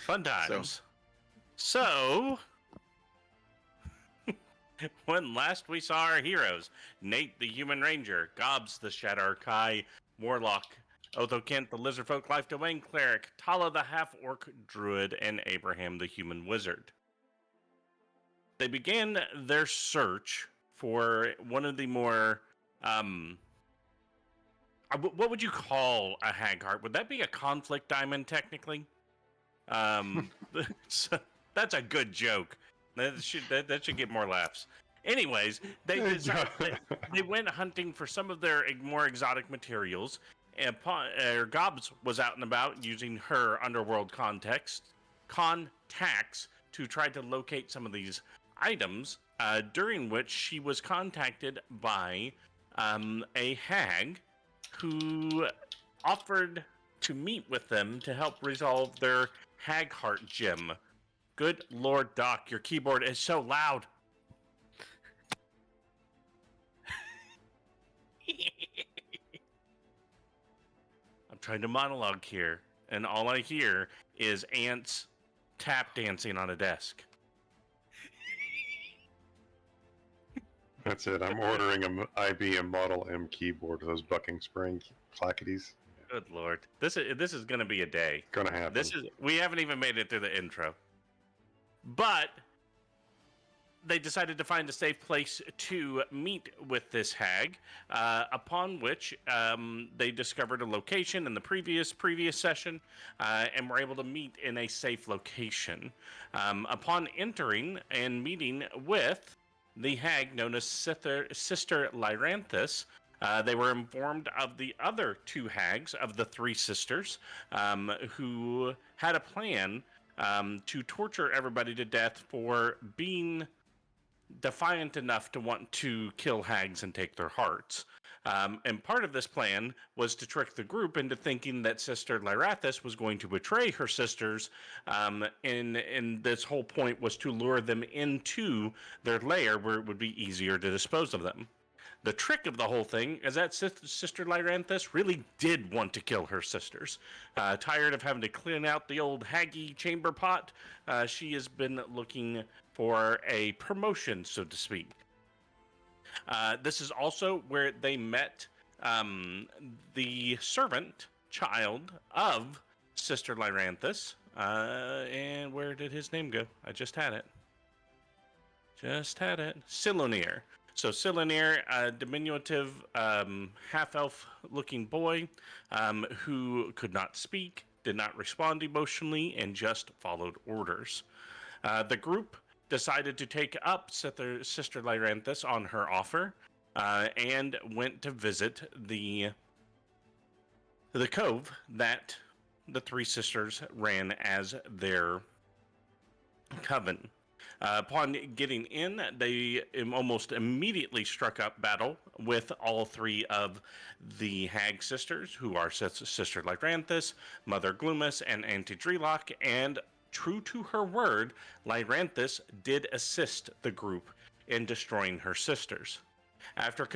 Fun times. So when last we saw our heroes, Nate the Human Ranger, Gobs the Shadar-Kai Warlock, Othokent the Lizardfolk Life Domain Cleric, Talah the Half-Orc Druid, and Abraham the Human Wizard. They began their search for one of the more, what would you call a hag heart? Would that be a conflict diamond, technically? So that's a good joke. That should get more laughs. Anyways, they went hunting for some of their more exotic materials, and Gobs was out and about using her underworld contacts to try to locate some of these items. During which she was contacted by a hag who offered to meet with them to help resolve their hag heart gem. Good Lord, Doc, your keyboard is so loud. I'm trying to monologue here, and all I hear is ants tap dancing on a desk. That's it. I'm ordering an IBM Model M keyboard with those bucking spring clackities. Good Lord, this is gonna be a day. Gonna happen. We haven't even made it through the intro, but they decided to find a safe place to meet with this hag. Upon which they discovered a location in the previous session, and were able to meet in a safe location. Upon entering and meeting with the hag known as Sister Lyranthus, they were informed of the other two hags of the three sisters, who had a plan to torture everybody to death for being defiant enough to want to kill hags and take their hearts. And part of this plan was to trick the group into thinking that Sister Lyrathis was going to betray her sisters, and this whole point was to lure them into their lair where it would be easier to dispose of them. The trick of the whole thing is that Sister Lyranthus really did want to kill her sisters. Tired of having to clean out the old haggy chamber pot, she has been looking for a promotion, so to speak. This is also where they met the servant child of Sister Lyranthus. And where did his name go? I just had it. Silonir. So Silonir, a diminutive half-elf looking boy who could not speak, did not respond emotionally, and just followed orders. The group decided to take up Sister Lyranthus on her offer, and went to visit the cove that the three sisters ran as their coven. Upon getting in, they almost immediately struck up battle with all three of the hag sisters, who are Sister Lyranthus, Mother Gloomus, and Auntie Drelock, and true to her word, Lyranthus did assist the group in destroying her sisters. After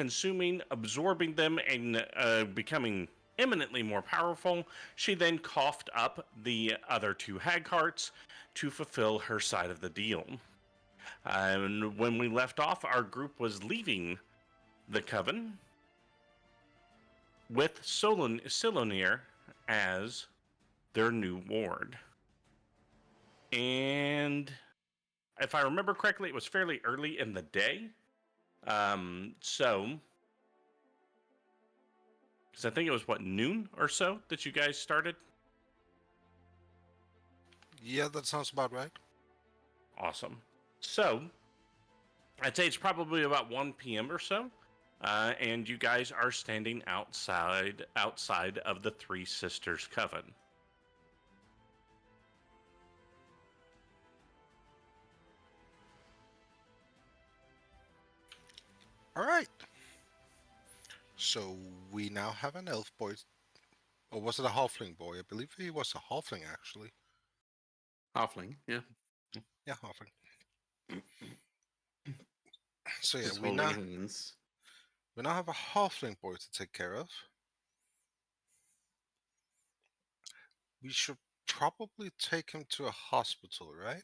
absorbing them, and becoming eminently more powerful, she then coughed up the other two hag hearts to fulfill her side of the deal. And when we left off, our group was leaving the coven with Silonir as their new ward. And if I remember correctly, it was fairly early in the day. Because I think it was, noon or so that you guys started? Yeah, that sounds about right. Awesome. So, I'd say it's probably about 1 p.m. or so, and you guys are standing outside of the Three Sisters Coven. All right. So we now have an elf boy. Or was it a halfling boy? I believe he was a halfling, actually. Halfling, yeah. Yeah, halfling. So yeah, Just we holding now hands. have a halfling boy to take care of. We should probably take him to a hospital, right?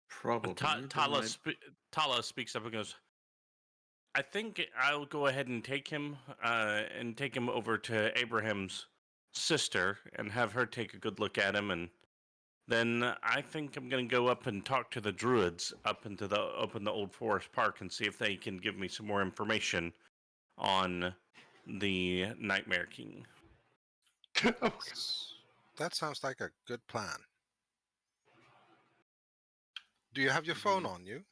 Probably. There Talah might- Talah speaks up and goes, I think I'll go ahead and take him over to Abraham's sister and have her take a good look at him, and then I think I'm gonna go up and talk to the druids up in the old forest park and see if they can give me some more information on the Nightmare King. That sounds like a good plan. Do you have your phone on you?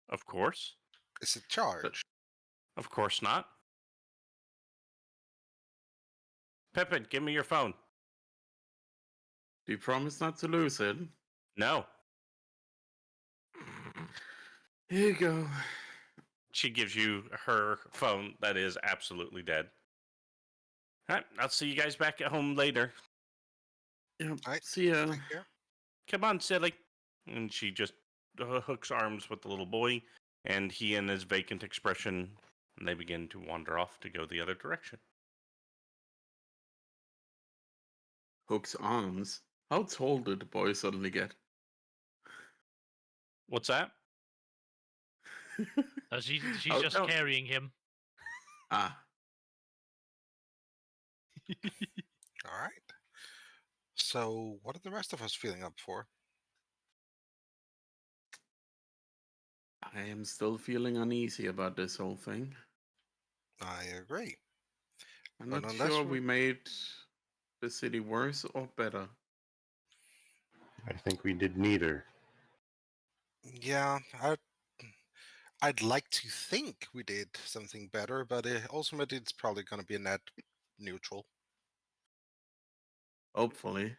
Of course. Is it charged? Of course not. Pippin, give me your phone. Do you promise not to lose it? No. Here you go. She gives you her phone that is absolutely dead. All right, I'll see you guys back at home later. Yeah. Alright, See ya. Thank you. Come on, silly. And she just hooks arms with the little boy, and he and his vacant expression, and they begin to wander off to go the other direction. Hook's arms. How tall did the boy suddenly get? What's that? She's Oh, just no. carrying him. Ah, All right. So, what are the rest of us feeling up for? I am still feeling uneasy about this whole thing. I agree. I'm But not unless sure we- we made the city worse or better. I think we did neither. Yeah, I'd like to think we did something better, but ultimately it's probably going to be a net neutral. Hopefully.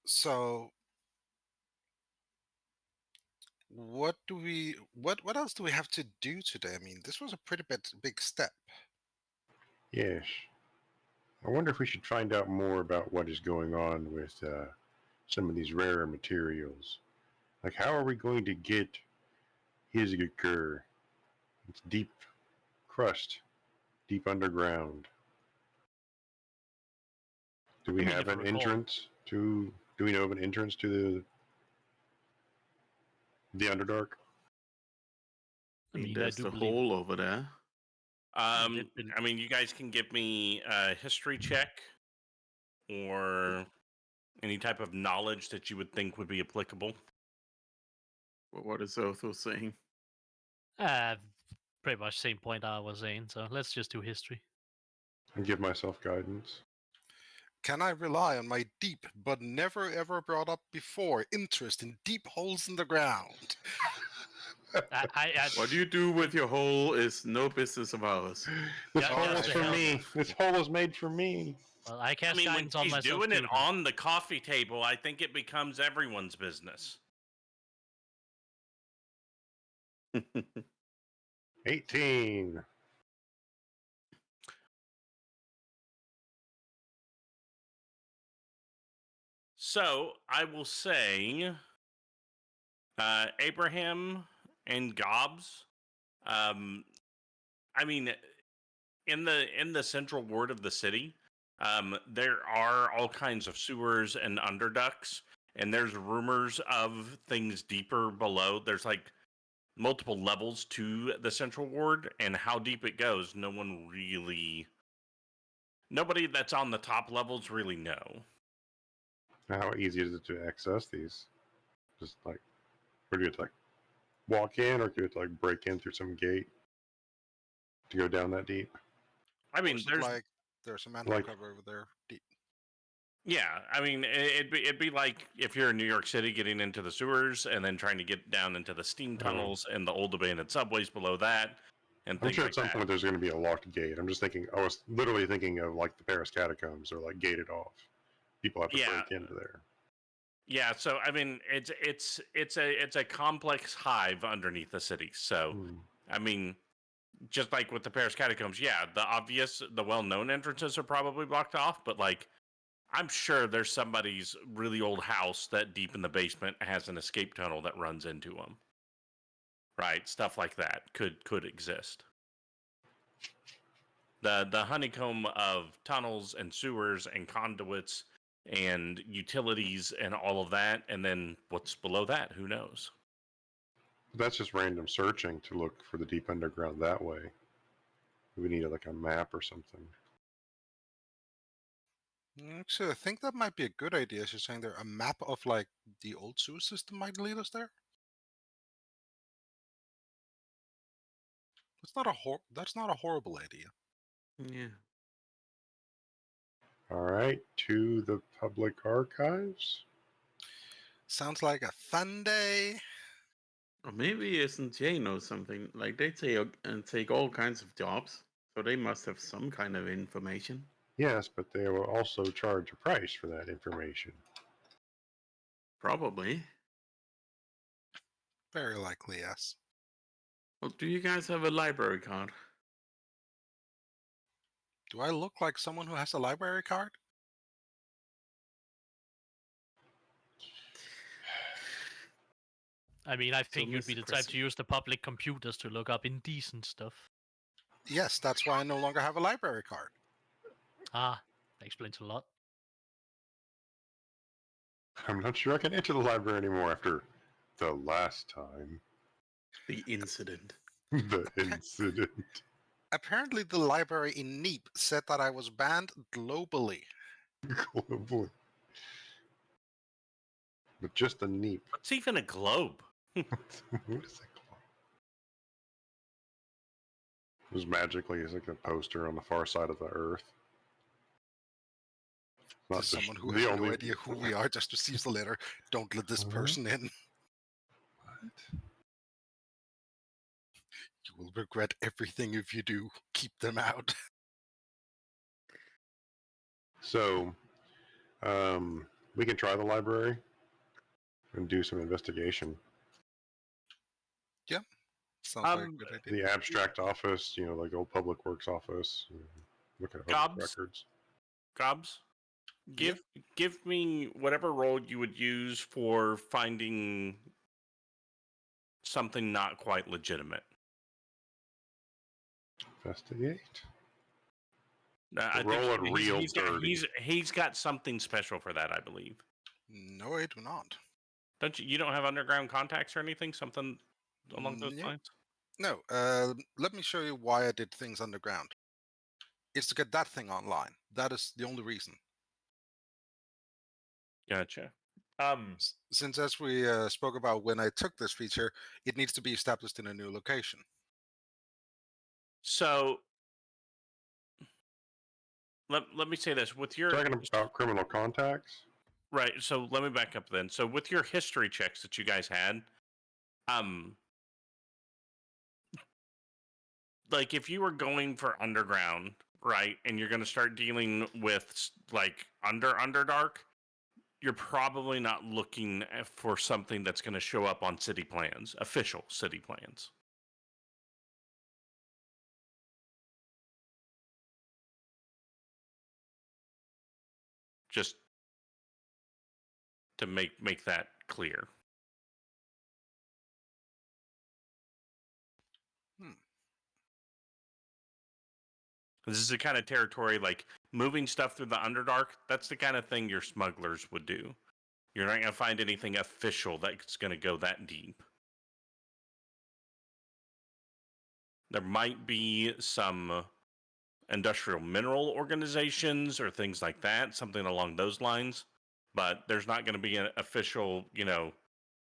So, what else do we have to do today? I mean, this was a pretty big step. Yes. I wonder if we should find out more about what is going on with some of these rarer materials. Like, how are we going to get his Gurr? It's deep crust, deep underground. Do we I mean, have if I an recall- entrance to? Do we know of an entrance to the Underdark? I mean, I there's do the believe. hole over there. I it- mean, you guys can give me a history check or any type of knowledge that you would think would be applicable. What is Otho saying? Pretty much same point I was saying. So let's just do history. And give myself guidance. Can I rely on my deep but never ever brought up before interest in deep holes in the ground? What you do with your hole is no business of ours. This Yeah, hole yeah, is the for hell. me. This hole is made for me. Well, I I cast mean, when guidance on he's myself doing too, it then. on the coffee table, I think it becomes everyone's business. 18. So I will say, Abraham and Gobs. I mean, in the central ward of the city, there are all kinds of sewers and underducts, and there's rumors of things deeper below. There's like multiple levels to the central ward, and how deep it goes, nobody that's on the top levels really know. How easy is it to access these? Just like, or do you have to like walk in, or do you have to like break in through some gate to go down that deep? I mean, Or is it there's like there's a manhole like- cover over there. Deep. yeah. I mean, it'd be like if you're in New York City getting into the sewers and then trying to get down into the steam tunnels and the old abandoned subways below that, and I'm things sure like at some that. point there's going to be a locked gate. I'm just thinking. I was literally thinking of like the Paris catacombs are like gated off. People have to Yeah. break into there. Yeah, so I mean, it's a complex hive underneath the city. So Hmm. I mean, just like with the Paris catacombs, yeah, the well-known entrances are probably blocked off, but like, I'm sure there's somebody's really old house that deep in the basement has an escape tunnel that runs into them. Right, stuff like that could exist. The honeycomb of tunnels and sewers and conduits and utilities and all of that, and then what's below that, who knows? That's just random searching to look for the deep underground that way. We need like a map or something. Actually, I think that might be a good idea. As you're saying there, a map of like the old sewer system might lead us there. That's not a horrible idea. Yeah. All right, to the public archives. Sounds like a fun day. Or maybe SNJ knows something. Like they take all kinds of jobs, so they must have some kind of information. Yes, but they will also charge a price for that information. Probably. Very likely, yes. Well, do you guys have a library card? Do I look like someone who has a library card? I mean, I So, think you'd be Mr. the type Grissom. to use the public computers to look up indecent stuff. Yes, that's why I no longer have a library card. Ah, that explains a lot. I'm not sure I can enter the library anymore after the last time. The incident. The incident. Apparently, the library in Neap said that I was banned globally. Globally. But just a Neap. What's even a globe? What is that called? It was magically it's like a poster on the far side of the earth. Not To the someone who the has only... no idea who we are just receives the letter. Don't let this Uh-huh. person in. What? You will regret everything if you do. Keep them out. So, we can try the library and do some investigation. Sounds like a Um, good idea. The abstract office, like old public works office, look at Gobs? records. Gobs, give me whatever role you would use for finding something not quite legitimate. Investigate. I Roll think it real dirty. he's got something special for that, I believe. No, I do not. Don't you? You don't have underground contacts or anything? Something along those Nope. lines? No, let me show you why I did things underground. It's to get that thing online. That is the only reason. Gotcha. Since as we spoke about when I took this feature, it needs to be established in a new location. So let me say this with your Talking about criminal contacts. right. So let me back up then. So with your history checks that you guys had, like if you were going for underground, right, and you're going to start dealing with like Underdark, you're probably not looking for something that's going to show up on city plans, official city plans. Just to make that clear. This is the kind of territory like moving stuff through the Underdark. That's the kind of thing your smugglers would do. You're not going to find anything official that's going to go that deep. There might be some industrial mineral organizations or things like that, something along those lines. But there's not going to be an official,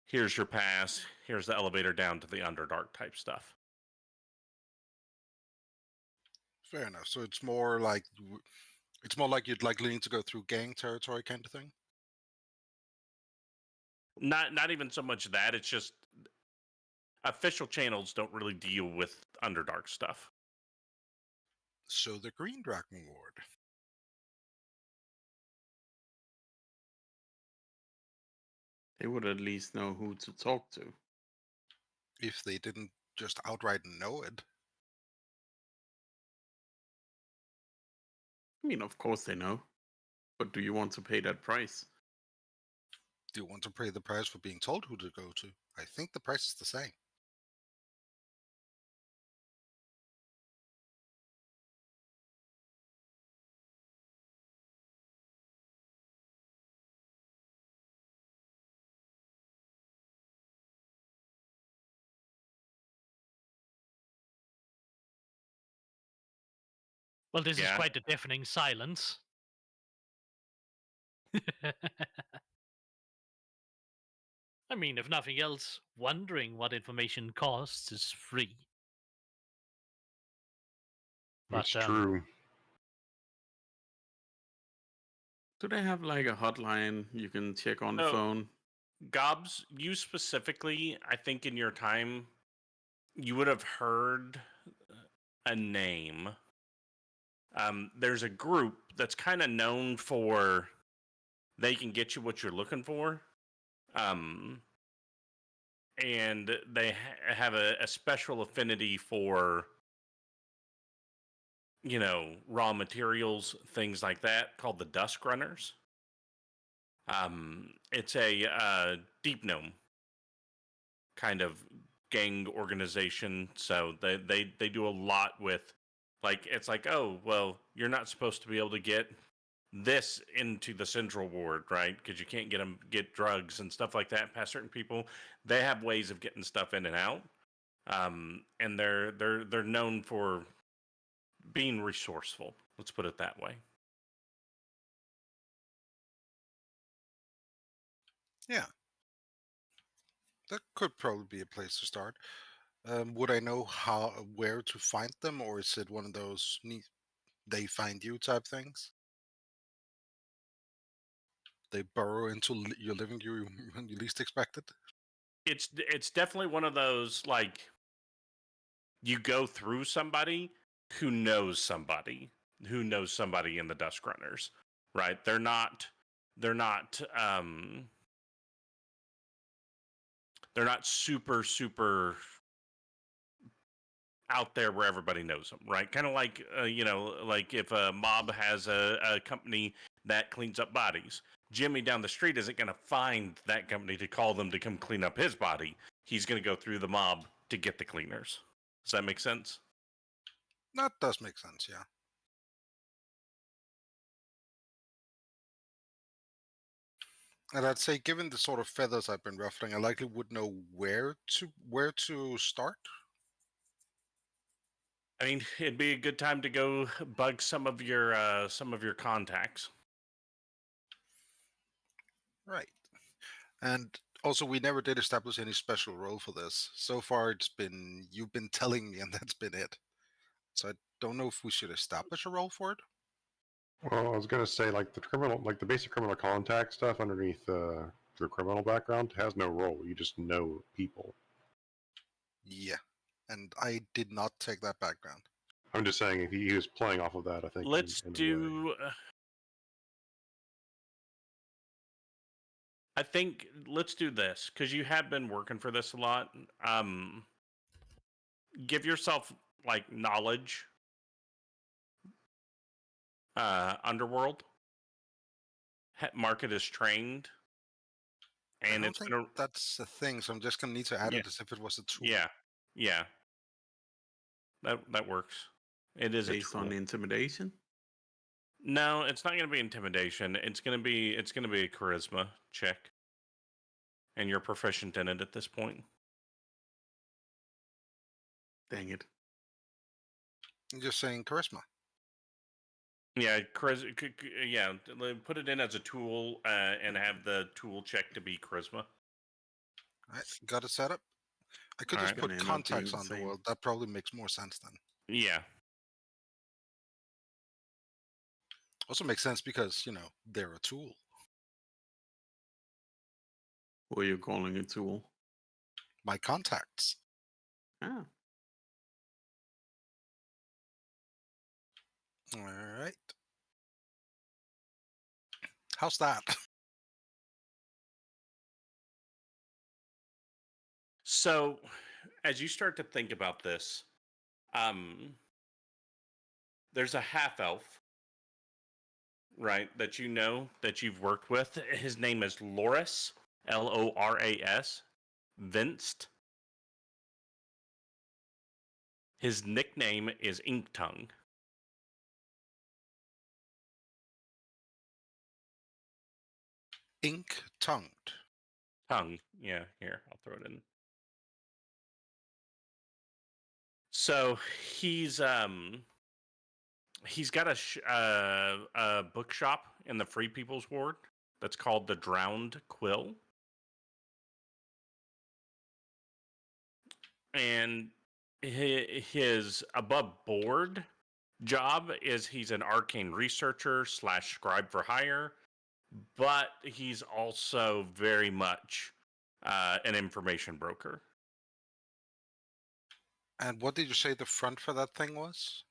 here's your pass, here's the elevator down to the Underdark type stuff. Fair enough. So it's more like you'd likely need to go through gang territory kind of thing. Not even so much that, it's just official channels don't really deal with Underdark stuff. So the Green Dragon Ward. They would at least know who to talk to. If they didn't just outright know it. I mean, of course they know. But do you want to pay that price? Do you want to pay the price for being told who to go to? I think the price is the same. Well, this is Yeah. quite a deafening silence. I mean, if nothing else, wondering what information costs is free. It's But true. Do they have like a hotline you can check on the Oh. phone? Gobs, you specifically, I think in your time, you would have heard a name. There's a group that's kind of known for they can get you what you're looking for. And they have a special affinity for, raw materials, things like that, called the Dusk Runners. It's a deep gnome kind of gang organization, so they do a lot with, like, it's like, oh well, you're not supposed to be able to get this into the central ward, right? Because you can't get drugs and stuff like that past certain people. They have ways of getting stuff in and out, and they're known for being resourceful. Let's put it that way. Yeah. That could probably be a place to start. Would I know where to find them, or is it one of those they find you type things? They burrow into your living room when you least expect it. It's definitely one of those, like, you go through somebody who knows somebody in the Dusk Runners, right? They're not super out there where everybody knows them, right? Kind of like like if a mob has a company that cleans up bodies, Jimmy down the street isn't going to find that company to call them to come clean up his body. He's going to go through the mob to get the cleaners. Does that make sense? That does make sense, yeah. And I'd say, given the sort of feathers I've been ruffling, I likely would know where to start. I mean, it'd be a good time to go bug some of your contacts. Right. And also, we never did establish any special role for this. So far, you've been telling me, and that's been it. So I don't know if we should establish a role for it. Well, I was gonna say, like the basic criminal contact stuff underneath your criminal background has no role. You just know people. Yeah. And I did not take that background. I'm just saying, if he was playing off of that, I think. Let's in a way. do. I think let's do this because you have been working for this a lot. Give yourself like knowledge, underworld. Market is trained, and I it's don't gonna. think that's a thing, so I'm just gonna need to add Yeah. it as if it was a tool. Yeah. That works. It is Based a tool. on intimidation? No, it's not going to be intimidation. It's going to be a charisma check, and you're proficient in it at this point. Dang it. I'm just saying charisma. Yeah, yeah. Put it in as a tool, and have the tool check to be charisma. All right, got it set up. I could All just right. put Gonna end up being contacts the on the same. world. That probably makes more sense then. Yeah. Also makes sense because, they're a tool. What are you calling a tool? My contacts. Ah, All right. How's that? So, as you start to think about this, there's a half elf, right, that you've worked with. His name is Loras, Loras, Vinced. His nickname is Ink Tongue. Ink tongued. Tongue, yeah. Here, I'll throw it in. So he's He's got a bookshop in the Free People's Ward that's called the Drowned Quill. And his above board job is he's an arcane researcher / scribe for hire, but he's also very much an information broker. And what did you say the front for that thing was?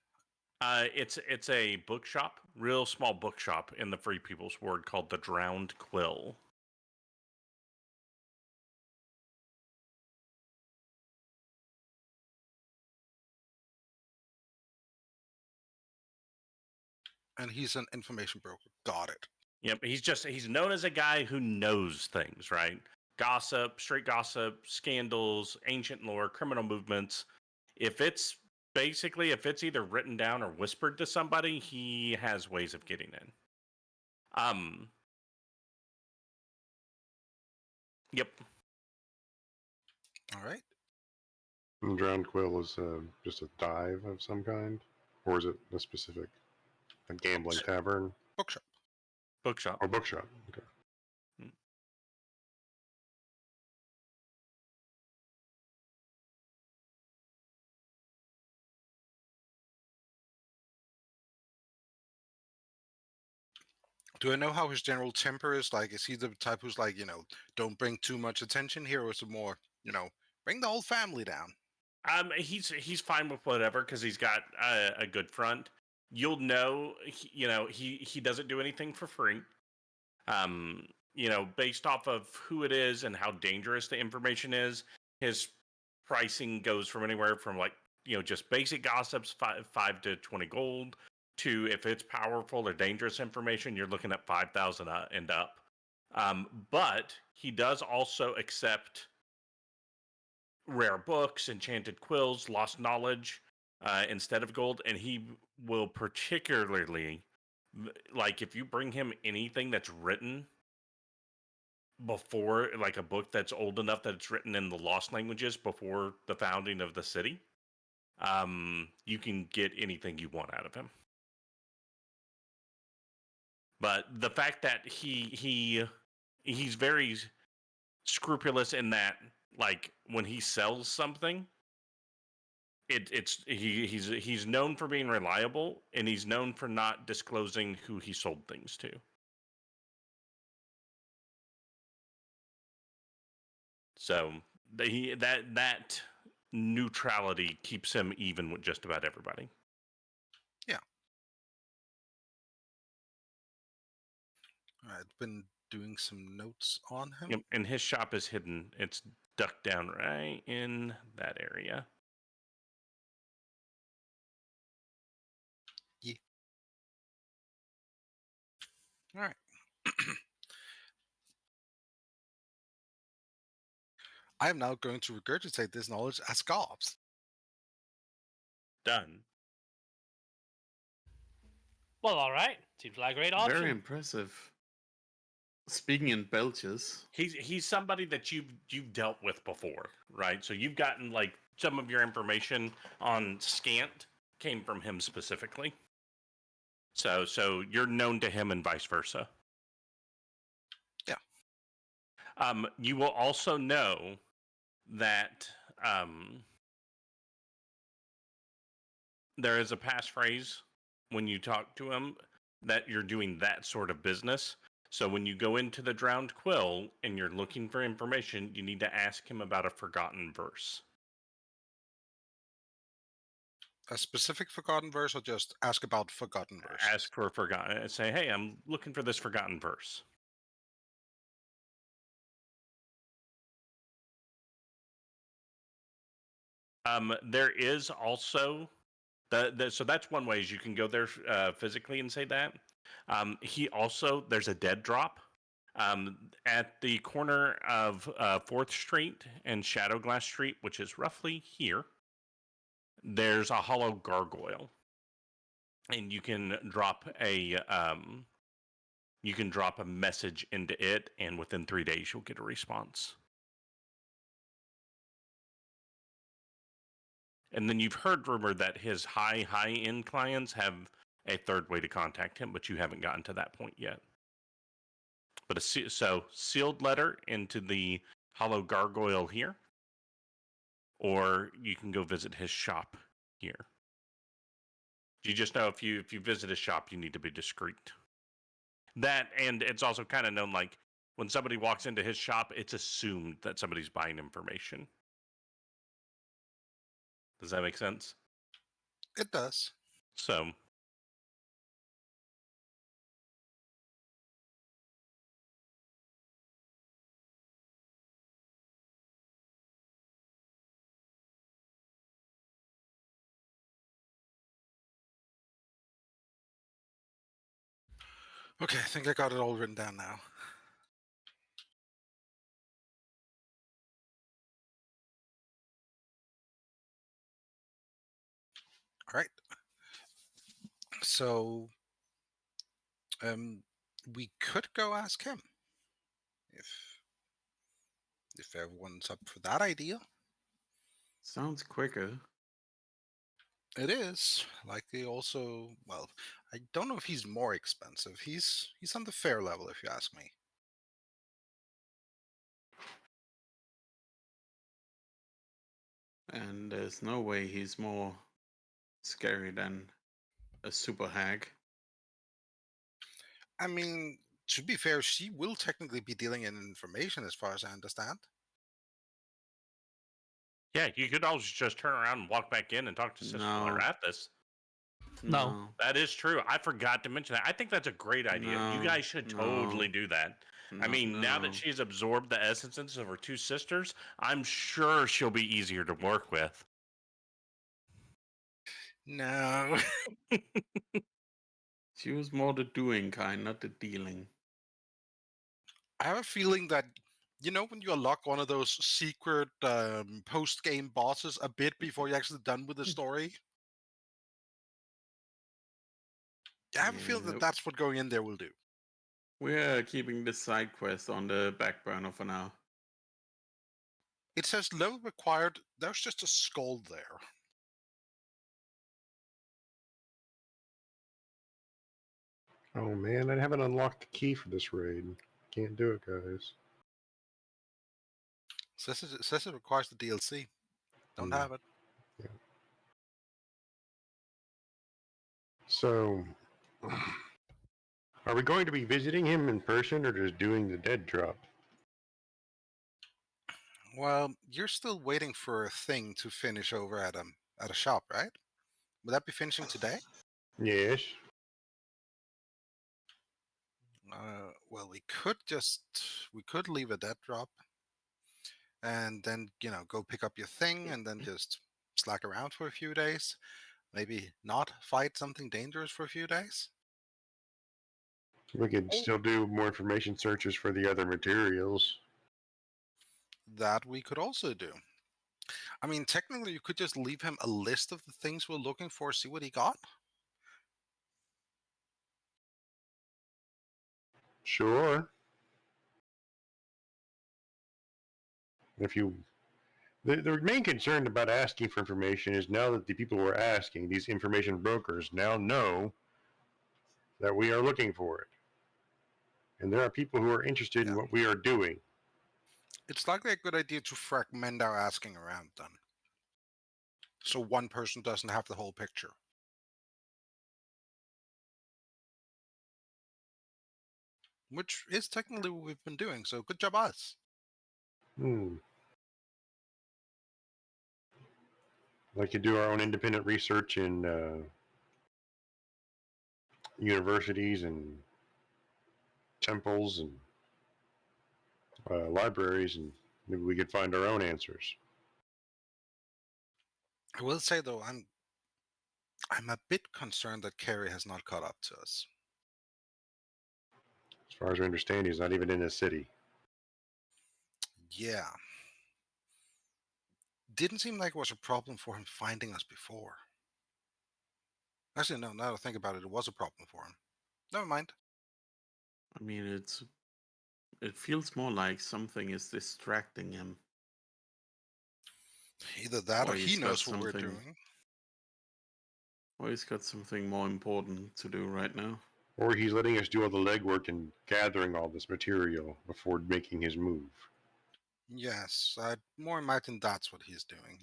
It's a bookshop, real small bookshop in the Free People's Ward called the Drowned Quill. And he's an information broker. Got it. Yep, he's known as a guy who knows things, right? Gossip, straight gossip, scandals, ancient lore, criminal movements. If it's either written down or whispered to somebody, he has ways of getting in. Yep. All right. And Drowned Quill is just a dive of some kind? Or is it a specific gambling tavern? Bookshop. Bookshop. Or bookshop. Okay. Do I know how his general temper is? Like, is he the type who's like, don't bring too much attention here, or is it more, bring the whole family down? He's fine with whatever because he's got a good front. You'll know, he doesn't do anything for free. Based off of who it is and how dangerous the information is, his pricing goes from anywhere from just basic gossips, 5 to 20 gold, to if it's powerful or dangerous information, you're looking at 5,000 and up. But he does also accept rare books, enchanted quills, lost knowledge instead of gold, and he will particularly, if you bring him anything that's written before, like a book that's old enough that it's written in the lost languages before the founding of the city, you can get anything you want out of him. But the fact that he's very scrupulous in that, when he sells something, he's known for being reliable, and he's known for not disclosing who he sold things to. So that neutrality keeps him even with just about everybody. Yeah. All right, been doing some notes on him. Yep, and his shop is hidden. It's ducked down right in that area. Yeah. All right. I am now going to regurgitate this knowledge as Gobx. Done. Well, all right. Seems like a great option. Very impressive. Speaking in belches. He's somebody that you've dealt with before, right? So you've gotten some of your information on Scant came from him specifically. So you're known to him and vice versa. Yeah. You will also know that there is a passphrase when you talk to him that you're doing that sort of business. So when you go into the Drowned Quill and you're looking for information, you need to ask him about a forgotten verse. A specific forgotten verse, or just ask about forgotten verse? Ask for a forgotten. Say, hey, I'm looking for this forgotten verse. There is also so that's one way is you can go there physically and say that. There's a dead drop at the corner of 4th Street and Shadowglass Street, which is roughly here. There's a hollow gargoyle, and you can drop a message into it, and within 3 days you'll get a response. And then you've heard rumor that his high-end clients have a third way to contact him, but you haven't gotten to that point yet. But so sealed letter into the hollow gargoyle here, or you can go visit his shop here. You just know if you visit his shop, you need to be discreet. That, and it's also kind of known, like, when somebody walks into his shop, it's assumed that somebody's buying information. Does that make sense? It does. So, Okay, I think I got it all written down now. All right. So, we could go ask him if everyone's up for that idea. Sounds quicker. It is. Likely also, well, I don't know if he's more expensive. He's on the fair level, if you ask me. And there's no way he's more scary than a super hag. I mean, to be fair, she will technically be dealing in information, as far as I understand. yeah, you could always just turn around and walk back in and talk to Sister No. Larathis. No. That is true. I forgot to mention that. I think that's a great idea. You No, guys should totally do that. I mean, now that no. she's absorbed the essences of her two sisters, I'm sure she'll be easier to work with. No. She was more the doing kind, not the dealing. I have a feeling that, you know, when you unlock one of those secret post-game bosses a bit before you're actually done with the story, I have a feeling that Yep. that's what going in there will do. We're keeping the side quest on the back burner for now. It says level required. There's just a skull there. Oh man, I haven't unlocked the key for this raid. Can't do it, guys. It says it requires the DLC. Don't have it. So, are we going to be visiting him in person or just doing the dead drop? Well, you're still waiting for a thing to finish over at a shop, right? Would that be finishing today? Yes. Well, we could leave a dead drop, and then go pick up your thing, and then just slack around for a few days. Maybe not fight something dangerous for a few days. We could still do more information searches for the other materials. That we could also do. I mean, technically, you could just leave him a list of the things we're looking for, see what he got. Sure. If you, the main concern about asking for information is now that the people who are asking, these information brokers, now know that we are looking for it. And there are people who are interested in what we are doing. It's likely a good idea to fragment our asking around then, so one person doesn't have the whole picture. Which is technically what we've been doing, so good job us. Like to do our own independent research in universities and temples and libraries, and maybe we could find our own answers. I will say though, I'm a bit concerned that Carrie has not caught up to us. As far as I understand, he's not even in the city. Yeah. Didn't seem like it was a problem for him finding us before. Actually, no, now that I think about it, it was a problem for him. Never mind. I mean, it feels more like something is distracting him. Either that or he he's got knows what we're something- doing. Or he's got something more important to do right now. Or he's letting us do all the legwork and gathering all this material before making his move. Yes, I'd more imagine that's what he's doing.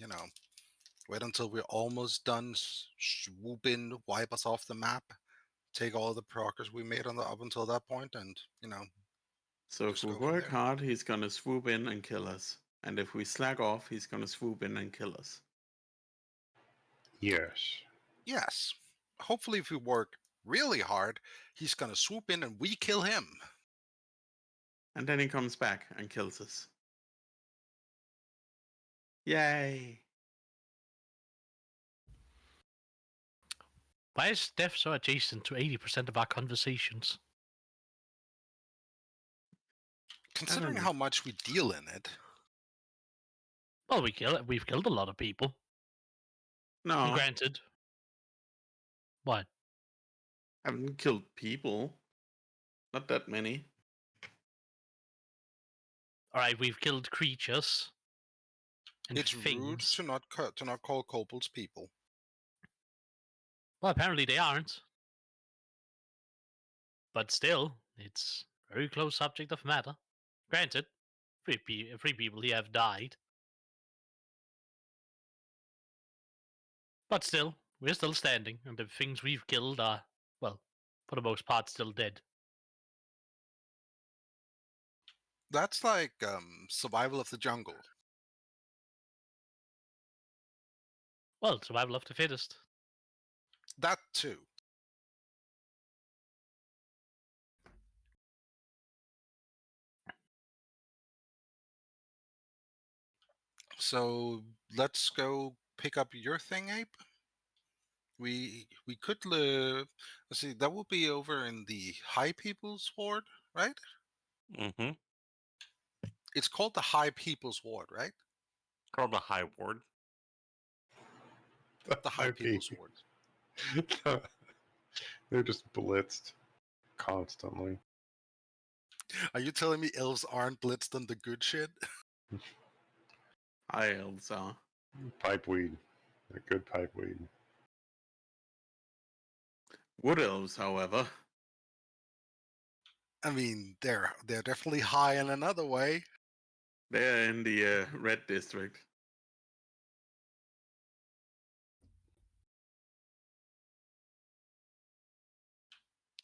Wait until we're almost done, swoop in, wipe us off the map, take all the progress we made up until that point, and So Just if we go from work there. hard, he's gonna swoop in and kill us. And if we slack off, he's gonna swoop in and kill us. Yes. yes, hopefully if we work really hard, he's gonna swoop in and we kill him. And then he comes back and kills us. Yay! Why is death so adjacent to 80% of our conversations? Considering know. how much we deal in it, Well, we've killed a lot of people. No, And granted. What? haven't killed people. Not that many. Alright, we've killed creatures. And it's rude things. to not call kobolds people. Well, apparently they aren't. But still, it's a very close subject of matter. Granted, three people here have died. But still, we're still standing, and the things we've killed are, well, for the most part, still dead. That's like survival of the jungle. Well, survival of the fittest. That too. So let's go pick up your thing, Ape. We could let's see. That will be over in the High People's Ward, right? Mm-hmm. It's called the High People's Ward, right? Called the High Ward. The High People's Ward. They're just blitzed constantly. Are you telling me elves aren't blitzed on the good shit? I also. Pipeweed. A good pipeweed. Wood elves, however. I mean, they're definitely high in another way. They're in the red district.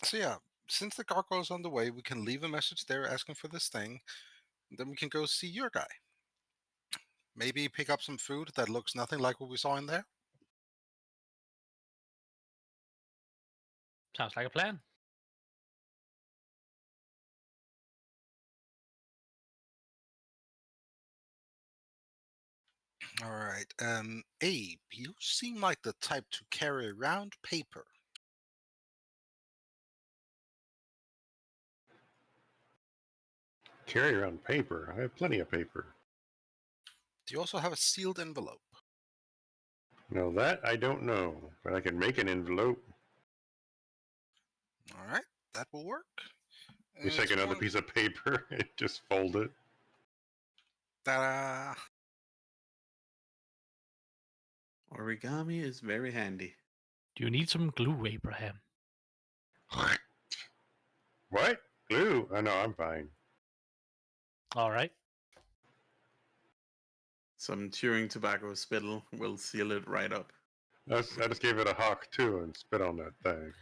So yeah, since the gargoyle's on the way, we can leave a message there asking for this thing. Then we can go see your guy. Maybe pick up some food that looks nothing like what we saw in there. Sounds like a plan. All right. Abe, you seem like the type to carry around paper. Carry around paper. I have plenty of paper. Do you also have a sealed envelope? No, that I don't know, but I can make an envelope. All right, that will work. You take another piece of paper and just fold it. Ta-da! Origami is very handy. Do you need some glue, Abraham? What? Glue? Oh, no, I'm fine. Alright. Some chewing tobacco spittle will seal it right up. I just gave it a hawk, too, and spit on that thing.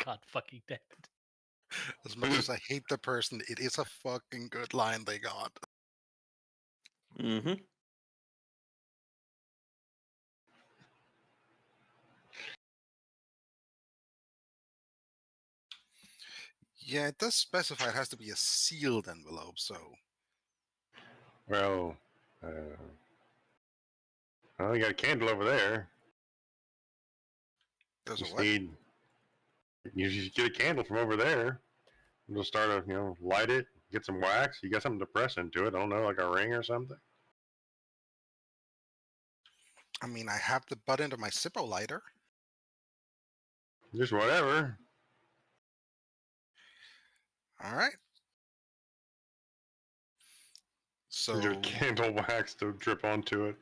God fucking damn it. As much as I hate the person, it is a fucking good line they got. Mm-hmm. Yeah, it does specify it has to be a sealed envelope, so... Well, you got a candle over there. There's You a just what? you just get a candle from over there. And just start light it, get some wax. You got something to press into it. I don't know, like a ring or something. I mean, I have the button to my Zippo lighter. Just whatever. All right. So, Your candle wax to drip onto it.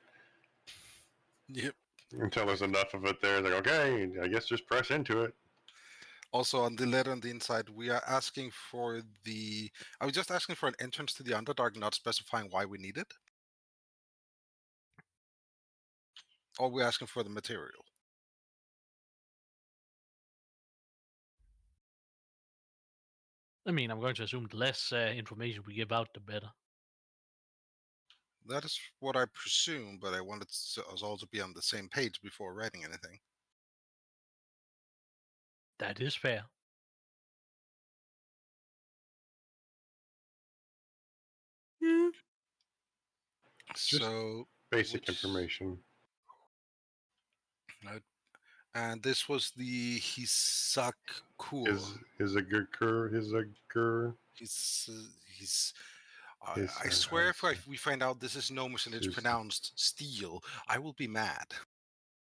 yep. Until there's enough of it there, like, okay, I guess just press into it. Also, on the letter on the inside, we are asking for the. I was just asking for an entrance to the Underdark, not specifying why we need it. Or we're asking for the material. I mean, I'm going to assume the less information we give out, the better. That is what I presume, but I wanted us all to be on the same page before writing anything. That is fair. Yeah. Just So basic which- information. And this was the Hisakur. Is a good cur? He's I swear, if we find out this is Gnomes and it's pronounced steel, I will be mad.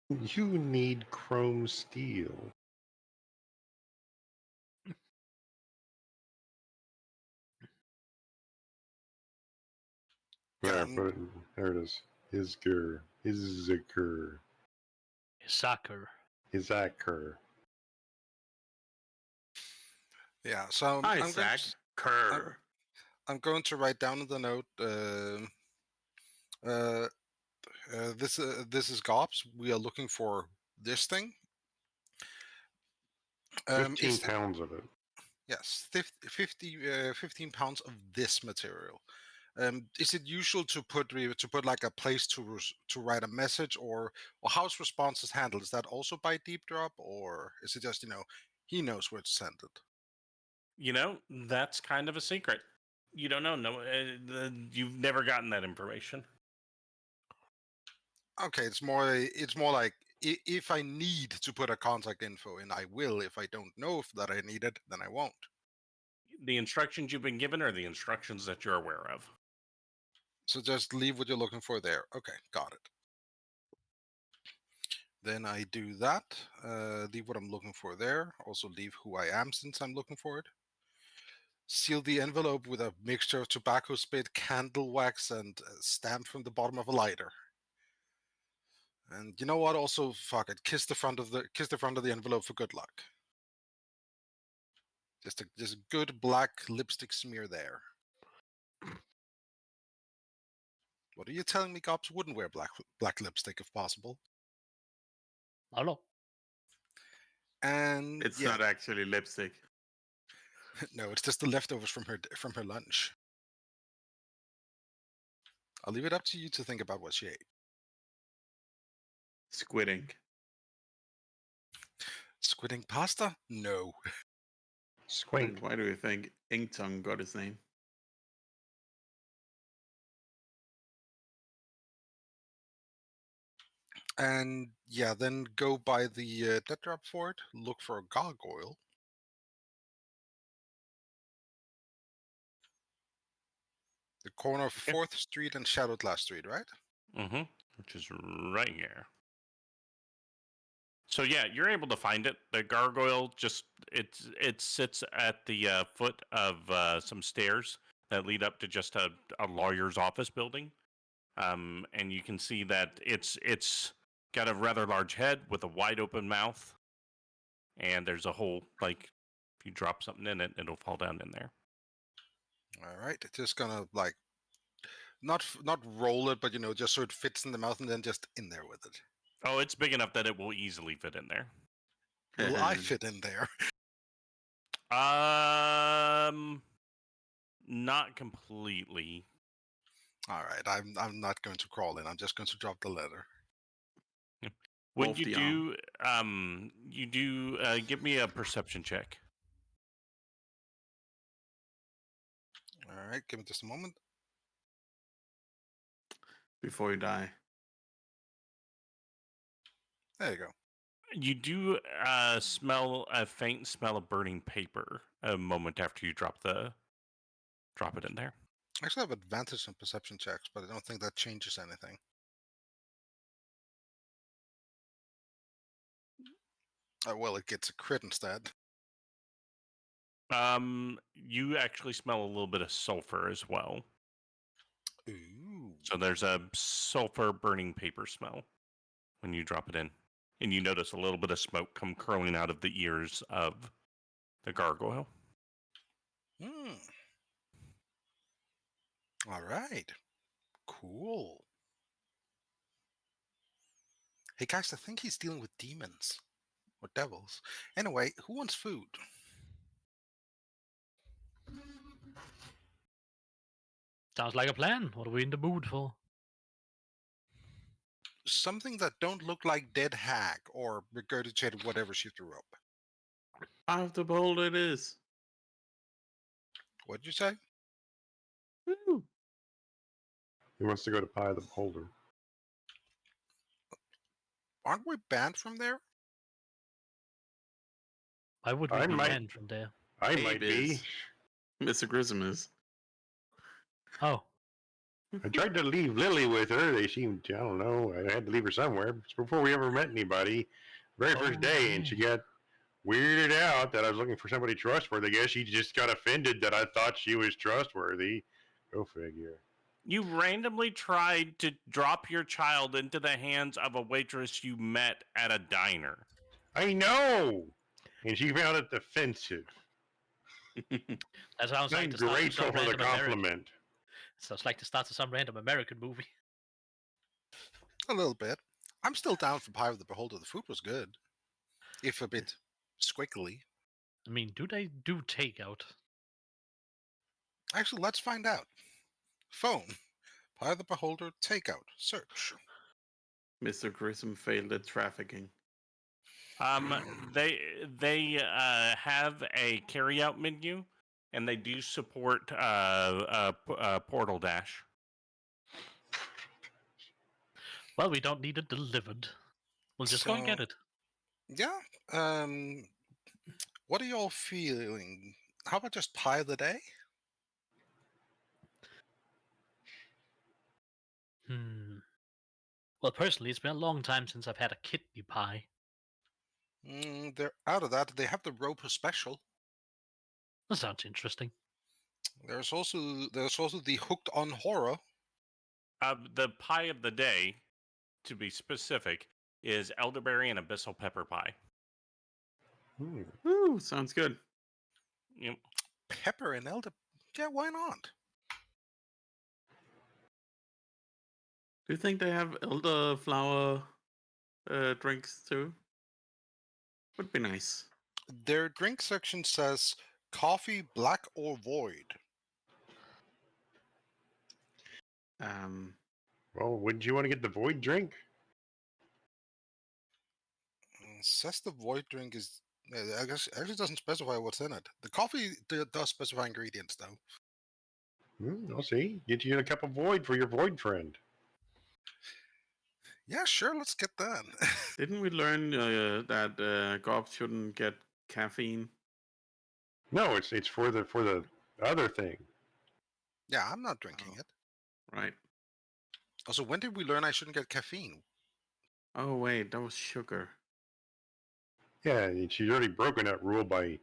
You need chrome steel. Yeah, There it is. Isgur. Soccer. Izakur. yeah. So Isaac Kerr. I'm going to write down in the note. This is Gobx. We are looking for this thing. 15 pounds of it. Yes, 15 pounds of this material. Is it usual to put like a place to write a message, or how's responses handled? Is that also by deep drop, or is it just he knows where to send it? That's kind of a secret. You don't know. No, you've never gotten that information. Okay, it's more like if I need to put a contact info in, I will. If I don't know that I need it, then I won't. The instructions you've been given are the instructions that you're aware of. So just leave what you're looking for there. Okay, got it. Then I do that. Leave what I'm looking for there. Also leave who I am since I'm looking for it. Seal the envelope with a mixture of tobacco spit, candle wax, and stamp from the bottom of a lighter. And you know what? Also, fuck it. Kiss the front of the envelope for good luck. Just a good black lipstick smear there. What are you telling me? Cops wouldn't wear black lipstick if possible. I don't know. And It's not actually lipstick. No, it's just the leftovers from her lunch. I'll leave it up to you to think about what she ate. Squid ink. Squid ink pasta? No. Squink. And why do you think Ink Tongue got his name? And yeah, then go by the dead drop for it. Look for a gargoyle. The corner of 4th Street and Shadowglass Street, right? Mm-hmm. Which is right here. So yeah, you're able to find it. The gargoyle it sits at the foot of some stairs that lead up to just a lawyer's office building. And you can see that it's got a rather large head with a wide open mouth. And there's a hole, like if you drop something in it, it'll fall down in there. All right, just gonna like not roll it, but just so it fits in the mouth and then just in there with it. Oh, it's big enough that it will easily fit in there. Will I fit in there? Not completely. All right, I'm not going to crawl in. I'm just going to drop the letter. When you do, give me a perception check. All right, give me just a moment. Before you die. There you go. You do smell a faint smell of burning paper a moment after you drop it in there. I actually have advantage on perception checks, but I don't think that changes anything. Well, it gets a crit instead. You actually smell a little bit of sulfur as well. Ooh. So there's a sulfur burning paper smell. when you drop it in. And you notice a little bit of smoke come curling out of the ears of the gargoyle. Hmm. All right. Cool. Hey guys, I think he's dealing with demons or devils. Anyway, who wants food? Sounds like a plan. What are we in the mood for? Something that don't look like dead hag or regurgitated whatever she threw up. I have to behold it is. What'd you say? Woo. He wants to go to Pie the Beholder. Aren't we banned from there? Why would we I be might- banned from there? I Abe might be. is. Mr. Grissom is. Oh, I tried to leave Lily with her. They seemed, I don't know, I had to leave her somewhere. It's before we ever met anybody. Very first Oh, day, and she yeah. got weirded out that I was looking for somebody trustworthy. I guess she just got offended that I thought she was trustworthy. Go figure. You randomly tried to drop your child into the hands of a waitress you met at a diner. I know! And she found it offensive. that sounds like I'm the start of grateful some for the random American. compliment. Sounds like the start of some random American movie. A little bit. I'm still down for Pie of the Beholder. The food was good. If a bit squiggly. I mean, do they do takeout? Actually, let's find out. Phone. Pie of the Beholder takeout. Search. Mr. Grissom failed at trafficking. They have a carryout menu, and they do support Portal Dash. Well, we don't need it delivered. We'll just go and get So- it. Yeah. What are y'all feeling? How about just pie of the day? Well, personally, it's been a long time since I've had a kidney pie. They're out of that. They have the Roper special. That sounds interesting. There's also the Hooked on Horror. The pie of the day, to be specific, is elderberry and abyssal pepper pie. Hmm. Woo, sounds good. Yep. Pepper and elder. Yeah, why not? Do you think they have elderflower drinks too? Would be nice. Their drink section says coffee, black or void. Well, wouldn't you want to get the void drink? Says the void drink is. I guess actually doesn't specify what's in it. The coffee does specify ingredients though. I'll see. Get you a cup of void for your void friend. Yeah, sure. Let's get that. Didn't we learn that Gobx shouldn't get caffeine? No, it's for the other thing. Yeah, I'm not drinking it. Right. Also, when did we learn I shouldn't get caffeine? Oh wait, that was sugar. Yeah, and she's already broken that rule by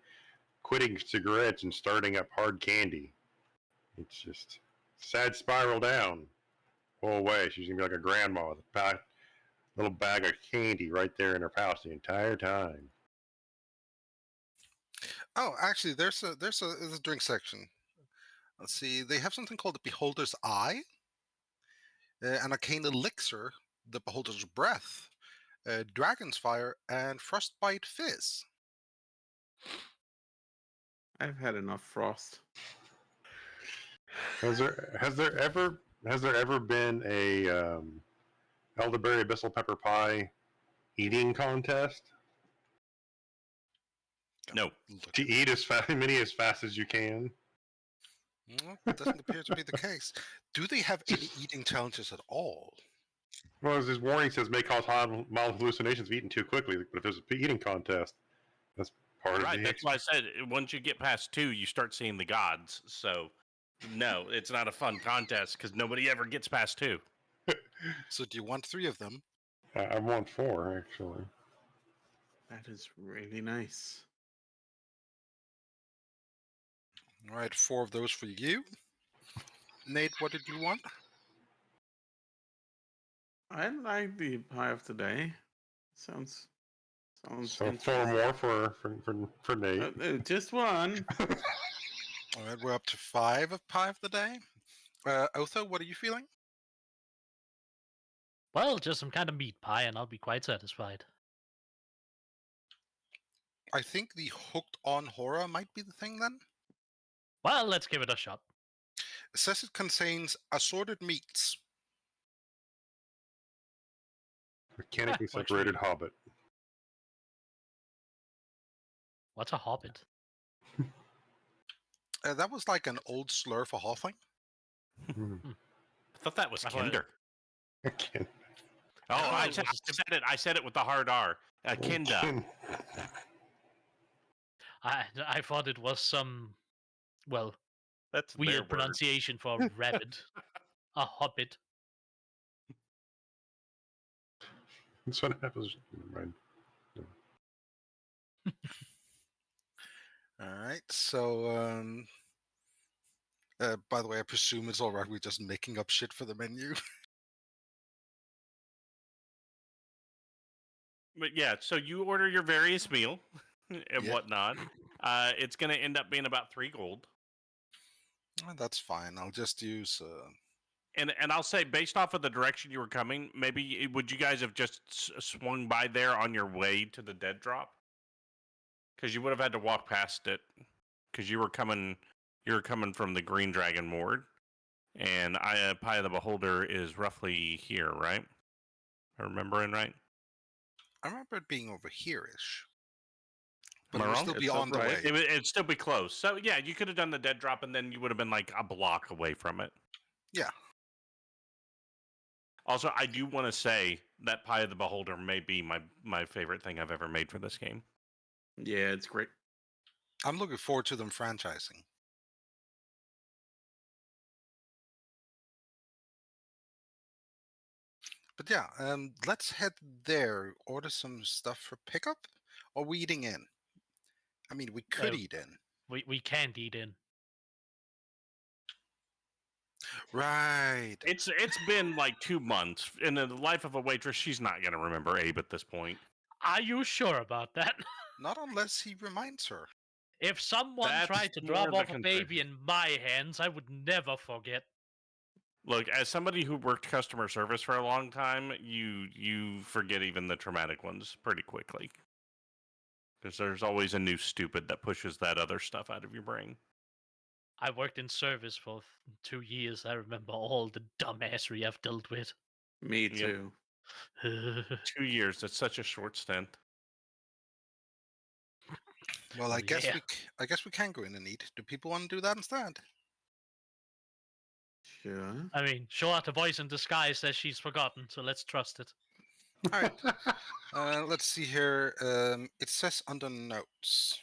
quitting cigarettes and starting up hard candy. It's just sad spiral down. Go away. She's gonna be like a grandma with a little bag of candy right there in her house the entire time. Oh, actually, there's a drink section. Let's see. They have something called the Beholder's Eye, an arcane elixir, the Beholder's Breath, Dragon's Fire, and Frostbite Fizz. I've had enough frost. Has there ever been a elderberry abyssal pepper pie eating contest? No. Look, To eat as fast as you can. it doesn't appear to be the case. Do they have any eating challenges at all? Well, as his warning says, may cause mild hallucinations if eaten too quickly. But if there's an eating contest, that's part Right, of the that's why I said once you get past 2, you start seeing the gods. So, no, it's not a fun contest because nobody ever gets past 2. So do you want 3 of them? I want 4 actually. That is really nice. All right, 4 of those for you. Nate, what did you want? I like the pie of the day. Sounds So interesting. 4 more for Nate. Just one. All right, we're up to 5 of pie of the day. Otho, what are you feeling? Well, just some kind of meat pie, and I'll be quite satisfied. I think the hooked on horror might be the thing then. Well, let's give it a shot. It says it contains assorted meats. Mechanically works for separated me. hobbit. What's a hobbit? That was like an old slur for halfling. Hmm. I thought that was I thought- Kinder. Again. Oh, I it said, was I said it. I said it with the hard R. Kinda. I thought it was some, well, That's their weird word. pronunciation for rabbit. A hobbit. That's what happens. Never mind. All right, so by the way, I presume it's all right. We're just making up shit for the menu. But yeah, so you order your various meal and Yeah. whatnot. It's going to end up being about 3 gold. That's fine. I'll just use. And I'll say, based off of the direction you were coming, maybe would you guys have just swung by there on your way to the dead drop? Because you would have had to walk past it. Because you were coming from the Green Dragon Ward, and Pie of the Beholder is roughly here, right? Am I remembering right? I remember it being over here-ish. Am But I it would wrong? still be It's on the upright. way. It'd still be close. So yeah, you could have done the dead drop, and then you would have been like a block away from it. Yeah. Also, I do want to say that Pie of the Beholder may be my favorite thing I've ever made for this game. Yeah, it's great. I'm looking forward to them franchising. But yeah, let's head there. Order some stuff for pickup. Or we eating in? I mean, we could eat in. We can't eat in. Right. It's been like 2 months. In the life of a waitress, she's not gonna remember Abe at this point. Are you sure about that? Not unless he reminds her. If someone That's tried to more drop the off a baby in my hands, I would never forget. Look, as somebody who worked customer service for a long time, you forget even the traumatic ones pretty quickly. Because there's always a new stupid that pushes that other stuff out of your brain. I worked in service for 2 years. I remember all the dumbassery I've dealt with. Me Yep. too. 2 years, that's such a short stint. Well, I guess yeah. I guess we can go in and eat. Do people want to do that instead? Sure. I mean, sure, the voice in disguise says she's forgotten, so let's trust it. All right. Let's see here. It says under notes.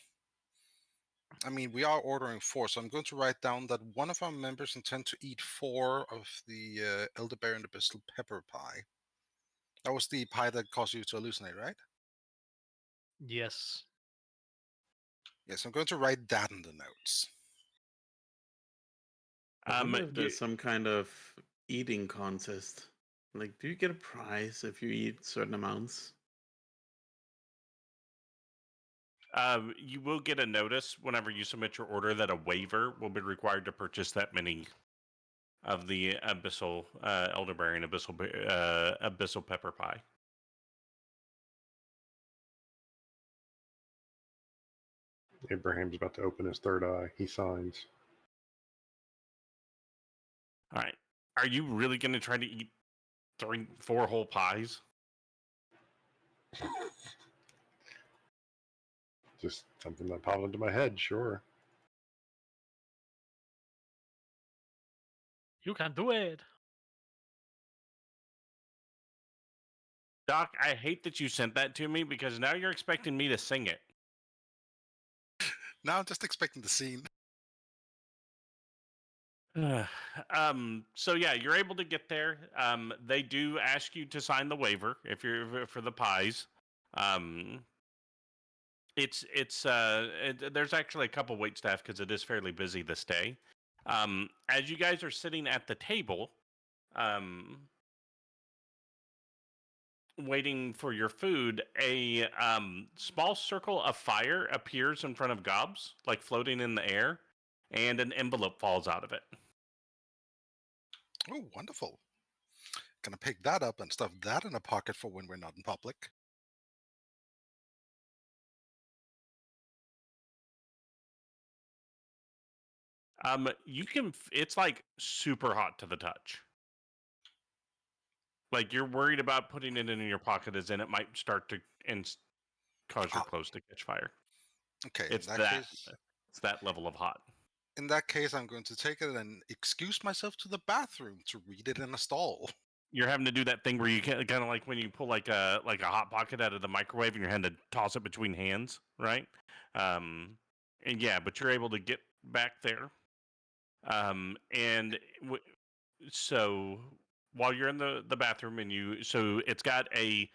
I mean, we are ordering 4, so I'm going to write down that one of our members intend to eat 4 of the elderberry and abyssal pepper pie. That was the pie that caused you to hallucinate, right? Yes. Yes, I'm going to write that in the notes. I wonder if you- there's some kind of eating contest. Like, do you get a prize if you eat certain amounts? You will get a notice whenever you submit your order that a waiver will be required to purchase that many of the abyssal elderberry and abyssal pepper pie. Abraham's about to open his third eye. He signs. All right. Are you really going to try to eat 4 whole pies? Just something that popped into my head, sure. You can do it. Doc, I hate that you sent that to me because now you're expecting me to sing it. Now I'm just expecting the scene. So yeah, you're able to get there. They do ask you to sign the waiver if you're for the pies. There's actually a couple wait staff because it is fairly busy this day. As you guys are sitting at the table, waiting for your food, a small circle of fire appears in front of Gobs, like floating in the air, and an envelope falls out of it. Oh, wonderful. Gonna pick that up and stuff that in a pocket for when we're not in public. You can. It's like super hot to the touch. Like you're worried about putting it in your pocket, as in it might start to cause your Ah. clothes to catch fire. Okay, It's that level of hot. in that case, I'm going to take it and excuse myself to the bathroom to read it in a stall. You're having to do that thing where you kind of like when you pull like a hot pocket out of the microwave and you're having to toss it between hands, right? And yeah, but you're able to get back there. And so while you're in the bathroom and so it's got a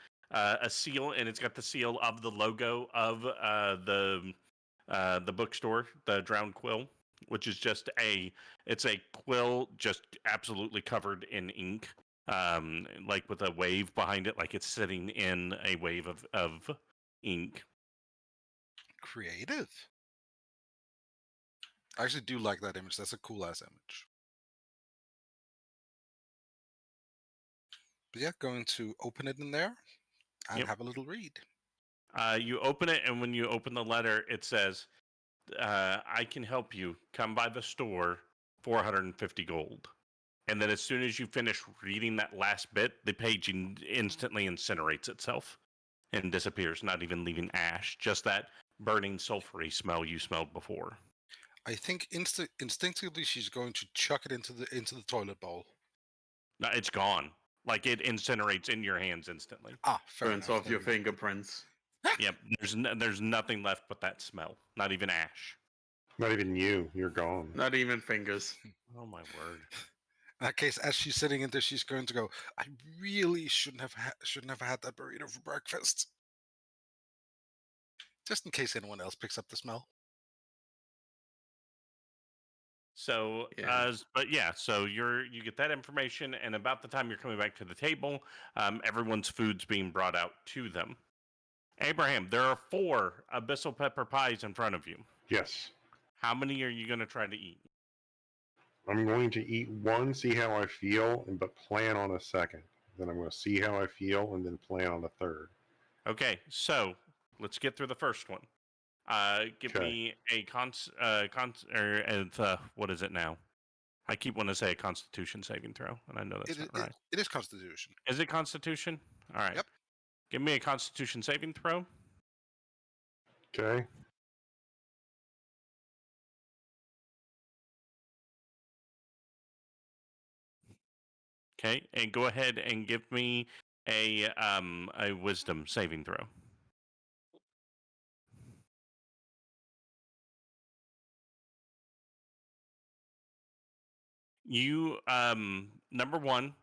seal, and it's got the seal of the logo of the bookstore, the Drowned Quill, which is just it's a quill just absolutely covered in ink, like with a wave behind it, like it's sitting in a wave of ink. Creative. I actually do like that image. That's a cool ass image. But yeah, going to open it in there and Yep. have a little read. You open it, and when you open the letter, it says, I can help you. Come by the store, 450 gold. And then as soon as you finish reading that last bit, the page instantly incinerates itself and disappears, not even leaving ash, just that burning sulfury smell you smelled before. I think instinctively she's going to chuck it into the toilet bowl. No, it's gone. Like it incinerates in your hands instantly. Ah, fair Burns enough. off your fingerprints. Yep, there's nothing left but that smell. Not even ash. Not even you. You're gone. Not even fingers. Oh my word. In that case, as she's sitting in there, she's going to go, I really shouldn't have had that burrito for breakfast. Just in case anyone else picks up the smell. So, Yeah. but yeah, so you get that information, and about the time you're coming back to the table, everyone's food's being brought out to them. Abraham, there are 4 abyssal pepper pies in front of you. Yes. How many are you going to try to eat? I'm going to eat one, see how I feel, but plan on a second. Then I'm going to see how I feel and then plan on a third. Okay, so let's get through the first one. Give Okay. me a what is it now? I keep wanting to say a Constitution saving throw, and I know that's not right. It is Constitution. Is it Constitution? All right. Yep. Give me a Constitution saving throw. Okay. Okay, and go ahead and give me a Wisdom saving throw. You number one,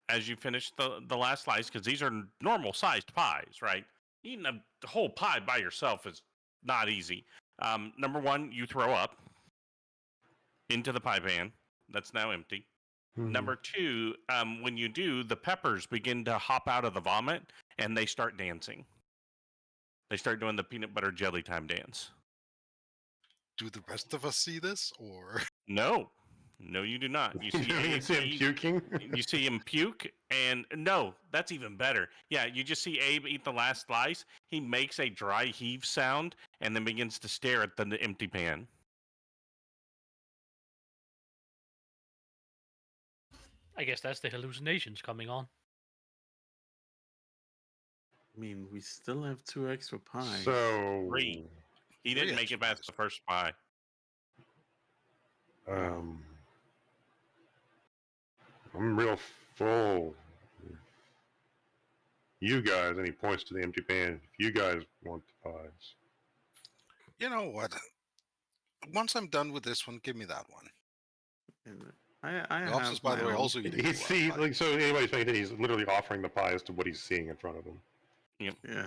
as you finish the last slice, because these are normal sized pies, right? Eating a whole pie by yourself is not easy. Number one, you throw up into the pie pan that's now empty. Number 2, when you do, the peppers begin to hop out of the vomit and they start dancing. They start doing the peanut butter jelly time dance. Do the rest of us see this, or No, you do not. You see, You see him puking? You see him puke, and no, that's even better. Yeah, you just see Abe eat the last slice. He makes a dry heave sound and then begins to stare at the empty pan. I guess that's the hallucinations coming on. I mean, we still have 2 extra pies. So 3. He didn't make it past the first pie. I'm real full. You guys, and he points to the empty pan. If you guys want the pies. you know what? Once I'm done with this one, give me that one. And I The have officers, by the my way, own. also eating. He's the pie. like, so anybody's paying attention, he's literally offering the pies to what he's seeing in front of him. Yep. Yeah.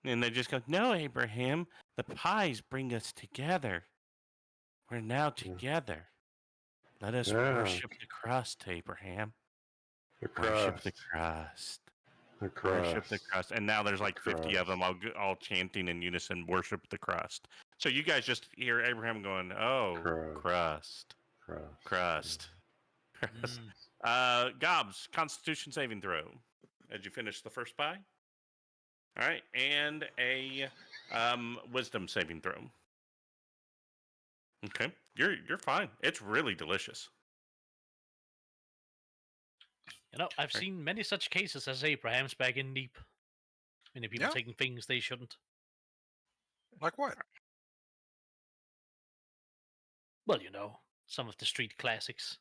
And they just go, no, Abraham, the pies bring us together. We're now together. Let us Yeah. worship the crust, Abraham. The Worship crust. the crust. The Worship the crust. crust. And now there's like 50 of crust. them all chanting in unison, worship the crust. So you guys just hear Abraham going, oh, crust, Crust. crust. crust. Gobs, Constitution saving throw. As you finish the first pie. All right, and a Wisdom saving throw. Okay, you're fine. It's really delicious. You know, I've seen many such cases as Abraham's back in Neap. Many people Yeah. taking things they shouldn't. Like what? Well, you know, some of the street classics.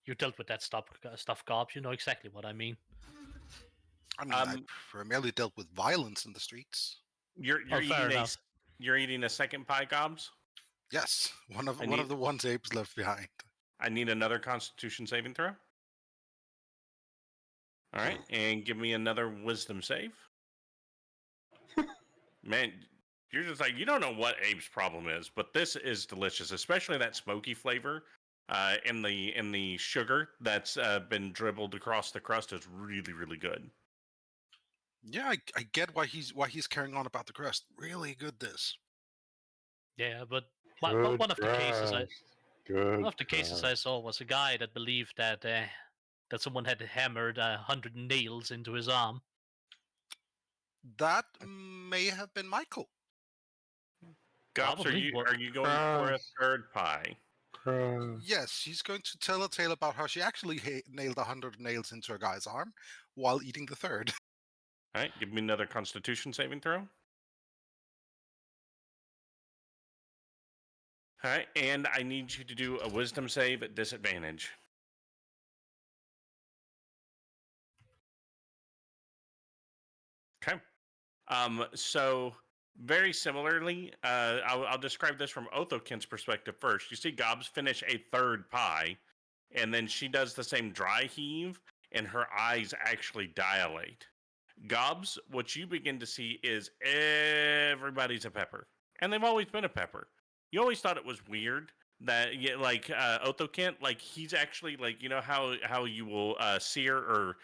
You dealt with that stuff, Gobs. You know exactly what I mean. I mean, I primarily dealt with violence in the streets. You're fair eating enough. you're eating a second pie, Gobs. Yes, one of need- the ones Abe's left behind. I need another Constitution saving throw. All right, and give me another Wisdom save. Man, you're just like, you don't know what Abe's problem is, but this is delicious, especially that smoky flavor in the sugar that's been dribbled across the crust is really, really good. Yeah, I get why he's carrying on about the crust. Really good this. Yeah, but Good one of the cases crust. Good one of the cases I saw was a guy that believed that that someone had hammered 100 nails into his arm. That may have been Michael. Gobs, are you going for a third pie? crust. Yes, she's going to tell a tale about how she actually nailed 100 nails into a guy's arm while eating the third. All right, give me another Constitution saving throw. All right, and I need you to do a Wisdom save at disadvantage. Okay. So very similarly, I'll describe this from Othokent's perspective first. You see Gobs finish a third pie, and then she does the same dry heave, and her eyes actually dilate. Gobs, what you begin to see is everybody's a pepper, and they've always been a pepper. You always thought it was weird that, like Othokent, like he's actually like, you know how you will sear or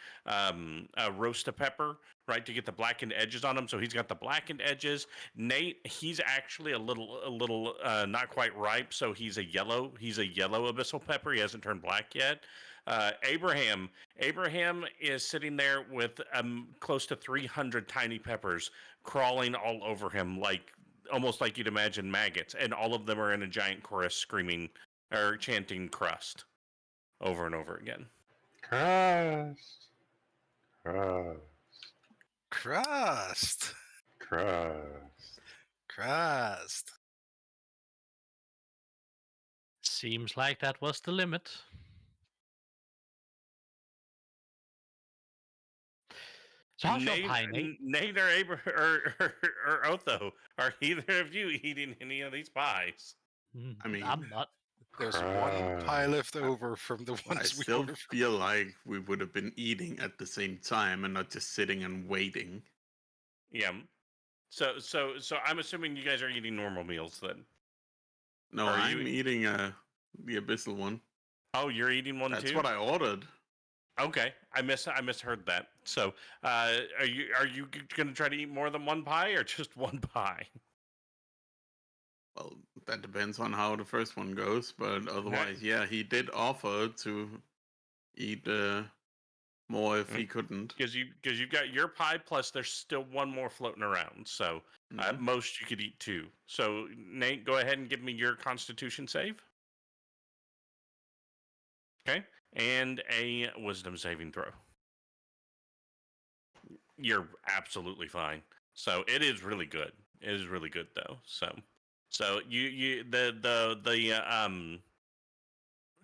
roast a pepper, right, to get the blackened edges on them. So he's got the blackened edges. Nate, he's actually a little not quite ripe, so he's a yellow abyssal pepper. He hasn't turned black yet. Abraham is sitting there with close to 300 tiny peppers crawling all over him, like almost like you'd imagine maggots, and all of them are in a giant chorus screaming or chanting crust over and over again. Crust. Crust. Crust. Crust. Crust. Seems like that was the limit. So how's your pie, Nate? Nate or Otho, are either of you eating any of these pies? I mean, I'm not. There's one pie left over from the I ones we still ordered. feel like we would have been eating at the same time and not just sitting and waiting. Yeah. So I'm assuming you guys are eating normal meals then. No, Are I'm you- eating the abyssal one. Oh, you're eating one That's too? what I ordered. Okay, I misheard that. So, are you going to try to eat more than one pie or just one pie? Well, that depends on how the first one goes, but otherwise, yeah, he did offer to eat more if he couldn't. Because you've got your pie plus there's still one more floating around. So at most you could eat two. So Nate, go ahead and give me your Constitution save. Okay, and a Wisdom saving throw. You're absolutely fine. So it is really good. It is really good though. So you the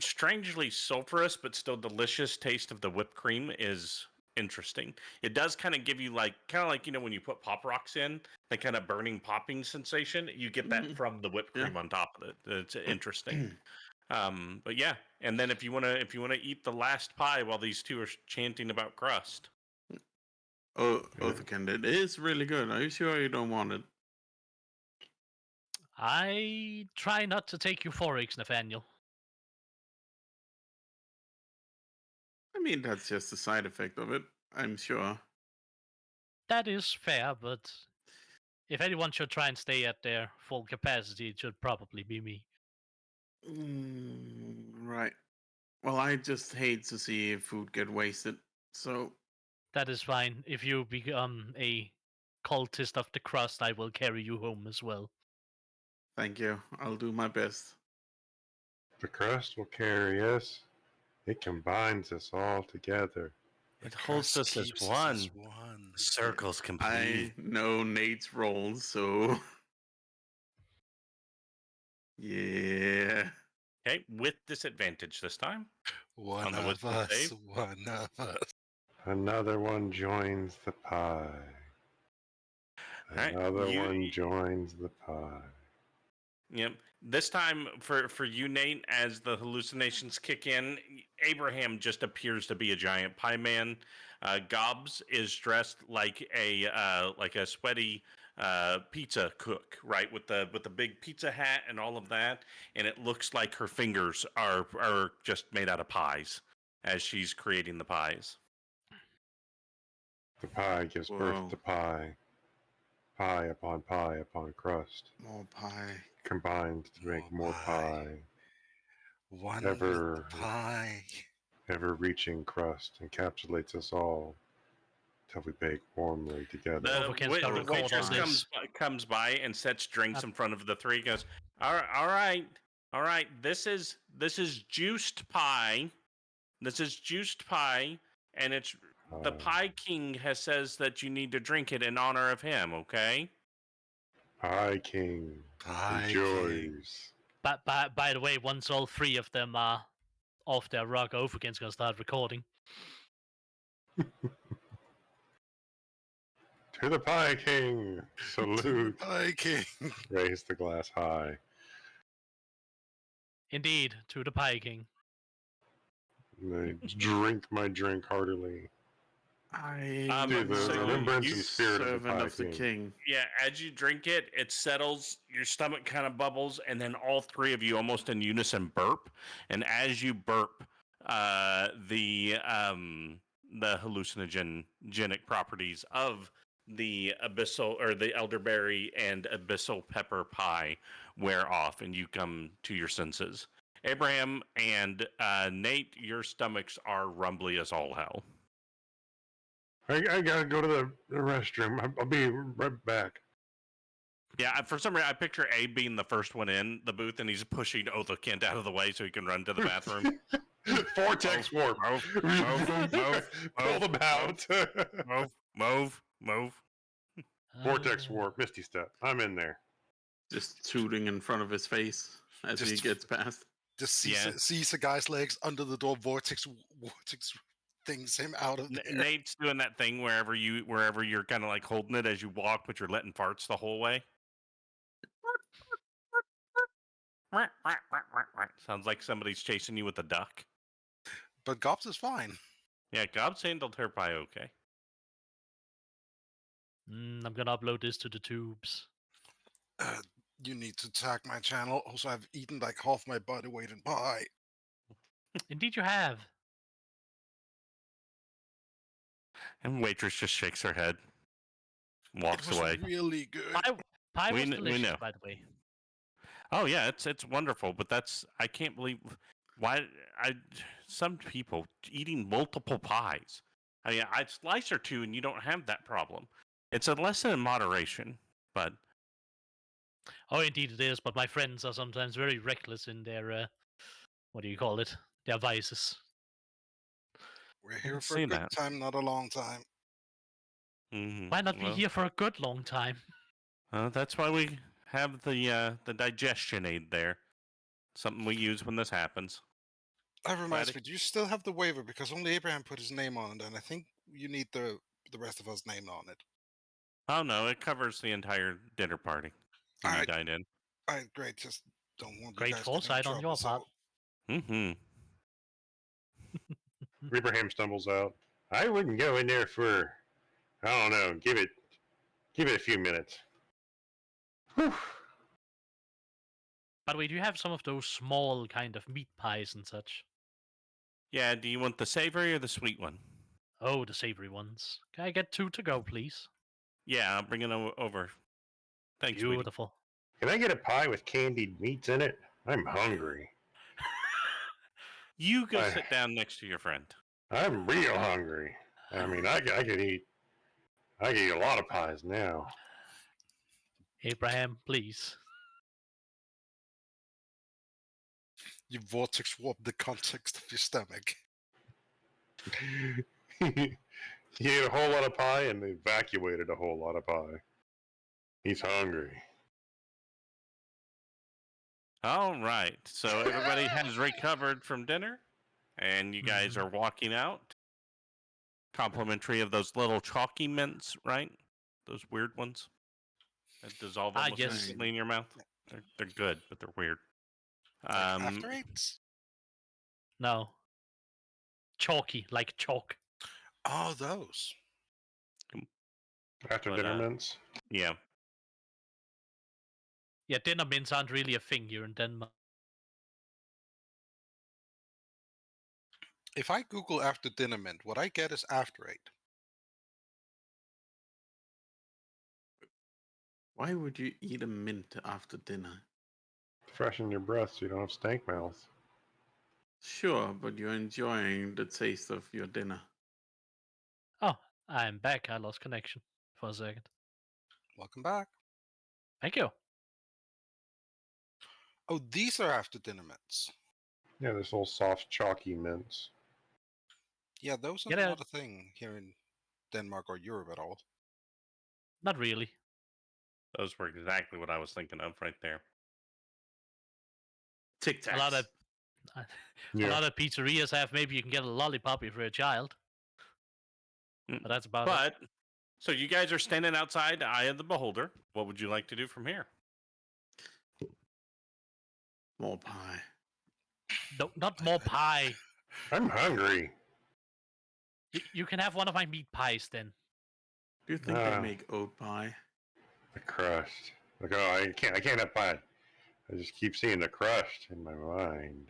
strangely sulfurous but still delicious taste of the whipped cream is interesting. It does kind of give you like you know when you put pop rocks in, that kind of burning popping sensation. You get that from the whipped cream on top of it. It's interesting. But yeah, and then if you wanna eat the last pie while these two are chanting about crust. Oh, Othokent, it is really good. Are you sure you don't want it? I try not to take euphorics, Nathaniel. I mean, that's just a side effect of it, I'm sure. That is fair, but if anyone should try and stay at their full capacity, it should probably be me. Right. Well, I just hate to see food get wasted. So, That is fine. If you become a cultist of the crust, I will carry you home as well. thank you. I'll do my best. The crust will carry us. It combines us all together. It holds Crust us as keeps us one. as one. Circles I complete. know Nate's role, so yeah. Okay, with disadvantage this time. One On the of wisdom us. save. One of us. Another one joins the pie. Alright, Another one joins the pie. Yep. This time for you, Nate, as the hallucinations kick in, Abraham just appears to be a giant pie man. Gobs is dressed like a sweaty pizza cook, right, with the big pizza hat and all of that, and it looks like her fingers are just made out of pies as she's creating the pies. The pie gives birth Whoa. to pie. Pie upon crust. More pie. Combined to make more pie. One Ever- with the pie. Ever reaching crust encapsulates us all till we bake warmly together. The Othokent's gonna record waitress all this. comes by and sets drinks in front of the three. Goes, all right. This is juiced pie. This is juiced pie, and it's the Pie King says that you need to drink it in honor of him. Okay. Pie King Pie King. enjoys. But by the way, once all three of them are off their rock, Othokent's gonna start recording. To the Pie King! Salute! Pie King. Raise the glass high. Indeed, to the Pie King. I drink my drink heartily. I To the so remembrance you and spirit of the servant Pie of the King. king. Yeah, as you drink it, it settles, your stomach kind of bubbles, and then all three of you almost in unison burp. And as you burp, the hallucinogenic properties of the abyssal or the elderberry and abyssal pepper pie wear off, and you come to your senses. Abraham and Nate, your stomachs are rumbly as all hell. I gotta go to the restroom. I'll be right back. Yeah, for some reason, I picture Abe being the first one in the booth, and he's pushing Othokent out of the way so he can run to the bathroom. Vortex warp. Move. Pull them out. Move. Vortex warp. Misty step. I'm in there. Just tooting in front of his face as he Just- gets past. Just sees the guy's legs under the door. Vortex things him out of there. Nate's doing that thing wherever you're kind of like holding it as you walk, but you're letting farts the whole way. Sounds like somebody's chasing you with a duck. But Gobs is fine. Yeah, Gobs handled her pie okay. I'm gonna upload this to the tubes. You need to tag my channel. Also, I've eaten like half my body weight in pie. Indeed, you have. And waitress just shakes her head, walks It was away. really good. Pie We was kn- we delicious, know. by the way. Oh yeah, it's wonderful, but I can't believe why some people eating multiple pies. I mean, I'd slice or two, and you don't have that problem. It's a lesson in moderation, but Oh, indeed it is. But my friends are sometimes very reckless in their what do you call it? Their vices. We're here can for see a good that. time, not a long time. Why not be well, here for a good long time? That's why we have the digestion aid there. Something we use when this happens. That reminds Ready? me, do you still have the waiver? Because only Abraham put his name on it, and I think you need the rest of us' name on it. Oh no, it covers the entire dinner party. When you Alright. dine in. Alright, great. Just don't want you Great guys getting in foresight on your trouble, part. so- Abraham stumbles out. I wouldn't go in there for, I don't know, give it a few minutes. Whew. By the way, do you have some of those small kind of meat pies and such? Yeah, do you want the savory or the sweet one? Oh, the savory ones. Can I get 2 to go, please? Yeah, I'll bring it over. Thanks, sweetie. Beautiful. Can I get a pie with candied meats in it? I'm hungry. You go I- sit down next to your friend. I'm real hungry. I mean, I could eat a lot of pies now. Abraham, please. You vortex warp the context of your stomach. He ate a whole lot of pie and evacuated a whole lot of pie. He's hungry. All right, so everybody has recovered from dinner, and you guys are walking out. Complimentary of those little chalky mints, right? Those weird ones that dissolve almost yes. instantly in your mouth. They're good, but they're weird. Like after eights? No. Chalky, like chalk. Oh, those. After But, dinner mints. Yeah. Yeah, dinner mints aren't really a thing here in Denmark. If I Google after dinner mint, what I get is after 8. Why would you eat a mint after dinner? Freshen your breath so you don't have stank mouth. Sure, but you're enjoying the taste of your dinner. Oh, I'm back. I lost connection for a second. Welcome back. Thank you. Oh, these are after dinner mints. Yeah, this little soft chalky mints. Yeah, those are Yeah, not a thing here in Denmark or Europe at all. Not really. Those were exactly what I was thinking of right there. Tic Tacs. A lot of Yeah. a lot of pizzerias have maybe you can get a lollipop if you're a child. But that's about it. But, so you guys are standing outside Eye of the Beholder. What would you like to do from here? More pie. No, not more pie. I'm hungry. You can have one of my meat pies then. Do you think they make oat pie? The crust. Like, oh, I can't have pie. I just keep seeing the crust in my mind.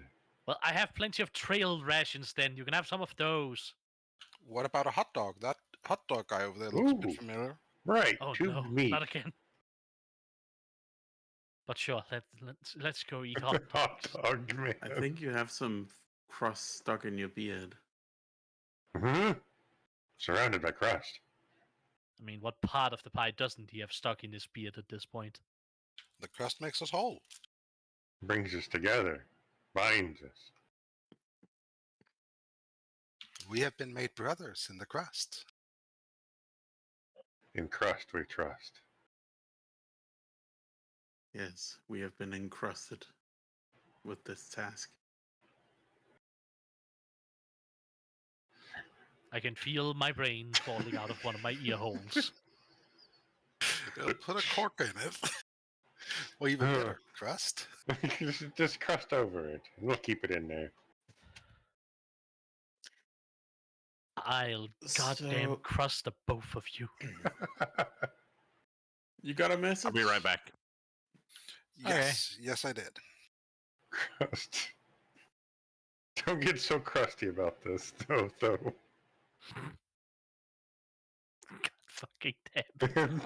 Well, I have plenty of trail rations then. You can have some of those. What about a hot dog? That hot dog guy over there looks a bit Ooh. familiar. Right, Oh tube no, meat. not again. But sure, let's go eat hot Hot dogs. dog, man. I think you have some crust stuck in your beard. Surrounded by crust. I mean, what part of the pie doesn't he have stuck in his beard at this point? The crust makes us whole. Brings us together. Binds us. We have been made brothers in the crust. In crust we trust. Yes, we have been encrusted with this task. I can feel my brain falling out of one of my ear holes. Put a cork in it. Or even better, crust. Just crust over it. And we'll keep it in there. I'll goddamn So- crust the both of you. You got a message? I'll be right back. Yes, yes, I did. Crust. Don't get so crusty about this, though. God fucking damn.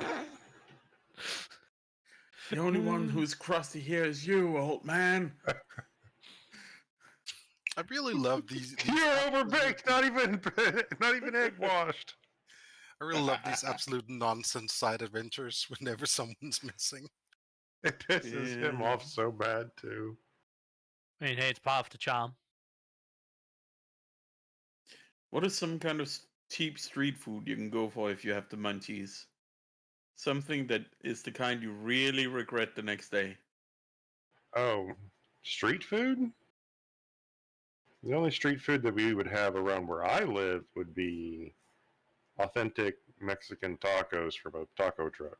The only one who's crusty here is you, old man. I really love these. You're overbaked, not even egg washed. I really love these absolute nonsense side adventures whenever someone's missing. It pisses him Yeah. off so bad too. I mean, hey, it's part of the charm. What is some kind of cheap street food you can go for if you have the munchies? Something that is the kind you really regret the next day. Oh, street food? The only street food that we would have around where I live would be authentic Mexican tacos from a taco truck.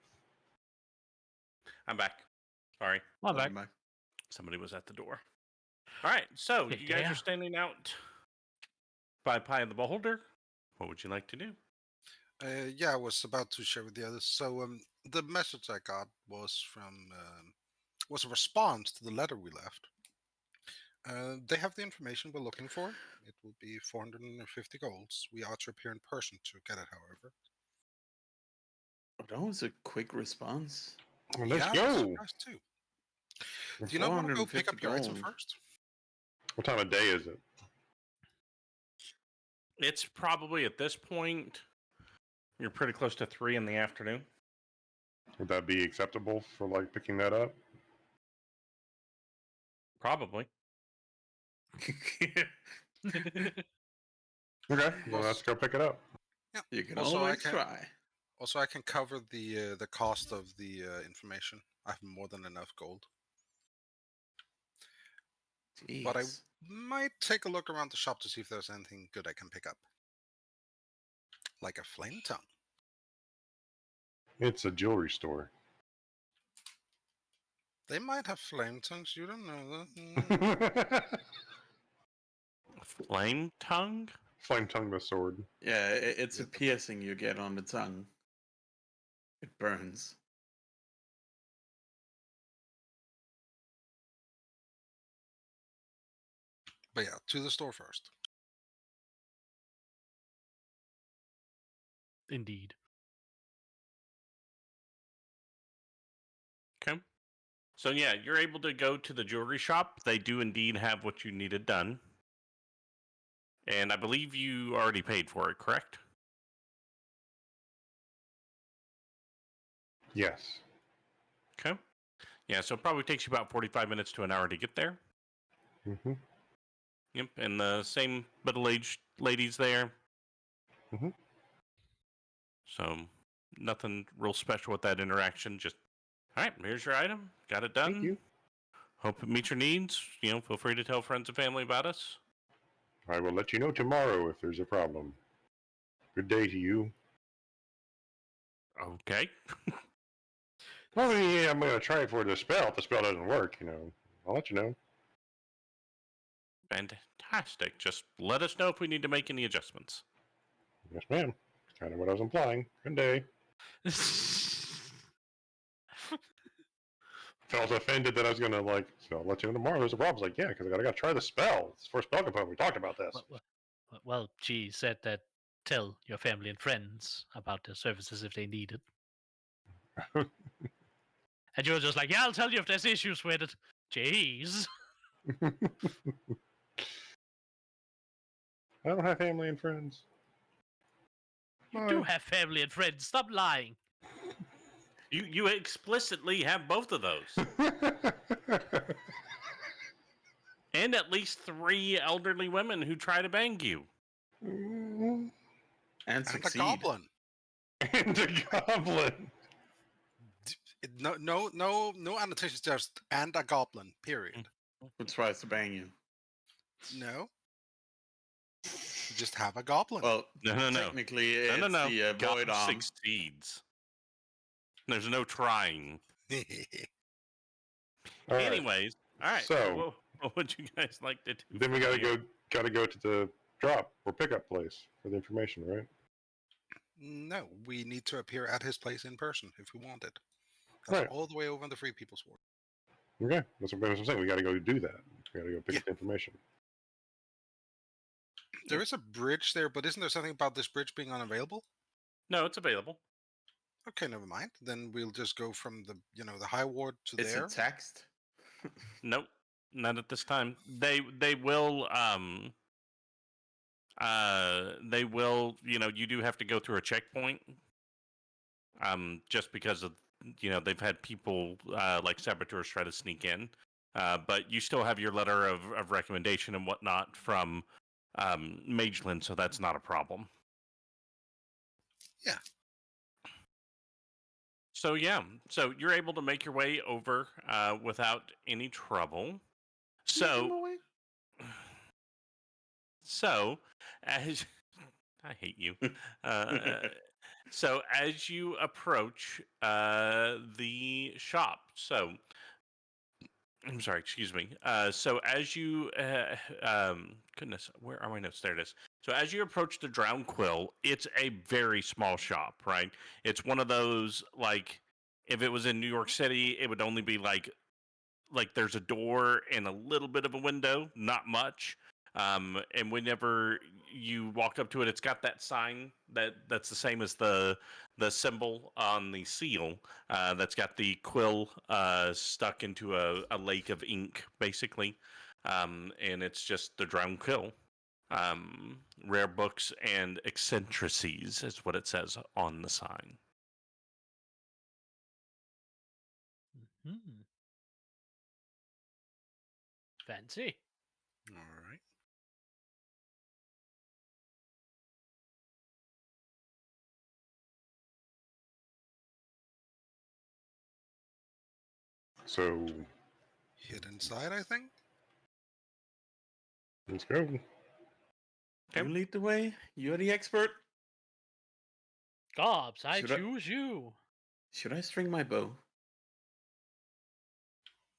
I'm back. Sorry. Well, back. Welcome back. Somebody was at the door. All right, so you guys Yeah. are standing out by Pie of the Beholder. What would you like to do? Yeah, I was about to share with the others. So the message I got was from was a response to the letter we left, They have the information we're looking for. It will be 450 golds. We are to appear in person to get it, however. Oh, that was a quick response. Well, let's Yeah, I was go. surprised too. Do you not want to go pick up 450 your item gold. first? What time of day is it? It's probably at this point, you're pretty close to 3 in the afternoon. Would that be acceptable for like picking that up? Probably. Okay, well, let's go pick it up. Yeah. You can Also, always try. Also, I can cover the cost of the information. I have more than enough gold. But I Jeez. might take a look around the shop to see if there's anything good I can pick up. Like a flame tongue. It's a jewelry store. They might have flame tongues, you don't know that. Flame tongue? Flame tongue the sword. Yeah, it's a piercing you get on the tongue. It burns. But yeah, to the store first. Indeed. Okay. So yeah, you're able to go to the jewelry shop. They do indeed have what you needed done. And I believe you already paid for it, correct? Yes. Okay. Yeah, so it probably takes you about 45 minutes to an hour to get there. Mm-hmm. Yep, and the same middle-aged ladies there. Mhm. So nothing real special with that interaction. Just, all right, here's your item. Got it done. Thank you. Hope it meets your needs. You know, feel free to tell friends and family about us. I will let you know tomorrow if there's a problem. Good day to you. Okay. Well, yeah, I'm going to try it for the spell. If the spell doesn't work, I'll let you know. Fantastic. Just let us know if we need to make any adjustments. Yes, ma'am. Kind of what I was implying. Good day. Felt offended that I was going to, so I'll let you know tomorrow. There's a problem. I was like, yeah, because I got to try the spell. It's for spell component. We talked about this. Well, she said that tell your family and friends about their services if they need it. And you were just like, yeah, I'll tell you if there's issues with it. Jeez. I don't have family and friends. You do have family and friends. Stop lying. You explicitly have both of those. And at least 3 elderly women who try to bang you. And And a succeed. goblin. And a goblin. No annotations, just and a goblin, period. Who tries to bang you? No. You just have a goblin. Well, No. technically, it's No. the void God arm. succeeds. There's no trying. All right. Anyways, all right. So- what would you guys like to do? Then we from here? gotta go to the drop or pickup place for the information, right? No, we need to appear at his place in person if we want it. That's Right. all the way over in the Free People's War. Okay, that's what I'm saying. We gotta go do that. We gotta go pick up the information. There is a bridge there, but isn't there something about this bridge being unavailable? No, it's available. Okay, never mind. Then we'll just go from the the high ward to It's there. a text. Nope, not at this time. They will you do have to go through a checkpoint. Just because of they've had people like saboteurs try to sneak in. But you still have your letter of recommendation and whatnot from Mageland, so that's not a problem. Yeah. So you're able to make your way over without any trouble. So as I hate you. So as you approach the shop, I'm sorry, excuse me. So as you, goodness, where are my notes? There it is. So as you approach the Drowned Quill, it's a very small shop, right? It's one of those, like, if it was in New York City, it would only be like like there's a door and a little bit of a window, not much. And whenever you walk up to it, it's got that sign that's the same as the symbol on the seal. That's got the quill stuck into a lake of ink, basically. And it's just the drowned quill. Rare books and eccentricities is what it says on the sign. Hmm. Fancy. All right. So Hit inside, I think. let's go. You lead the way. You're the expert. Gobs, I Should I- choose you. Should I string my bow?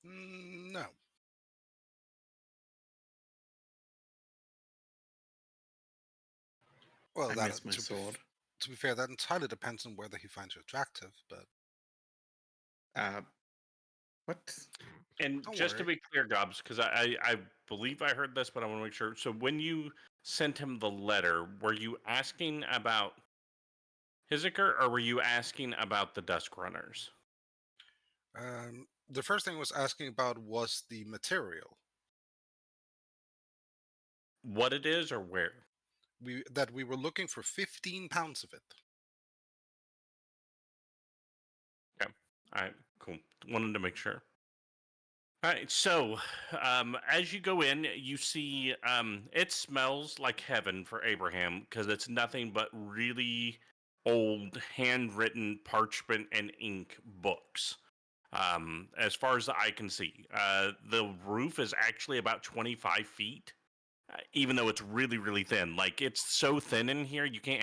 No. Well, I that miss my sword. To be fair, that entirely depends on whether he finds you attractive. But What? And Don't just to worry. be clear, Gobs, because I believe I heard this, but I want to make sure. So when you sent him the letter, were you asking about Hiziker, or were you asking about the Dusk Runners? The first thing I was asking about was the material What it is or where? we were looking for 15 pounds of it. All right, cool. Wanted to make sure. All right, so as you go in, you see it smells like heaven for Abraham because it's nothing but really old handwritten parchment and ink books. As far as the eye can see, the roof is actually about 25 feet. Even though it's really, really thin, like it's so thin in here, you can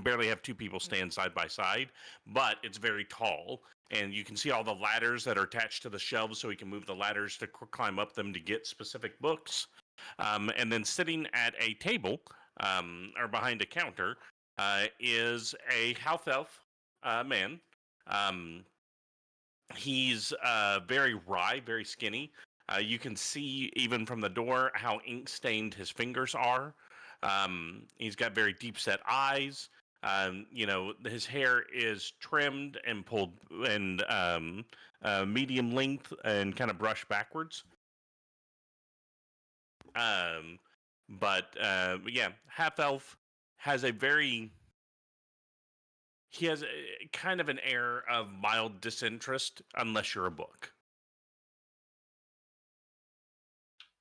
barely have two people stand side by side, but it's very tall. And you can see all the ladders that are attached to the shelves, so he can move the ladders to climb up them to get specific books. And then sitting at a table or behind a counter is a half elf man. Um, he's very wry, very skinny. You can see even from the door how ink stained his fingers are. He's got very deep set eyes. His hair is trimmed and pulled and medium length and kind of brushed backwards. Yeah, half elf has a very. He has kind of an air of mild disinterest, unless you're a book.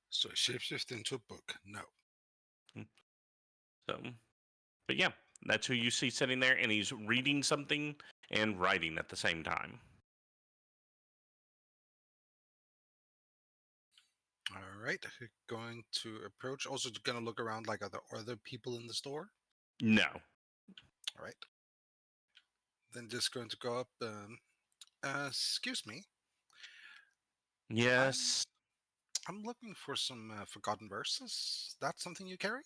So shapeshift into a book. No. So, but yeah, that's who you see sitting there, and he's reading something and writing at the same time. All right. Going to approach. Also going to look around like are there other people in the store? No. All right. Then just going to go up. Excuse me. Yes. I'm looking for some forgotten verses. That's something you carry?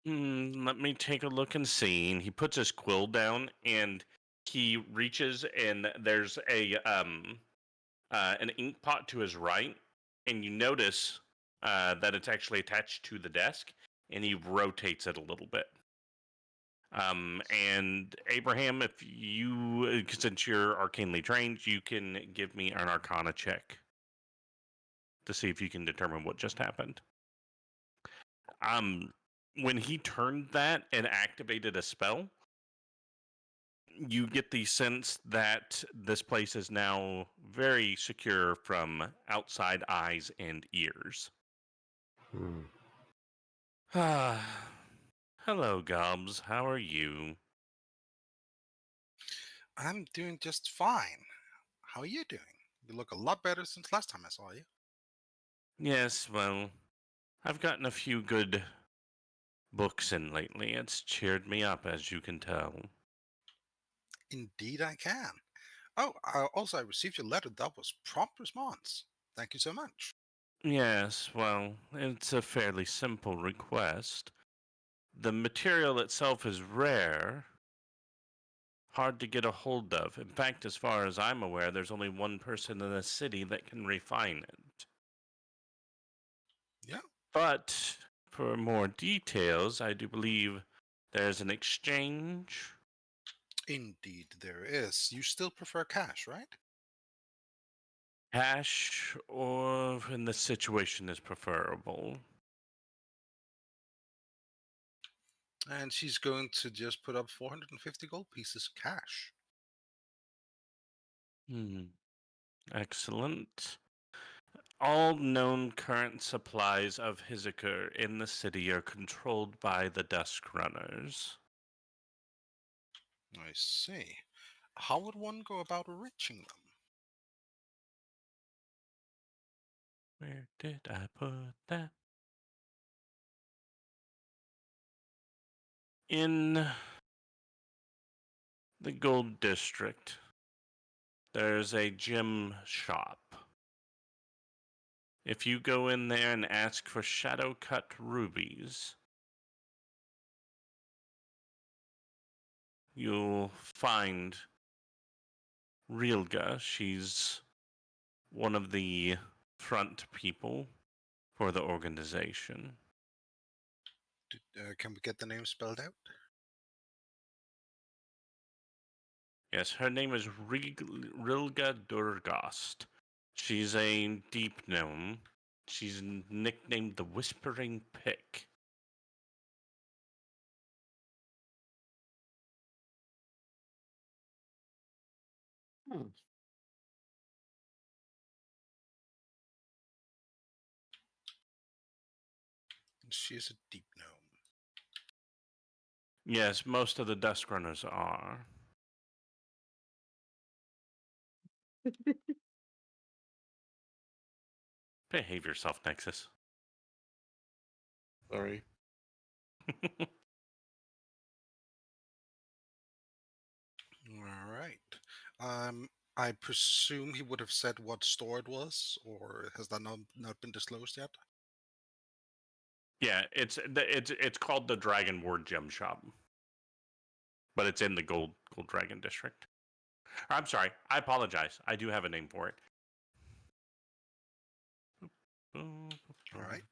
Let me take a look and see. And he puts his quill down and he reaches, and there's an ink pot to his right, and you notice that it's actually attached to the desk, and he rotates it a little bit. And Abraham, if you, since you're arcanely trained, you can give me an Arcana check to see if you can determine what just happened. When he turned that and activated a spell, you get the sense that this place is now very secure from outside eyes and ears. Hello, Gobs. How are you? I'm doing just fine. How are you doing? You look a lot better since last time I saw you. Yes, well, I've gotten a few good books in lately. It's cheered me up, as you can tell. Indeed, I can. Oh, also, I received your letter. That was prompt response. Thank you so much. Yes, well, it's a fairly simple request. The material itself is rare. hard to get a hold of. In fact, as far as I'm aware, there's only one person in the city that can refine it. Yeah. But for more details, I do believe there's an exchange. Indeed, there is. You still prefer cash, right? Cash or in this situation is preferable. And she's going to just put up 450 gold pieces cash. Excellent. All known current supplies of Hiziker in the city are controlled by the Dusk Runners. I see. How would one go about reaching them? Where did I put that? In the Gold District, there's a gem shop. If you go in there and ask for shadow cut rubies, you'll find Rilga. She's one of the front people for the organization. Can we get the name spelled out? Yes, her name is Rilga Durgast. She's a deep gnome. She's nicknamed the Whispering Pick. She is a deep gnome. Yes, most of the Dusk Runners are. Behave yourself, Nexus. Sorry. All right. I presume he would have said what store it was, or has that not been disclosed yet? Yeah, it's called the Dragon Ward Gem Shop, but it's in the Gold Dragon District. I'm sorry, I apologize. I do have a name for it. All right.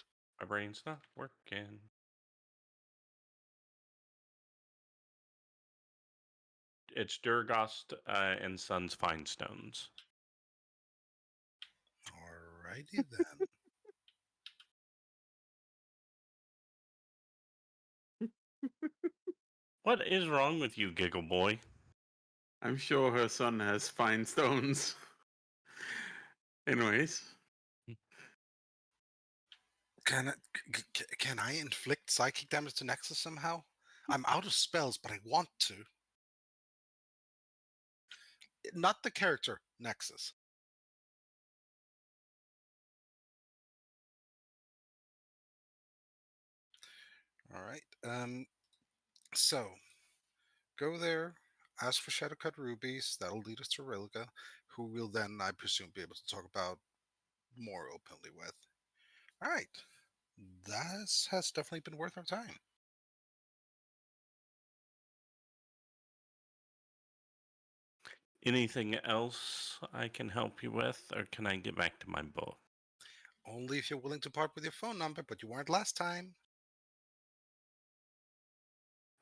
My brain's not working. It's Durgast and Sons Fine Stones. All righty then. What is wrong with you, Giggle Boy? I'm sure her son has fine stones. Anyways. Can I inflict psychic damage to Nexus somehow? I'm out of spells, but I want to. Not the character, Nexus. All right. So go there, ask for Shadowcut rubies. That'll lead us to Rilga, who will then, I presume, be able to talk about more openly with. All right. That has definitely been worth our time. Anything else I can help you with, or can I get back to my book? Only if you're willing to part with your phone number, but you weren't last time.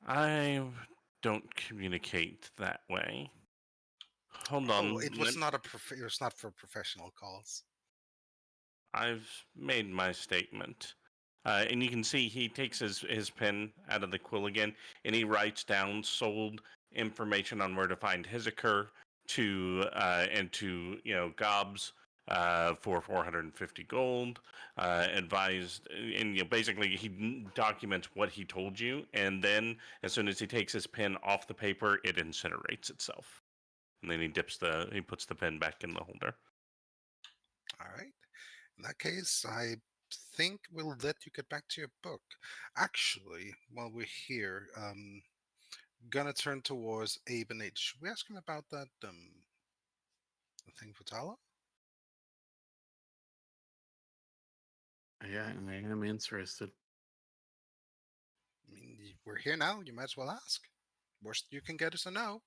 I don't communicate that way. Hold Oh, on. it was not it was not for professional calls. I've made my statement. And you can see he takes his pen out of the quill again, and he writes down sold information on where to find Hiziker to and to Gobs for 450 gold. Advised, and basically he documents what he told you, and then as soon as he takes his pen off the paper, it incinerates itself, and then he puts the pen back in the holder. All right. In that case, I think we'll let you get back to your book. Actually, while we're here, gonna turn towards Abe and H. Should we ask him about that thing for Talah? Yeah, I am interested. I mean, we're here now. You might as well ask. Worst you can get is a no.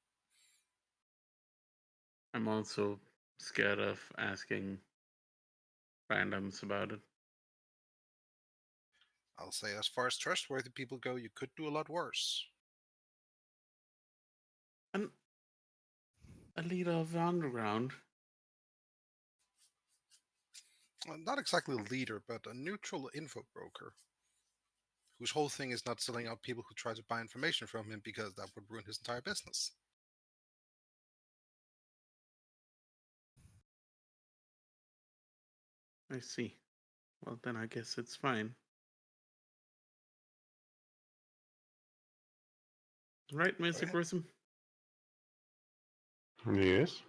I'm also scared of asking randoms about it. I'll say, as far as trustworthy people go, you could do a lot worse. And a leader of the underground. Well, not exactly a leader, but a neutral info broker, whose whole thing is not selling out people who try to buy information from him because that would ruin his entire business. I see. Well, then I guess it's fine. Right, Mr. ahead. Grissom? Yes.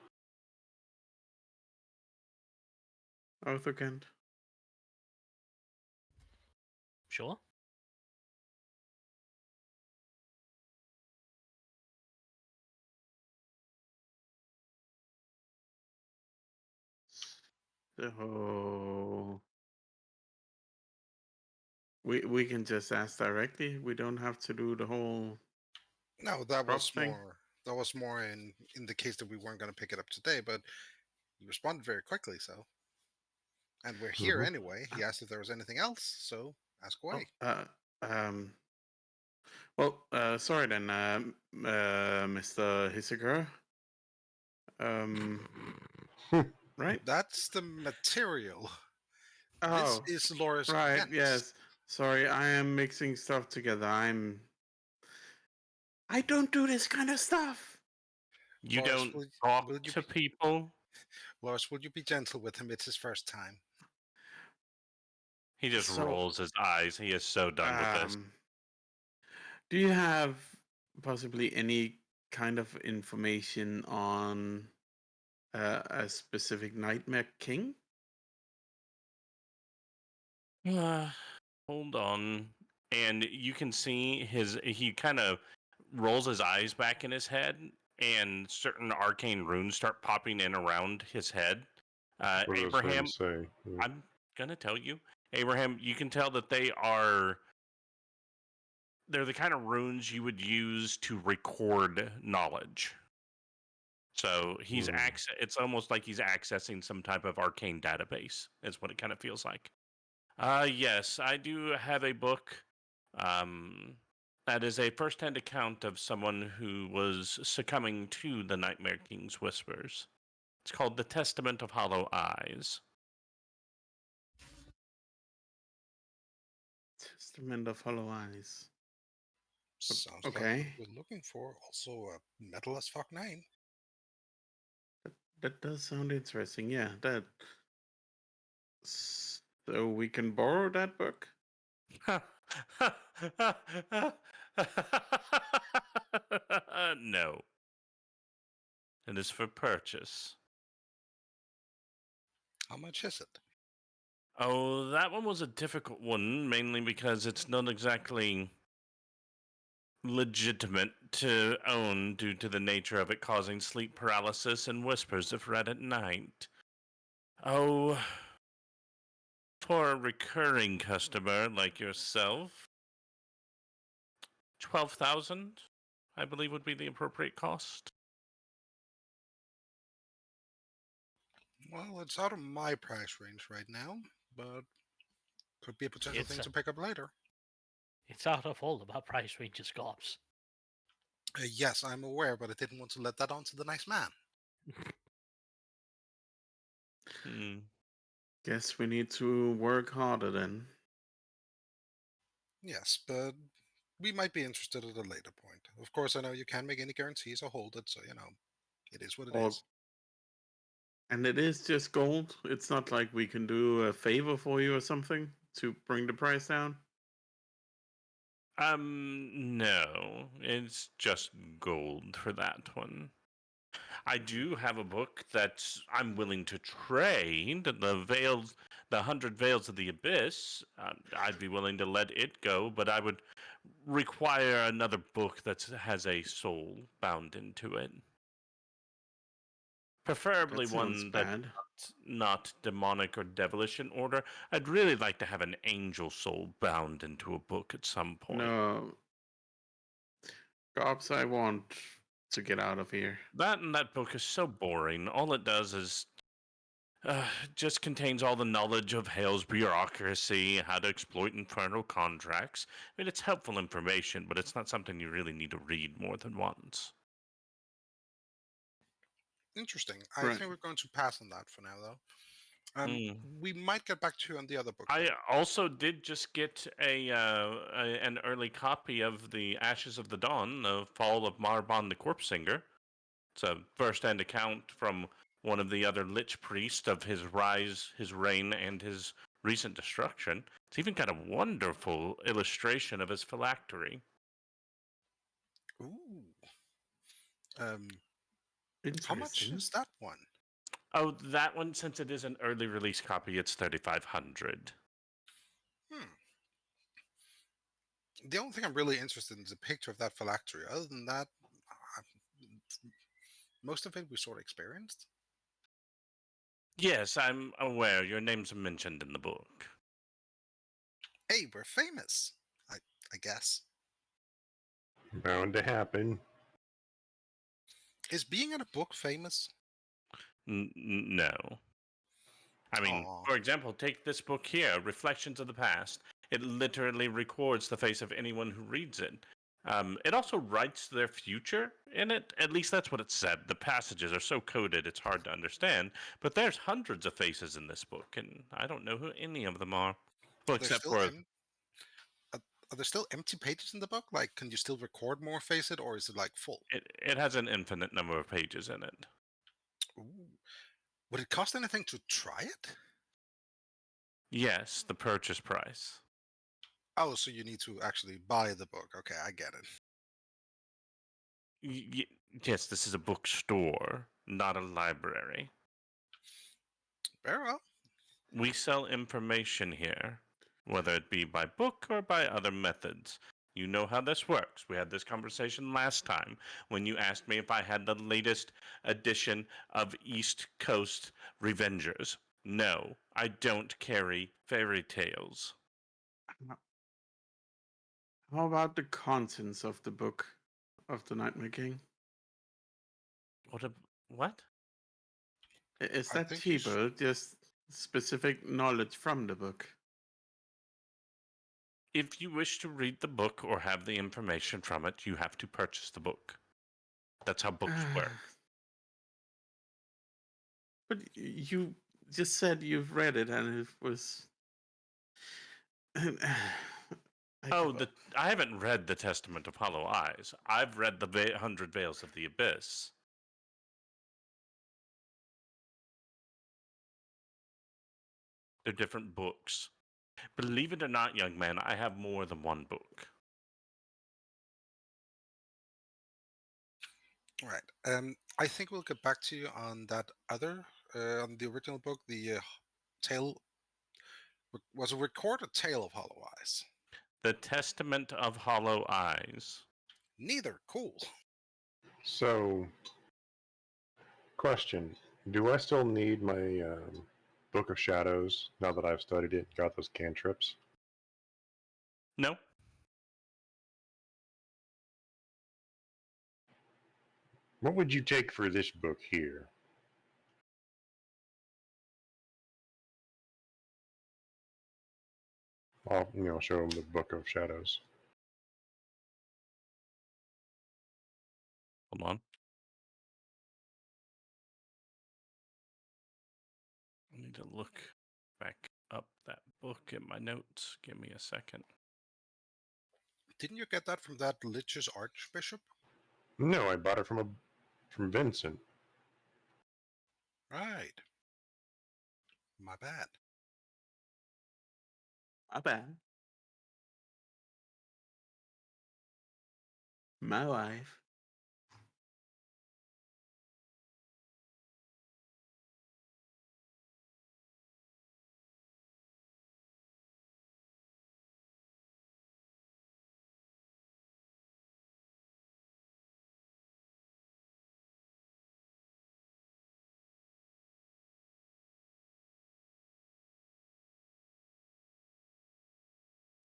Othokent? Sure. So we can just ask directly. We don't have to do the whole No, that prop was thing. more in the case that we weren't going to pick it up today, but he responded very quickly, so. And we're here Mhm. anyway. He asked if there was anything else, so ask away. Um. Well, sorry then, Mr. Hisager. Right? That's the material. Oh, This is Laura's right. Kent. Yes. Sorry, I am mixing stuff together. I don't do this kind of stuff. You Loris, don't will talk you to be, people. Loris, will you be gentle with him? It's his first time. He just So, rolls his eyes. He is so done with this. Do you have possibly any kind of information on a specific Nightmare King? Hold on. And you can see he kind of rolls his eyes back in his head, and certain arcane runes start popping in around his head. What I was going Abraham, to say. Yeah. I'm gonna tell you, Abraham, you can tell that they're the kind of runes you would use to record knowledge. So it's almost like he's accessing some type of arcane database, is what it kind of feels like. Yes, I do have a book. That is a first-hand account of someone who was succumbing to the Nightmare King's whispers. It's called The Testament of Hollow Eyes. Testament of Hollow Eyes. Sounds like Okay. what we're looking for. Also, a metal as fuck name. That does sound interesting. Yeah, that. So we can borrow that book? No. It is for purchase. How much is it? Oh, that one was a difficult one, mainly because it's not exactly legitimate to own due to the nature of it causing sleep paralysis and whispers if read at night. Oh, for a recurring customer like yourself, 12,000, I believe, would be the appropriate cost. Well, it's out of my price range right now, but could be a potential thing to pick up later. It's out of all of our price ranges, Gobx. Yes, I'm aware, but I didn't want to let that on to the nice man. Guess we need to work harder then. Yes, but we might be interested at a later point. Of course, I know you can't make any guarantees or hold it, so, it is what it is. And it is just gold. It's not like we can do a favor for you or something to bring the price down. No, it's just gold for that one. I do have a book that I'm willing to trade. The 100 Veils of the Abyss. I'd be willing to let it go, but I would require another book that has a soul bound into it. Preferably That sounds one bad. that's not demonic or devilish in order. I'd really like to have an angel soul bound into a book at some point. No. Gobs, I want to get out of here. That book is so boring. All it does is just contains all the knowledge of Hale's bureaucracy, how to exploit infernal contracts. I mean, it's helpful information, but it's not something you really need to read more than once. Interesting. I Right. think we're going to pass on that for now, though. Mm. We might get back to you on the other book. I also did just get an early copy of the Ashes of the Dawn, the Fall of Marbon the Corpse Singer. It's a first-hand account from one of the other Lich priests of his rise, his reign, and his recent destruction. It's even got a wonderful illustration of his phylactery. Ooh. How much Interesting. is that one? Oh, that one, since it is an early release copy, it's 3,500. The only thing I'm really interested in is a picture of that phylactery. Other than that, most of it we sort of experienced. Yes, I'm aware. Your name's mentioned in the book. Hey, we're famous. I guess. Bound to happen. Is being in a book famous? No. I mean, Aw. for example, take this book here, Reflections of the Past. It literally records the face of anyone who reads it. It also writes their future in it. At least that's what it said. The passages are so coded it's hard to understand. But there's hundreds of faces in this book, and I don't know who any of them are. Well, There's except still for are there still empty pages in the book? Like, can you still record more face it, or is it like full? it has an infinite number of pages in it. Ooh. Would it cost anything to try it? Yes, the purchase price. Oh, so you need to actually buy the book. Okay, I get it. Yes, this is a bookstore, not a library. Very well. We sell information here, whether it be by book or by other methods. You know how this works. We had this conversation last time when you asked me if I had the latest edition of East Coast Revengers. No, I don't carry fairy tales. How about the contents of the book of the Nightmare King? What? Is I that think you cheaper? Just specific knowledge from the book. If you wish to read the book or have the information from it, you have to purchase the book. That's how books work. But you just said you've read it and it was. I haven't read the Testament of Hollow Eyes. I've read the 100 Veils of the Abyss. They're different books. Believe it or not, young man, I have more than one book. All right. I think we'll get back to you on that other, on the original book, the tale. Was it Record or Tale of Hollow Eyes? The Testament of Hollow Eyes. Neither. Cool. So, question: do I still need my Book of Shadows now that I've studied it? Got those cantrips? No. What would you take for this book here? I'll, show them the Book of Shadows. Hold on. I need to look back up that book in my notes. Give me a second. Didn't you get that from that Lich's Archbishop? No, I bought it from Vincent. Right. My bad. My bad. My wife.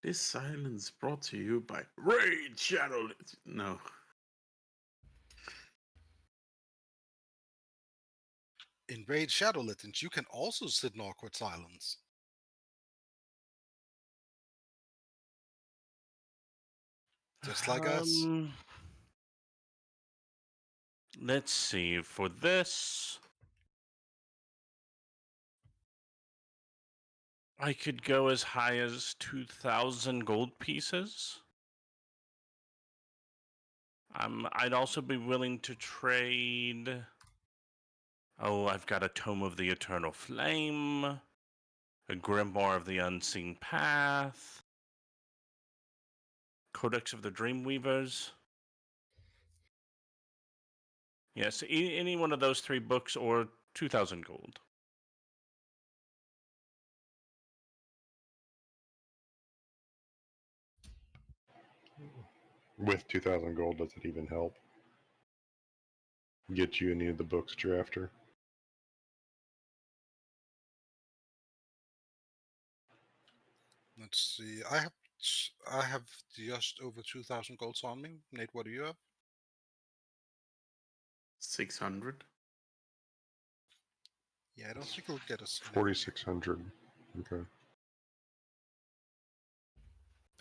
This silence brought to you by Raid Shadow. No. In Raid Shadow Legends, you can also sit in awkward silence. Just like us. Let's see. For this, I could go as high as 2,000 gold pieces. I'd also be willing to trade. Oh, I've got a Tome of the Eternal Flame, a Grimoire of the Unseen Path, Codex of the Dreamweavers. Yes, any one of those 3 books or 2,000 gold. With 2,000 gold, does it even help get you any of the books that you're after? Let's see. I have just over 2,000 golds on me. Nate, what do you have? 600. Yeah, I don't think it'll get us. 4,600. Okay.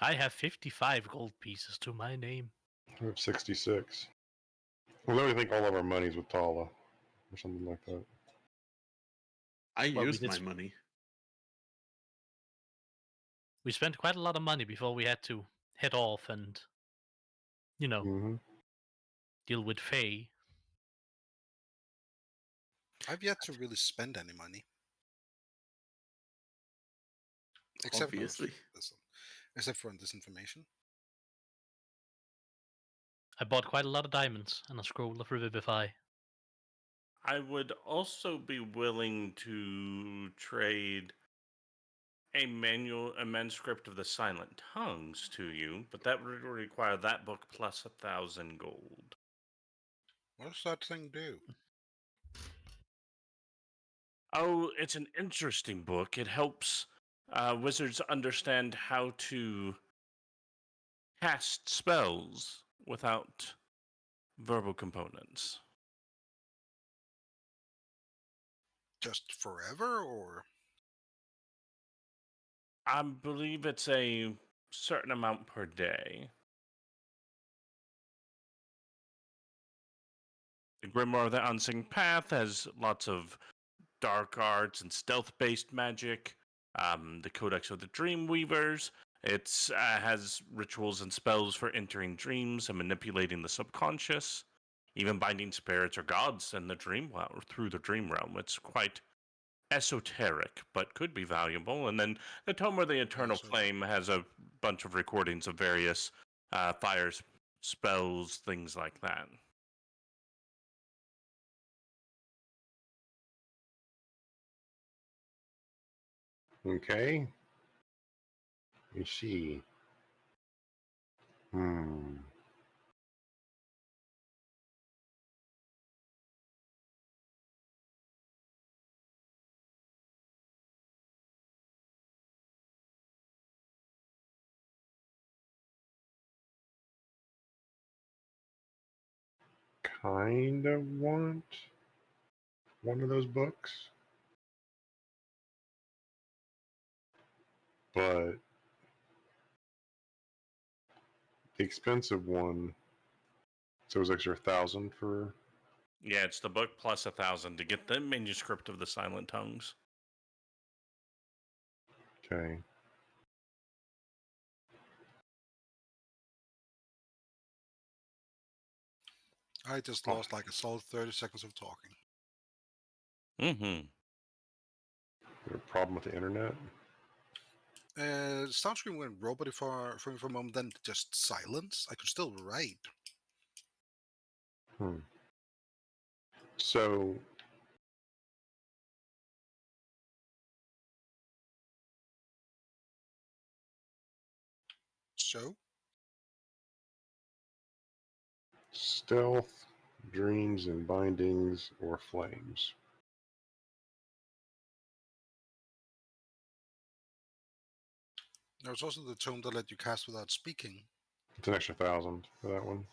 I have 55 gold pieces to my name. I have 66. Well, I think all of our money's with Talah, or something like that. I Well, we used did my money. We spent quite a lot of money before we had to head off and, you know, Mm-hmm. deal with Faye. I've yet to really spend any money. Except Obviously. except for on this information. I bought quite a lot of diamonds and a scroll of Revivify. I would also be willing to trade a manuscript of the Silent Tongues to you, but that would require that book plus 1,000 gold. What does that thing do? Oh, it's an interesting book. It helps wizards understand how to cast spells without verbal components. Just forever, or I believe it's a certain amount per day. The Grimoire of the Unseen Path has lots of dark arts and stealth-based magic. The Codex of the Dreamweavers, it has rituals and spells for entering dreams and manipulating the subconscious, even binding spirits or gods in the dream through the dream realm. It's quite esoteric, but could be valuable. And then the Tome of the Eternal Flame has a bunch of recordings of various fire spells, things like that. Okay. You see. Kind of want one of those books, but the expensive one, so it was extra 1,000 for. Yeah, it's the book plus 1,000 to get the manuscript of the Silent Tongues. Okay. I just lost like a solid 30 seconds of talking. Mm-hmm. A problem with the internet? Start screen went robot for a moment, then just silence. I could still write. So stealth, dreams and bindings, or flames. There's also the tome that let you cast without speaking. It's an extra 1,000 for that one.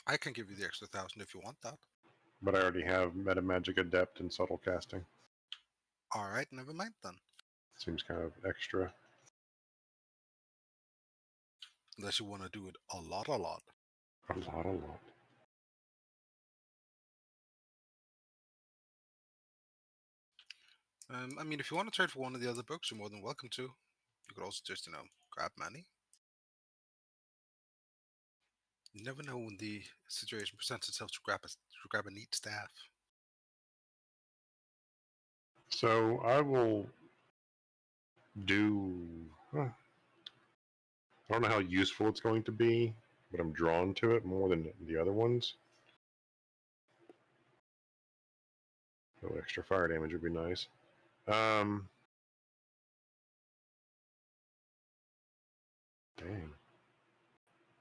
I can give you the extra 1,000 if you want that. But I already have Metamagic Adept and Subtle Casting. All right, never mind then. Seems kind of extra. Unless you want to do it a lot. A lot. I mean, if you want to trade for one of the other books, you're more than welcome to. You could also just, grab money. You never know when the situation presents itself to grab a neat staff. So I will do. I don't know how useful it's going to be, but I'm drawn to it more than the other ones. No extra fire damage would be nice. Dang.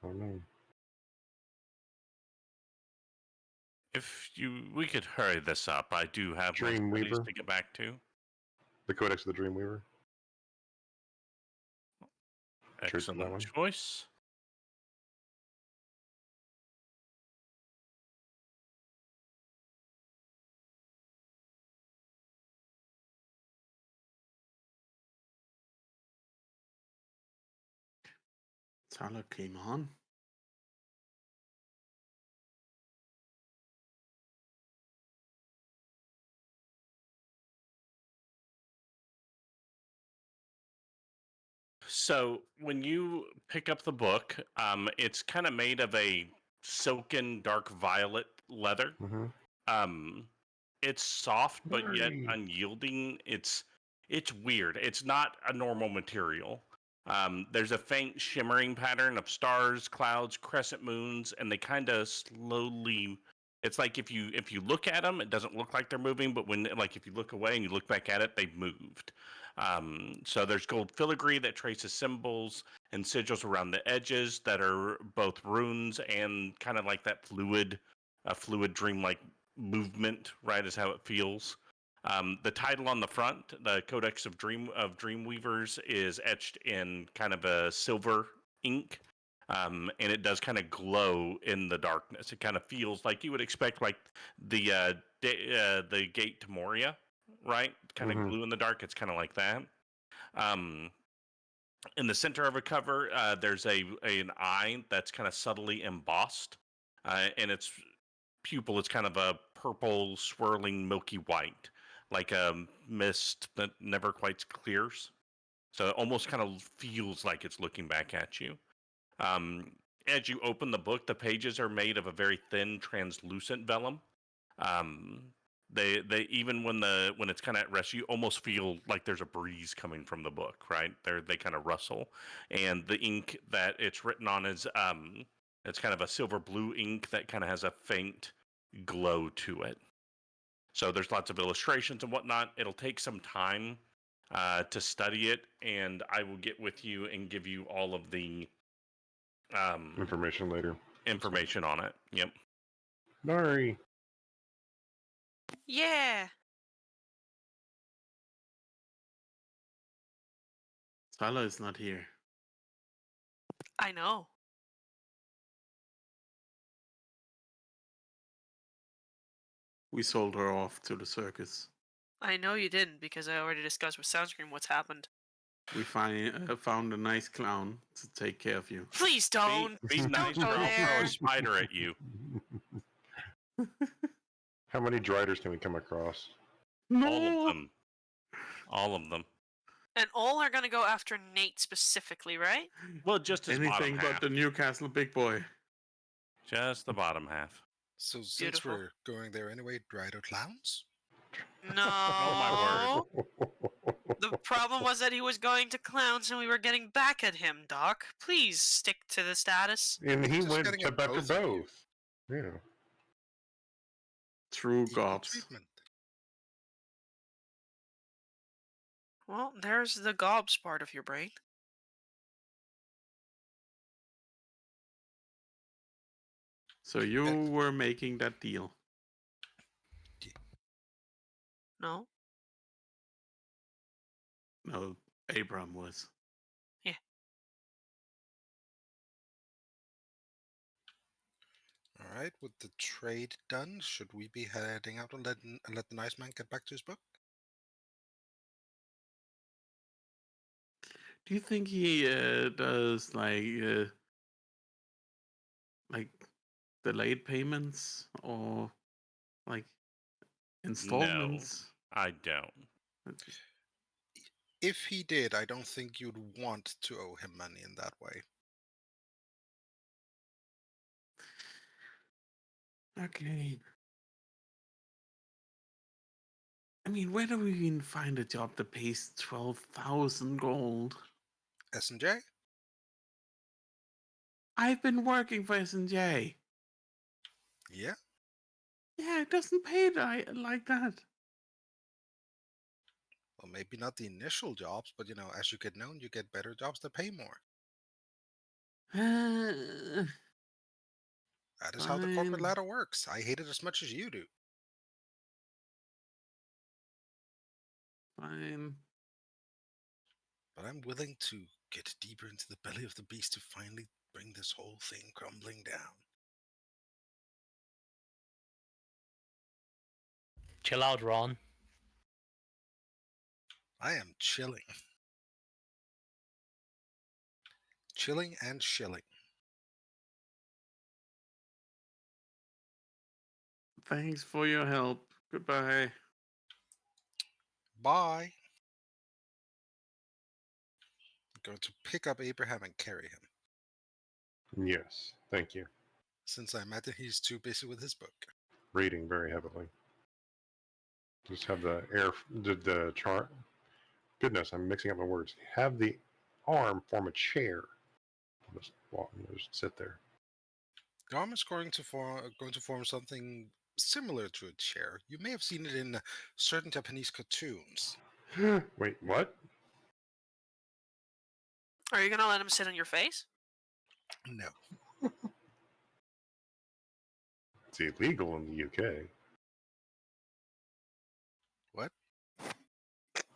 I don't know. We could hurry this up. I do have my studies Dreamweaver? to get back to. The Codex of the Dreamweaver. Truth to that Excellent one. choice. Talah came on. So when you pick up the book, it's kind of made of a silken dark violet leather. Mm-hmm. It's soft but yet Nice. unyielding. It's weird. It's not a normal material. There's a faint shimmering pattern of stars, clouds, crescent moons, and they kind of slowly. It's like if you look at them, it doesn't look like they're moving, but if you look away and you look back at it, they've moved. So there's gold filigree that traces symbols and sigils around the edges that are both runes and kind of like that fluid dreamlike movement, right? Is how it feels. The title on the front, the Codex of Dreamweavers, is etched in kind of a silver ink, and it does kind of glow in the darkness. It kind of feels like you would expect, like the gate to Moria, right? Kind of Mhm. glue in the dark. It's kind of like that. In the center of a cover, there's an eye that's kind of subtly embossed, and its pupil is kind of a purple, swirling, milky white, like a mist that never quite clears. So it almost kind of feels like it's looking back at you. As you open the book, the pages are made of a very thin, translucent vellum. They even when it's kind of at rest, you almost feel like there's a breeze coming from the book, right? They kind of rustle, and the ink that it's written on is it's kind of a silver blue ink that kind of has a faint glow to it. So there's lots of illustrations and whatnot. It'll take some time to study it, and I will get with you and give you all of the Information later. information on it. Yep. Nari. Yeah. Talah is not here. I know. We sold her off to the circus. I know you didn't because I already discussed with Soundscream what's happened. We found a nice clown to take care of you. Please don't. Be nice, or go I'll throw there. a spider at you. How many driders can we come across? All of them. All of them. And all are gonna go after Nate specifically, right? Well, just his Anything bottom but half. the Newcastle big boy. Just the bottom half. So since Beautiful. we're going there anyway, Drider clowns? No. Oh, my The problem was that he was going to clowns and we were getting back at him, Doc. Please stick to the status. And he Just went getting to at back to both of you. both. Yeah. True Equal Gobx. treatment. Well, there's the gobs part of your brain. So you were making that deal. No? No, Abram was. All All right, with the trade done, should we be heading out and let the nice man get back to his book? Do you think he does like delayed payments or like installments? I don't. If he did, I don't think you'd want to owe him money in that way. Okay. I mean, where do we even find a job that pays 12,000 gold? S&J? I've been working for S&J. Yeah. Yeah, it doesn't pay like that. Well, maybe not the initial jobs, but as you get known, you get better jobs that pay more. That is how the corporate Fine. ladder works. I hate it as much as you do. Fine. But I'm willing to get deeper into the belly of the beast to finally bring this whole thing crumbling down. Chill out, Ron. I am chilling. Chilling and shilling. Thanks for your help. Goodbye. Bye. I'm going to pick up Abraham and carry him, Yes, thank you. since I imagine he's too busy with his book. Reading very heavily. Just have the chart. Goodness, I'm mixing up my words. Have the arm form a chair. Just walk and just sit there. Garm is going to form something similar to a chair. You may have seen it in certain Japanese cartoons. Wait, what? Are you gonna let him sit on your face? No. It's illegal in the UK. What?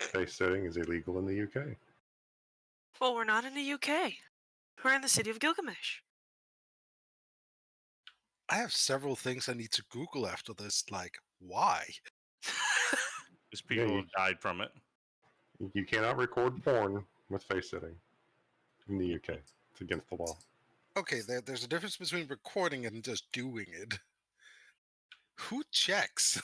Face sitting is illegal in the UK. Well, we're not in the UK. We're in the city of Gilgamesh. I have several things I need to Google after this, like why? There's people you- who died from it. You cannot record porn with face sitting in the UK. It's against the law. Okay, there's a difference between recording it and just doing it. Who checks?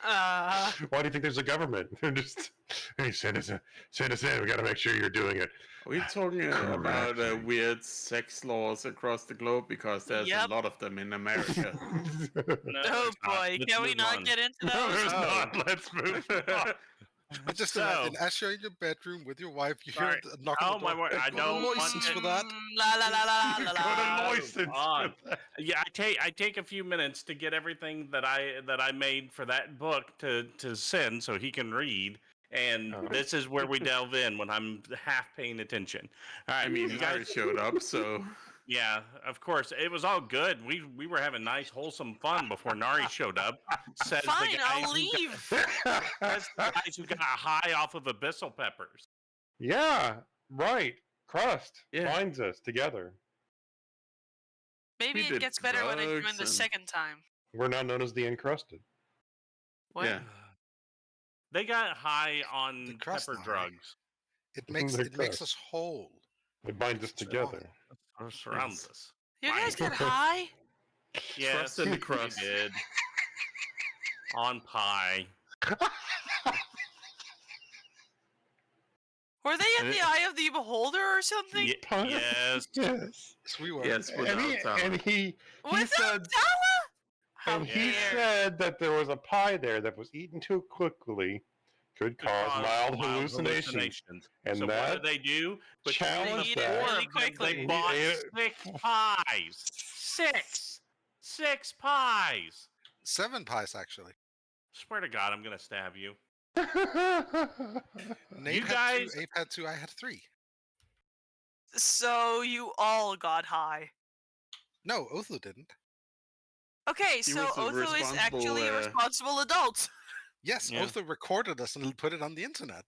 Uh, Why do you think there's a government? They're just, hey, send us in. We got to make sure you're doing it. Are we talking about Correctly. weird sex laws across the globe? Because there's Yep. a lot of them in America. No, oh there's not. boy, Let's can we move not on. get into No, those? there's Oh. not. Let's move on. I just So- imagine as you're in your bedroom with your wife, you hear Sorry. a knock on Oh the my door. word, I Go to don't want license to- for that. La la la la la Go la. to la. license. on. Yeah, I take a few minutes to get everything that I made for that book to send so he can read, and Oh. this is where we delve in when I'm half paying attention. All right, I mean, you Harry guys. showed up, so Yeah, of course, it was all good. We were having nice, wholesome fun before Nari showed up. Says Fine, the guys I'll who leave. says the guys who got high off of abyssal peppers. Yeah, right. Crust Yeah. binds us together. Maybe We it did gets better when I join drugs the and- second time. We're now known as the Encrusted. What? yeah. They got high on The crust, pepper Nari. drugs. It makes The it makes crust. us whole. They bind us together. Or surrounds Yes. us. You guys Fine. get high? Yes, Trust in the we crust. did. On pie. Were they in the eye of the beholder or something? Yes. Yes. Yes, we were. Yes, without And he Without said, Talah? How and he dare. said that there was a pie there that was eaten too quickly could cause mild hallucinations. And so that what do? Between challenged the They eat it four really of them, quickly. they bought Yeah. 6 pies. 6 pies. 7 pies, actually. Swear to God, I'm gonna stab you. Nate You had guys- 2, Ape had 2, I had 3. So you all got high. No, Otho didn't. Okay, so was a Otho is actually a responsible, responsible adult. Yes, Yeah. Otho recorded us and put it on the internet.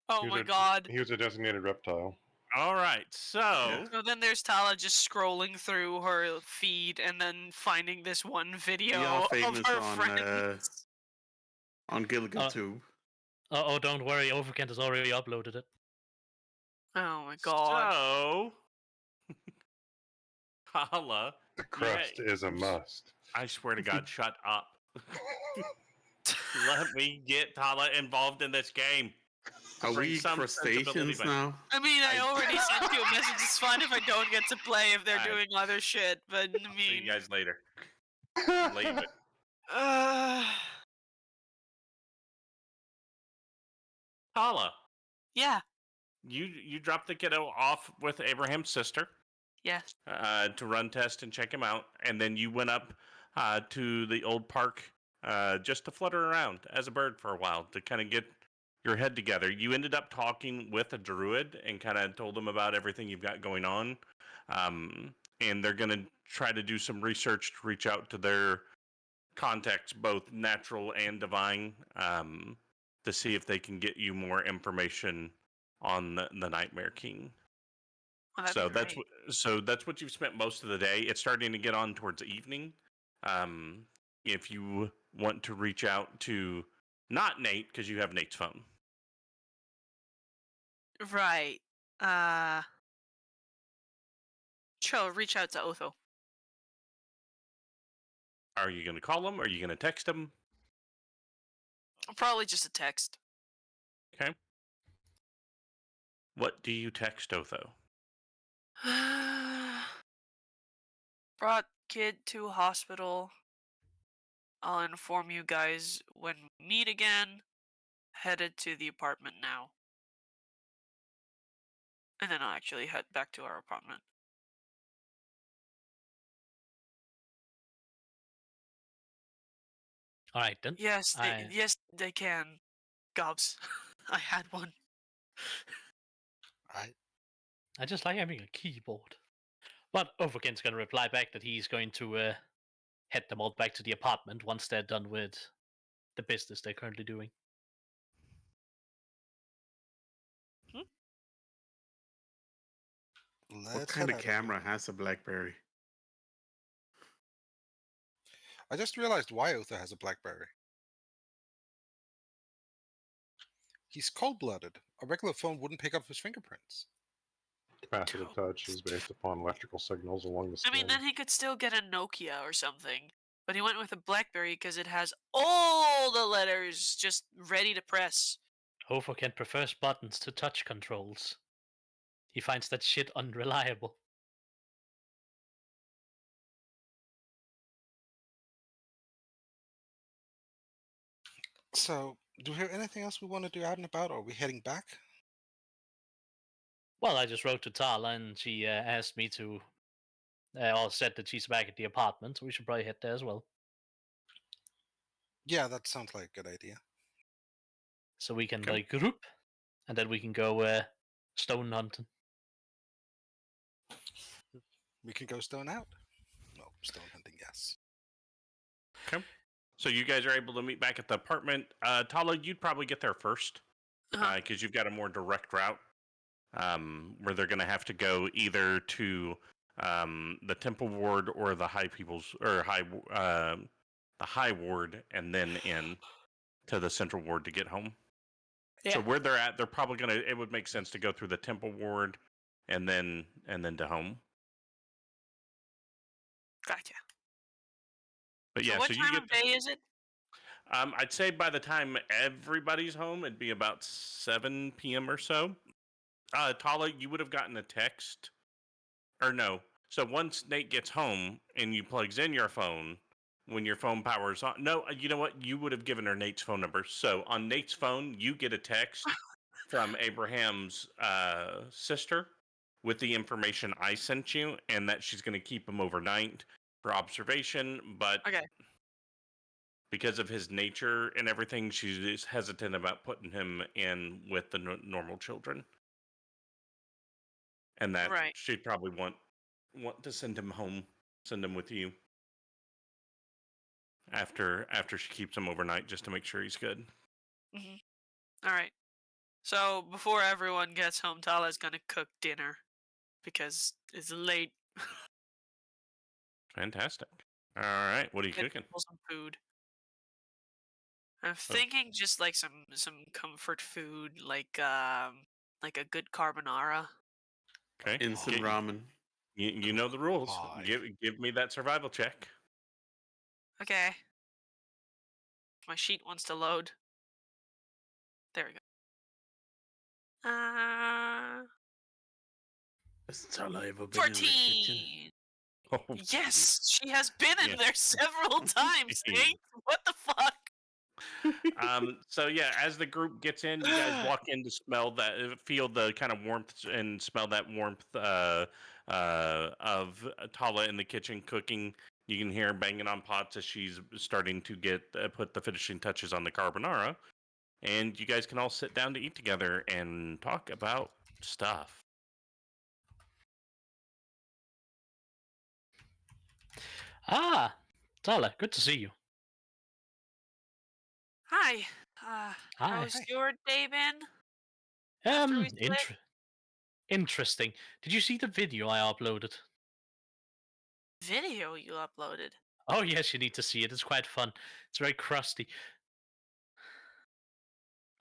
Oh my god. He was a designated reptile. All right, so So then there's Talah just scrolling through her feed and then finding this one video We are of famous her on friends. Gilgamesh. Oh, don't worry, Othokent has already uploaded it. Oh my god. So, Talah, The crust is a must. I swear to God, shut up. Let me get Talah involved in this game. Are Bring we some sensibility crustaceans back. now? I mean, I already sent you a message. It's fine if I don't get to play if they're Alright. doing other shit, but I See you mean. guys later. Leave it. Talah, Yeah. you dropped the kiddo off with Abraham's sister Yeah. to run test and check him out, and then you went up to the old park just to flutter around as a bird for a while to kind of get your head together. You ended up talking with a druid and kind of told them about everything you've got going on, and they're going to try to do some research to reach out to their contacts, both natural and divine, to see if they can get you more information on the Nightmare King. Well, that'd So be that's great. that's what you've spent most of the day. It's starting to get on towards evening. If you want to reach out to not Nate, because you have Nate's phone. Right. Sure, reach out to Otho. Are you going to call him? Are you going to text him? Probably just a text. Okay. What do you text Otho? Brought kid to hospital. I'll inform you guys when we meet again. Headed to the apartment now. And then I'll actually head back to our apartment. All right then. Yes, they can. Gobs. I had one. I just like having a keyboard. But Othokent's going to reply back that he's going to head them all back to the apartment once they're done with the business they're currently doing. What kind of camera has a BlackBerry? I just realized why Otho has a BlackBerry. He's cold-blooded. A regular phone wouldn't pick up his fingerprints. Capacitive touch is based upon electrical signals along the I skin. mean, then he could still get a Nokia or something. But he went with a BlackBerry because it has all the letters just ready to press. Othokent prefers buttons to touch controls. He finds that shit unreliable. So, do we have anything else we want to do out and about, or are we heading back? Well, I just wrote to Talah and she asked me to, or said that she's back at the apartment, so we should probably head there as well. Yeah, that sounds like a good idea. So we can Okay. like group, and then we can go stone hunting. We can go stone out. No, stone hunting, yes. Okay. So you guys are able to meet back at the apartment. Talah, you'd probably get there first because you've got a more direct route where they're going to have to go either to the Temple Ward or the High People's or the High Ward, and then in to the Central Ward to get home. Yeah. So where they're at, they're probably going to. It would make sense to go through the Temple Ward and then to home. Gotcha. But yeah, So what so you time get of day is it? I'd say by the time everybody's home, it'd be about 7 p.m. or so. Talah, you would have gotten a text. Or no. So once Nate gets home and you plugs in your phone, when your phone powers on. No, you know what? You would have given her Nate's phone number. So on Nate's phone, you get a text from Abraham's sister with the information I sent you and that she's going to keep him overnight for observation. But Okay. because of his nature and everything, she's hesitant about putting him in with the normal children, and that Right. she'd probably want to send him home, send him with you after she keeps him overnight just to make sure he's good. All right. So before everyone gets home, Talah's gonna cook dinner because it's late. Fantastic. All right, what are you Get cooking? people some food. I'm thinking just like some comfort food, like a good carbonara. Okay. Instant Get- ramen. you know the rules. Pie. Give me that survival check. Okay. My sheet wants to load. There we go. Has Talah ever been in the kitchen? 14. Oh, Yes, she has been in Yeah. there several times. Hank. What the fuck? So yeah, as the group gets in, you guys walk in to smell that, feel the kind of warmth and smell that warmth of Tala in the kitchen cooking. You can hear her banging on pots as she's starting to get put the finishing touches on the carbonara, and you guys can all sit down to eat together and talk about stuff. Ah, Talah, good to see you. Hi. Hi. How's Hi. your day been? After we split? Interesting. Did you see the video I uploaded? Video you uploaded. Oh yes, you need to see it. It's quite fun. It's very crusty.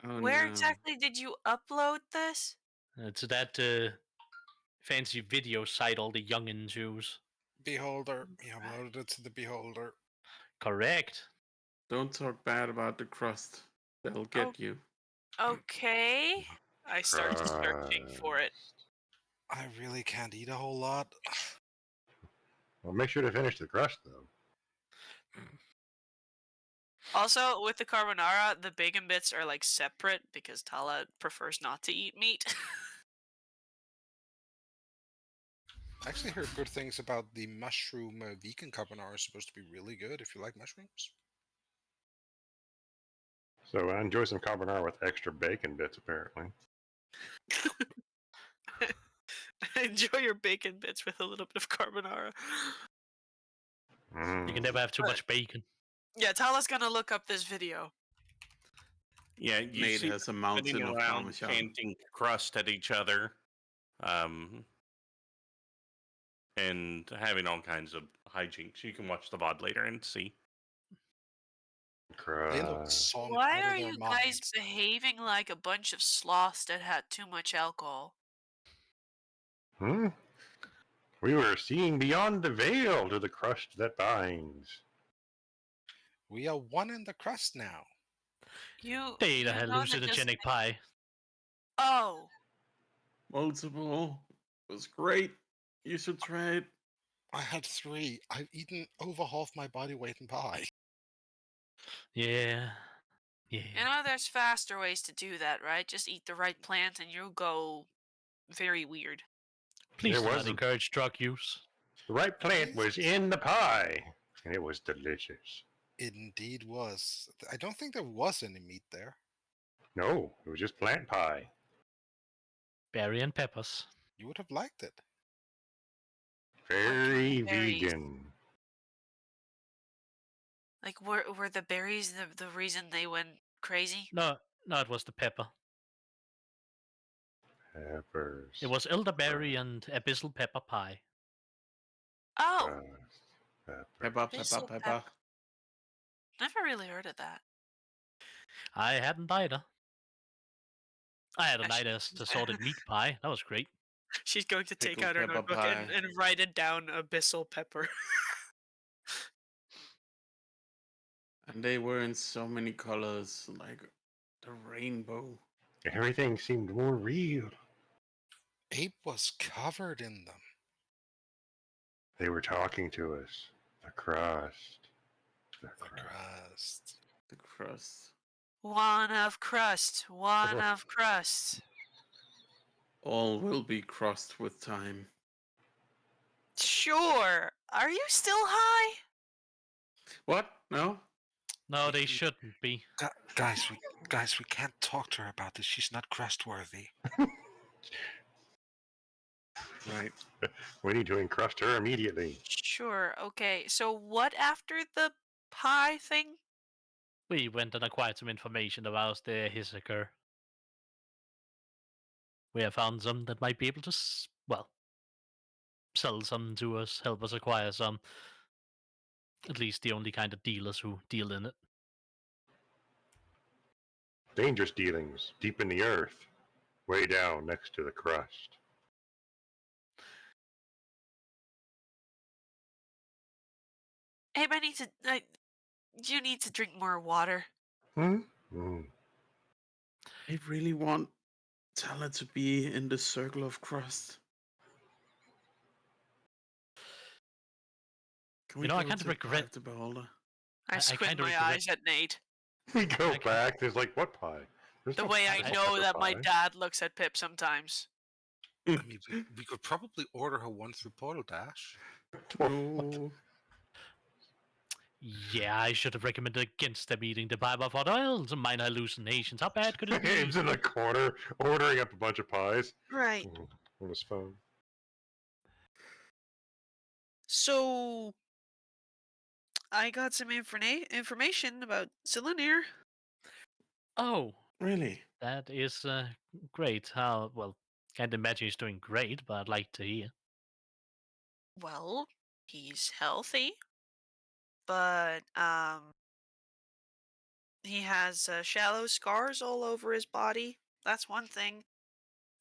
Oh, Where no. exactly did you upload this? It's that fancy video site all the youngins use. Beholder. You uploaded it to the Beholder. Correct. Don't talk bad about the crust. They'll get Oh. you. Okay. I started searching for it. I really can't eat a whole lot. Well, make sure to finish the crust, though. Also, with the carbonara, the bacon bits are like separate because Talah prefers not to eat meat. I actually heard good things about the mushroom vegan carbonara. Is supposed to be really good if you like mushrooms. So I enjoy some carbonara with extra bacon bits, apparently. Enjoy your bacon bits with a little bit of carbonara. You can never have too much bacon. Yeah, Talah's gonna look up this video. Yeah, you Nate see has a sitting mountain of around parmesan. chanting crust at each other, and having all kinds of hijinks. You can watch the VOD later and see. They look Crust. sunk Why out of are their you guys minds. behaving like a bunch of sloths that had too much alcohol? Hmm? We were seeing beyond the veil to the crust that binds. We are one in the crust now. You They ate a know that just- hallucinogenic pie. Oh, Multiple. It was great. You should try it. I had 3. I've eaten over half my body weight in pie. Yeah. you Yeah. know there's faster ways to do that, right? Just eat the right plant and you'll go very weird. Please There do not wasn't- encourage drug use. The right plant was in the pie, and it was delicious. It indeed was. I don't think there was any meat there. No, it was just plant pie. Berry and peppers. You would have liked it. Very berries? vegan. Like, were the berries the reason they went crazy? No, it was the pepper. Peppers. It was elderberry and abyssal pepper pie. Oh, Crust. Pepper. Pepper, Thistle pepper, pepper. never really heard of that. I hadn't either. I had a Actually- nice assorted meat pie. That was great. She's going to take Pickled out her pepper notebook pie. and write it down, abyssal pepper. And they were in so many colors, like the rainbow. Everything seemed more real. Ape was covered in them. They were talking to us. The crust. The The crust. crust. The crust. One of crust, one of crust. All will be crossed with time. Sure. Are you still high? What? No? No, they shouldn't be. Guys, we can't talk to her about this. She's not crustworthy. Right. We need to encrust her immediately. Sure. Okay. So what after the pie thing? We went and acquired some information about the Hisaker. we have found some that might be able to, sell some to us, help us acquire some. At least the only kind of dealers who deal in it. Dangerous dealings deep in the earth, way down next to the crust. Abe, you need to drink more water. Hmm? Mm. I really want Talah to be in the circle of Crust. Can we I go kind to of regret. the beholder? I I squint kinda my regret- eyes at Nate. We go Okay. back. There's like what pie? There's The no way pie, I no know pepper that my pie. dad looks at Pip sometimes. I mean, we could probably order her one through Portal Dash. No. Yeah, I should have recommended against them eating the Bible oil. Some minor hallucinations. How bad could it be? Abe's in the corner ordering up a bunch of pies Right. on his phone. So, I got some information about Cylinir. Oh, Really? that is great. Can't imagine he's doing great, but I'd like to hear. Well, he's healthy, but he has shallow scars all over his body. That's one thing.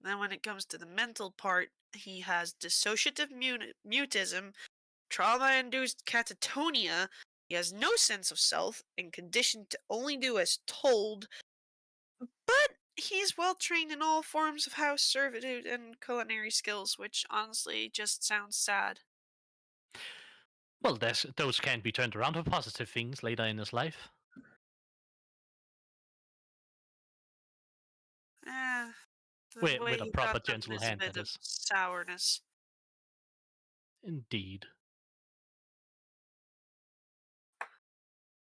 Then when it comes to the mental part, he has dissociative mutism, trauma-induced catatonia. He has no sense of self and conditioned to only do as told. But he's well trained in all forms of house servitude and culinary skills, which honestly just sounds sad. Well, those can be turned around for positive things later in his life. The With way a you proper got them gentle is a hand, bit that of is. sourness. Indeed.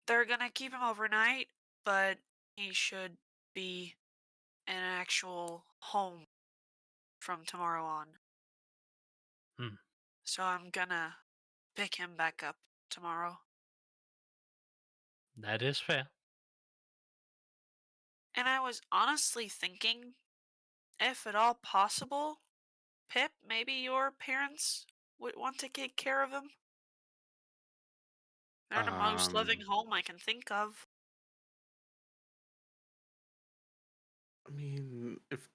They're gonna keep him overnight, but he should be in an actual home from tomorrow on. Hmm. So I'm gonna pick him back up tomorrow. That is fair. And I was honestly thinking, if at all possible, Pip, maybe your parents would want to take care of him. They're the most loving home I can think of. I mean, if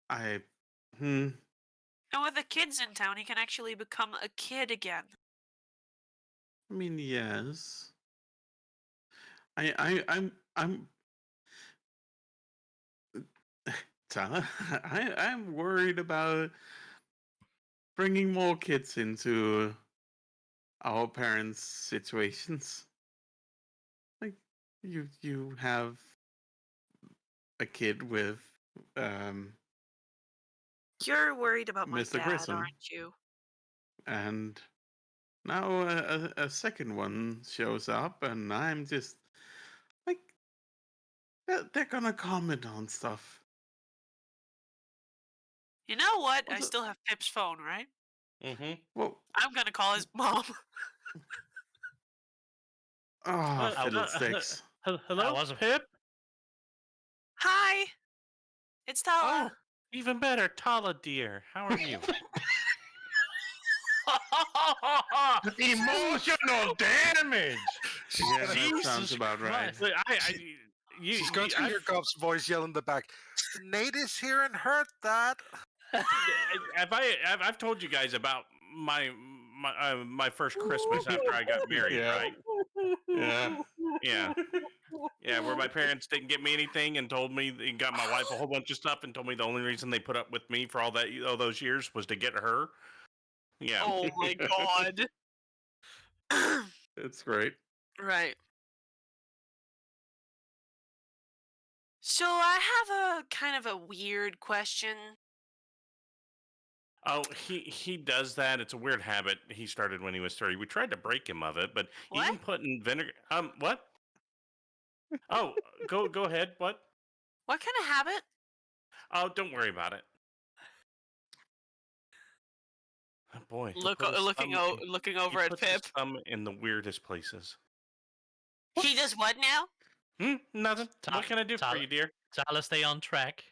I, hmm, And with the kids in town, he can actually become a kid again. I mean, yes. I'm Talah, I'm worried about bringing more kids into our parents' situations. Like you have a kid with You're worried about my Mr. dad, Grissom. aren't you? And now a second one shows up, and I'm just like, they're gonna comment on stuff. You know what? I Also- still have Pip's phone, right? Mm-hmm. Well, I'm gonna call his mom. oh, Uh, fiddlesticks. Hello, was a- Pip? Hi, it's Talah. Oh, even better, Talah dear. How are you? Emotional damage. Yeah, that Jesus sounds about right. Christ. Look, you, She's going to I- hear Gob's voice yell in the back. Nate is here and heard that. I've told you guys about my first Christmas after I got married, Yeah. right? Yeah. Yeah, where my parents didn't get me anything and told me they got my wife a whole bunch of stuff and told me the only reason they put up with me for all those years was to get her. Yeah. Oh my god. It's great. Right. So I have a kind of a weird question. Oh, he does that. It's a weird habit he started when he was 30. We tried to break him of it, but What? even putting vinegar. What? Oh, go ahead. What? What kind of habit? Oh, don't worry about it. Oh, boy, he put his Looking thumb- looking he over at puts his Pip. thumb in the weirdest places. He does what now? Nothing. Ta- What can I do for ta- you, dear? Talah, stay on track.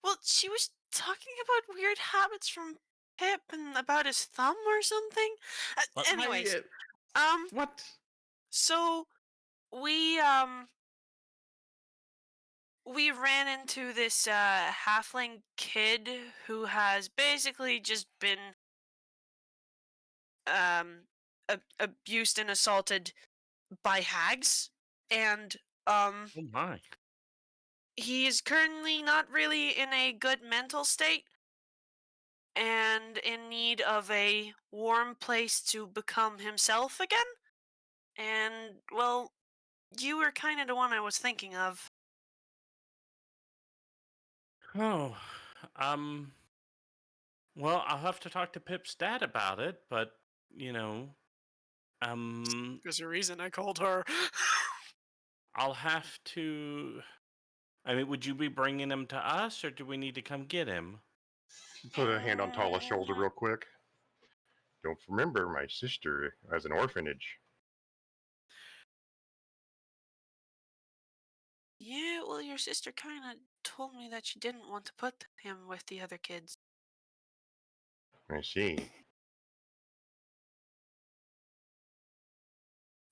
Well, she was talking about weird habits from Pip and about his thumb or something. What? Anyways, What? so we we ran into this halfling kid who has basically just been abused and assaulted by hags, and um Oh my. he is currently not really in a good mental state and in need of a warm place to become himself again. And well, you were kind of the one I was thinking of. Oh, um. Well, I'll have to talk to Pip's dad about it, but you know, There's a reason I called her. I'll have to. I mean, would you be bringing him to us, or do we need to come get him? Put a hand on Talah's shoulder real quick. Don't remember, my sister has an orphanage. Yeah, well, your sister kind of told me that she didn't want to put him with the other kids. I see.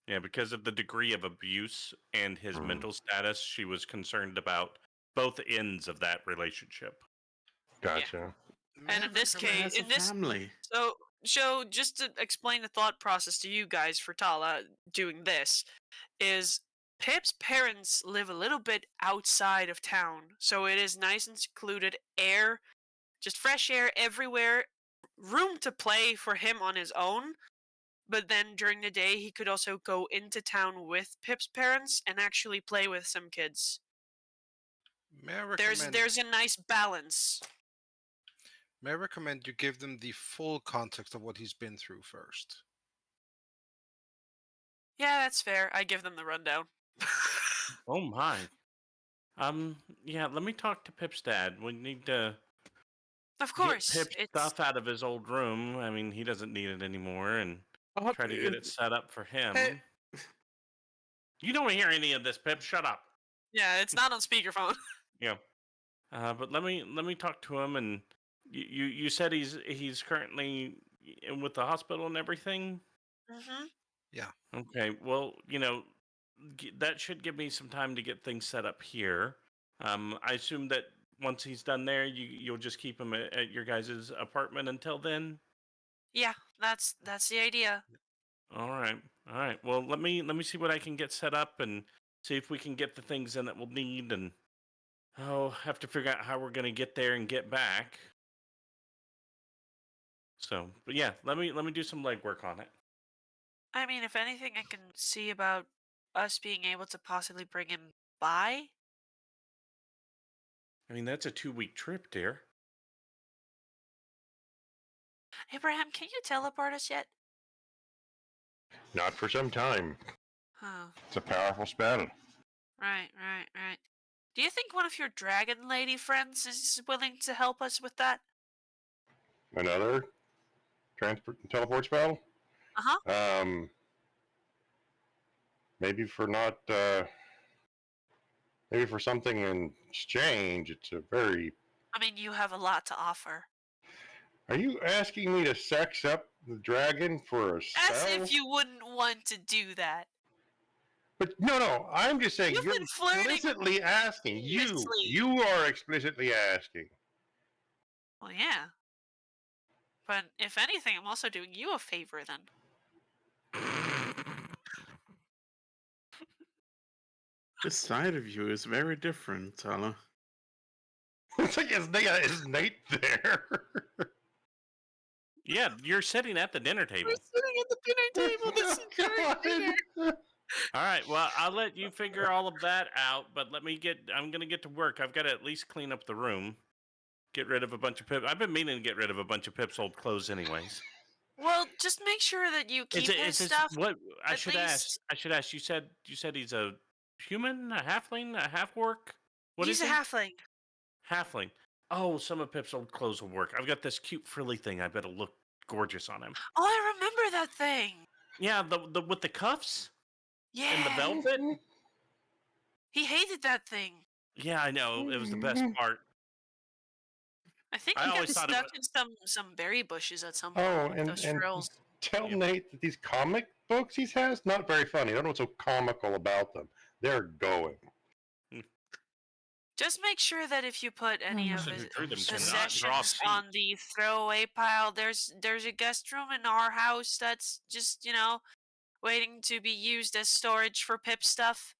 Yeah, because of the degree of abuse and his Hmm. mental status, she was concerned about both ends of that relationship. Gotcha. And in this Everybody case, has a family. So just to explain the thought process to you guys for Talah doing this, is Pip's parents live a little bit outside of town, so it is nice and secluded, air, just fresh air everywhere, room to play for him on his own. But then during the day, he could also go into town with Pip's parents and actually play with some kids. May I recommend? There's a nice balance. May I recommend you give them the full context of what he's been through first? Yeah, that's fair. I give them the rundown. Oh my. Yeah, let me talk to Pip's dad. We need to Of get course, Pip's it's stuff out of his old room. I mean, he doesn't need it anymore, and Oh, try to get it set up for him. Hey. You don't hear any of this, Pip. Shut up. yeah, it's not on speakerphone. Yeah. But let me talk to him. And you said he's currently in with the hospital and everything. Mm-hmm. Okay. Well, that should give me some time to get things set up here. I assume that once he's done there, you'll just keep him at your guys' apartment until then. Yeah, that's the idea. All right. All right. Well, let me see what I can get set up and see if we can get the things in that we'll need, and have to figure out how we're gonna get there and get back. So, but yeah, let me do some legwork on it. I mean, if anything, I can see about us being able to possibly bring him by. I mean, that's a 2-week trip, dear. Abraham, can you teleport us yet? Not for some time. Oh, It's a powerful spell. right. Do you think one of your dragon lady friends is willing to help us with that? Another teleport spell? Uh-huh. Maybe for something in exchange. It's a very. I mean, you have a lot to offer. Are you asking me to sex up the dragon for a spell? As if you wouldn't want to do that. But no. I'm just saying You've you're been flirting explicitly asking. previously. You are explicitly asking. Well, yeah. But if anything, I'm also doing you a favor then. This side of you is very different, Talah. It's like is Nate there? Yeah, you're sitting at the dinner table. We're sitting at the dinner table. This is God. dinner. All right. Well, I'll let you figure all of that out, but I'm gonna get to work. I've got to at least clean up the room, get rid of a bunch of Pip. I've been meaning to get rid of a bunch of Pip's old clothes, anyways. Well, just make sure that you keep his stuff. What I at should ask? least- I should ask. You said he's a human, a halfling, a half-orc. What He's is a he? halfling. Halfling. Oh, some of Pip's old clothes will work. I've got this cute frilly thing. I bet it'll look gorgeous on him. Oh, I remember that thing. Yeah, the with the cuffs Yeah. and the velvet. He hated that thing. Yeah, I know. It was the best part. I think I he got always thought it stuck in some berry bushes at some point. Oh, with and those frills. tell Yep. Nate that these comic books he has not very funny. I don't know what's so comical about them. They're going. Just make sure that if you put any of Sitting his through them cannot draw possessions on the throwaway pile, there's a guest room in our house that's just waiting to be used as storage for Pip stuff.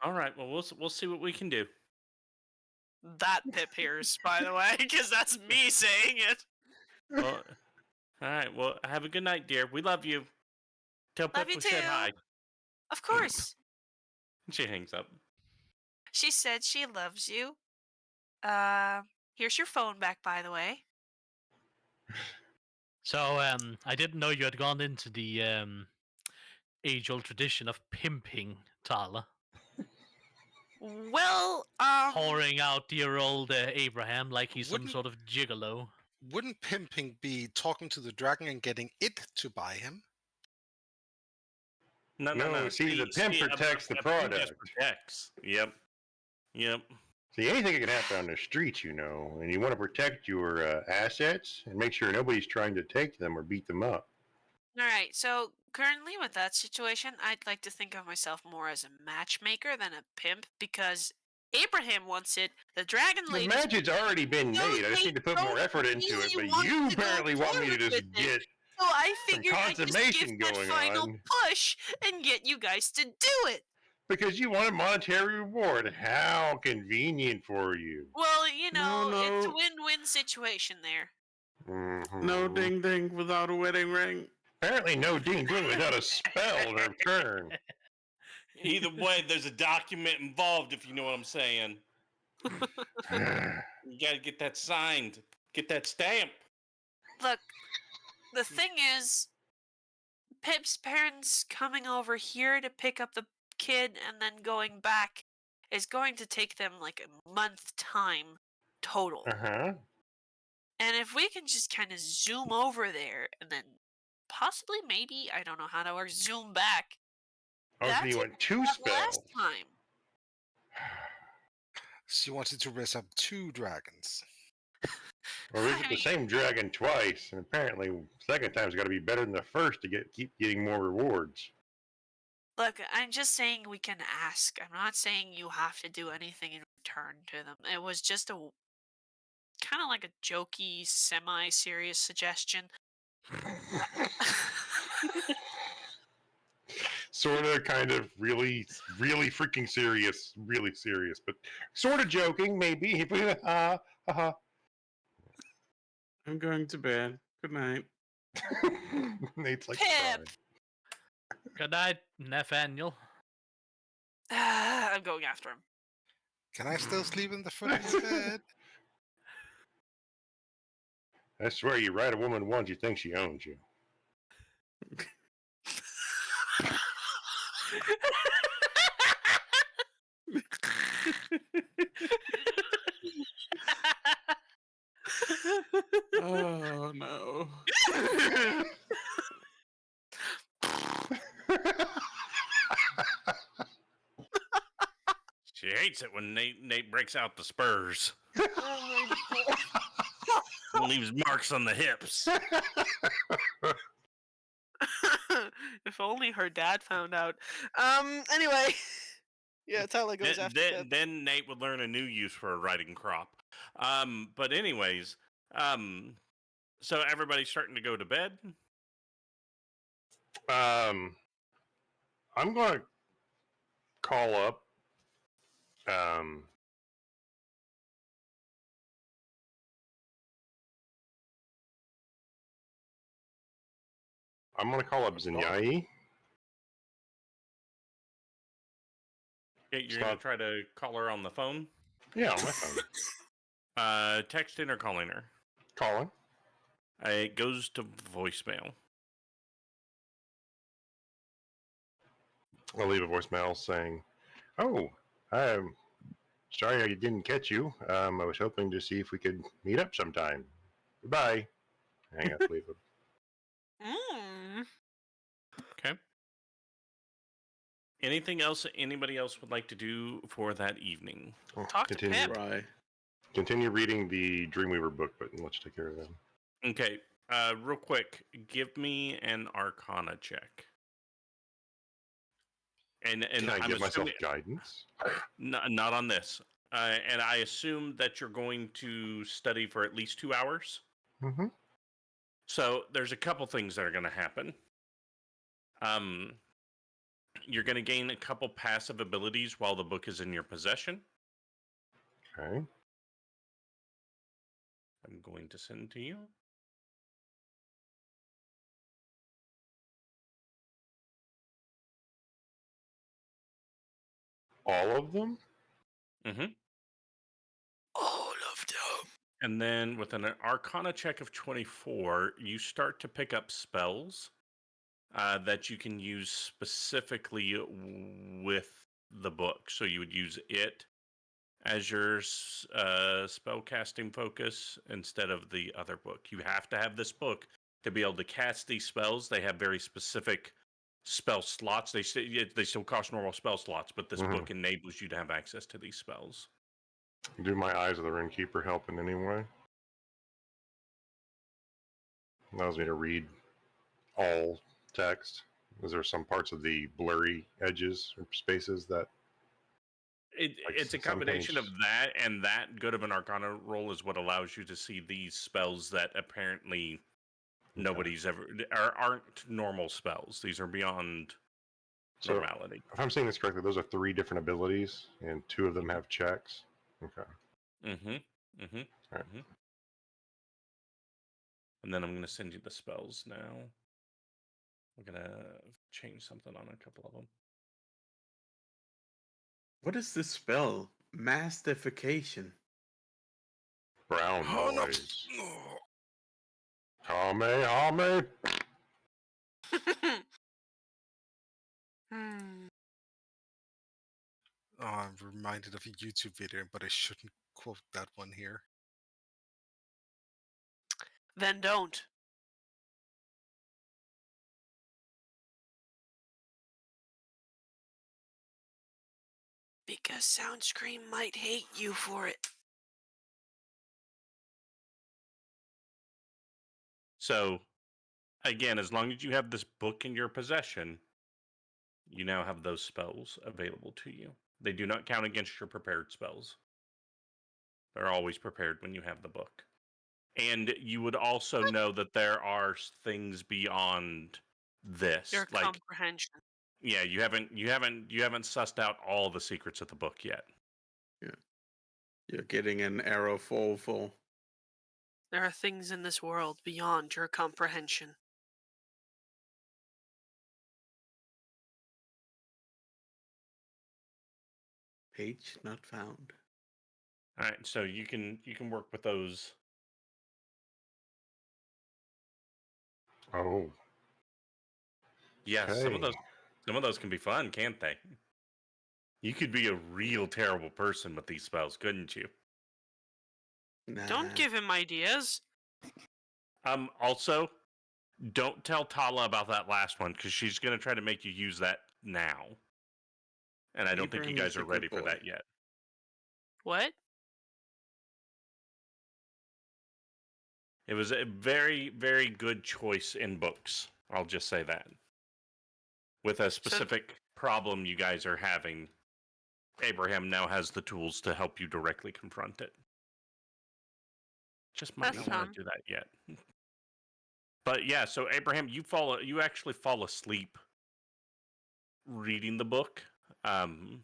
All right. Well, we'll see what we can do. That Pip hears, by the way, because that's me saying it. Well, all right. Well, have a good night, dear. We love you. Tell Love Pip you we said too. hi. Of course. She hangs up. She said she loves you. Here's your phone back, by the way. So, I didn't know you had gone into the age-old tradition of pimping Talah, Well, pouring out dear old Abraham like he's some Wouldn't- sort of gigolo. Wouldn't pimping be talking to the dragon and getting it to buy him? No, see, the pimp protects the a pimp product. just protects. Yep. See, anything can happen on the streets, and you want to protect your assets and make sure nobody's trying to take them or beat them up. all right. So currently, with that situation, I'd like to think of myself more as a matchmaker than a pimp because Abraham wants it. The dragon The lady. match has already been No, made. I just they need to put don't more effort into it, really but want you to go apparently want me to forward just with it. get So I figured I'd just consummation give that going final on. push and get you guys to do it. because you want a monetary reward. How convenient for you. Well, it's a No. win-win situation there. No Mhm. ding ding without a wedding ring. Apparently, no ding ding without a spell to return. Either way, there's a document involved, if you know what I'm saying. You gotta get that signed. Get that stamp. Look, the thing is, Pip's parents coming over here to pick up the kid and then going back is going to take them like a month time total. Uh-huh. And if we can just kind of zoom over there and then possibly, maybe, I don't know how to work, zoom back. Oh, so That's you what want two Last spells. time. She wanted to raise up 2 dragons. Or is it the same dragon twice? And apparently, second time's got to be better than the first to keep getting more rewards. Look, I'm just saying we can ask. I'm not saying you have to do anything in return to them. It was just a kind of like a jokey, semi-serious suggestion. Sort of, kind of, really, really freaking serious, really serious, but sort of joking, maybe. I'm going to bed. Good night. Nate's like, Pip! "Fine." Good night, Nathaniel. I'm going after him. Can I still sleep in the foot of the bed? I swear, you ride a woman once, you think she owns you. Oh no. She hates it when Nate breaks out the spurs. Leaves marks on the hips. If only her dad found out. Anyway. Yeah, Talah goes after Pip. Then Nate would learn a new use for a riding crop. But anyways, so everybody's starting to go to bed. I'm going to call up. I'm going to call up Zinyayi. Okay, you're gonna try to call her on the phone. Yeah, on my phone. Texting or calling her. Calling. It goes to voicemail. I'll leave a voicemail saying, "Oh, I'm sorry I didn't catch you. I was hoping to see if we could meet up sometime. Goodbye." Hang up, leave it. Okay. Anything else anybody else would like to do for that evening? Talk to Pip. Right. Continue reading the Dreamweaver book, but let's take care of that. Okay, real quick, give me an Arcana check. And Can I I'm give myself assuming guidance? not on this. And I assume that you're going to study for at least 2 hours. Mm-hmm. So there's a couple things that are going to happen. You're going to gain a couple passive abilities while the book is in your possession. Okay. I'm going to send to you. All of them? Mm-hmm. All of them. And then with an Arcana check of 24, you start to pick up spells that you can use specifically with the book. So you would use it as your spell casting focus instead of the other book. You have to have this book to be able to cast these spells. They have very specific spell slots. They still cost normal spell slots, but this book enables you to have access to these spells. Do my Eyes of the Runekeeper help in any way? Allows me to read all text. Is there some parts of the blurry edges or spaces that... It's a some combination things- of that and that good of an Arcana roll is what allows you to see these spells that apparently nobody's ever aren't normal spells. These are beyond So, normality. if I'm saying this correctly, those are 3 different abilities, and 2 of them have checks. Okay. Mm-hmm. Mm-hmm. Right. Mm-hmm. And then I'm going to send you the spells now. We're going to change something on a couple of them. What is this spell? Mastification. Brown Oh, no. noise. Hame. Oh, I'm reminded of a YouTube video, but I shouldn't quote that one here. Then don't. Because Soundscream might hate you for it. So, again, as long as you have this book in your possession, you now have those spells available to you. They do not count against your prepared spells. They're always prepared when you have the book. And you would also know that there are things beyond this. Your like, comprehension. yeah, you haven't sussed out all the secrets of the book yet. Yeah. You're getting an arrow full. There are things in this world beyond your comprehension. Page not found. All right, so you can work with those. Oh. Yeah, some of Okay. those can be fun, can't they? You could be a real terrible person with these spells, couldn't you? Nah. Don't give him ideas. Also, don't tell Talah about that last one because she's gonna try to make you use that now. And I don't think you Abraham guys is are a good ready for boy. that yet. What? It was a very, very good choice in books. I'll just say that. With a specific problem you guys are having, Abraham now has the tools to help you directly confront it. Just might That's not want fun. to do that yet. But yeah, so Abraham, you actually fall asleep reading the book. And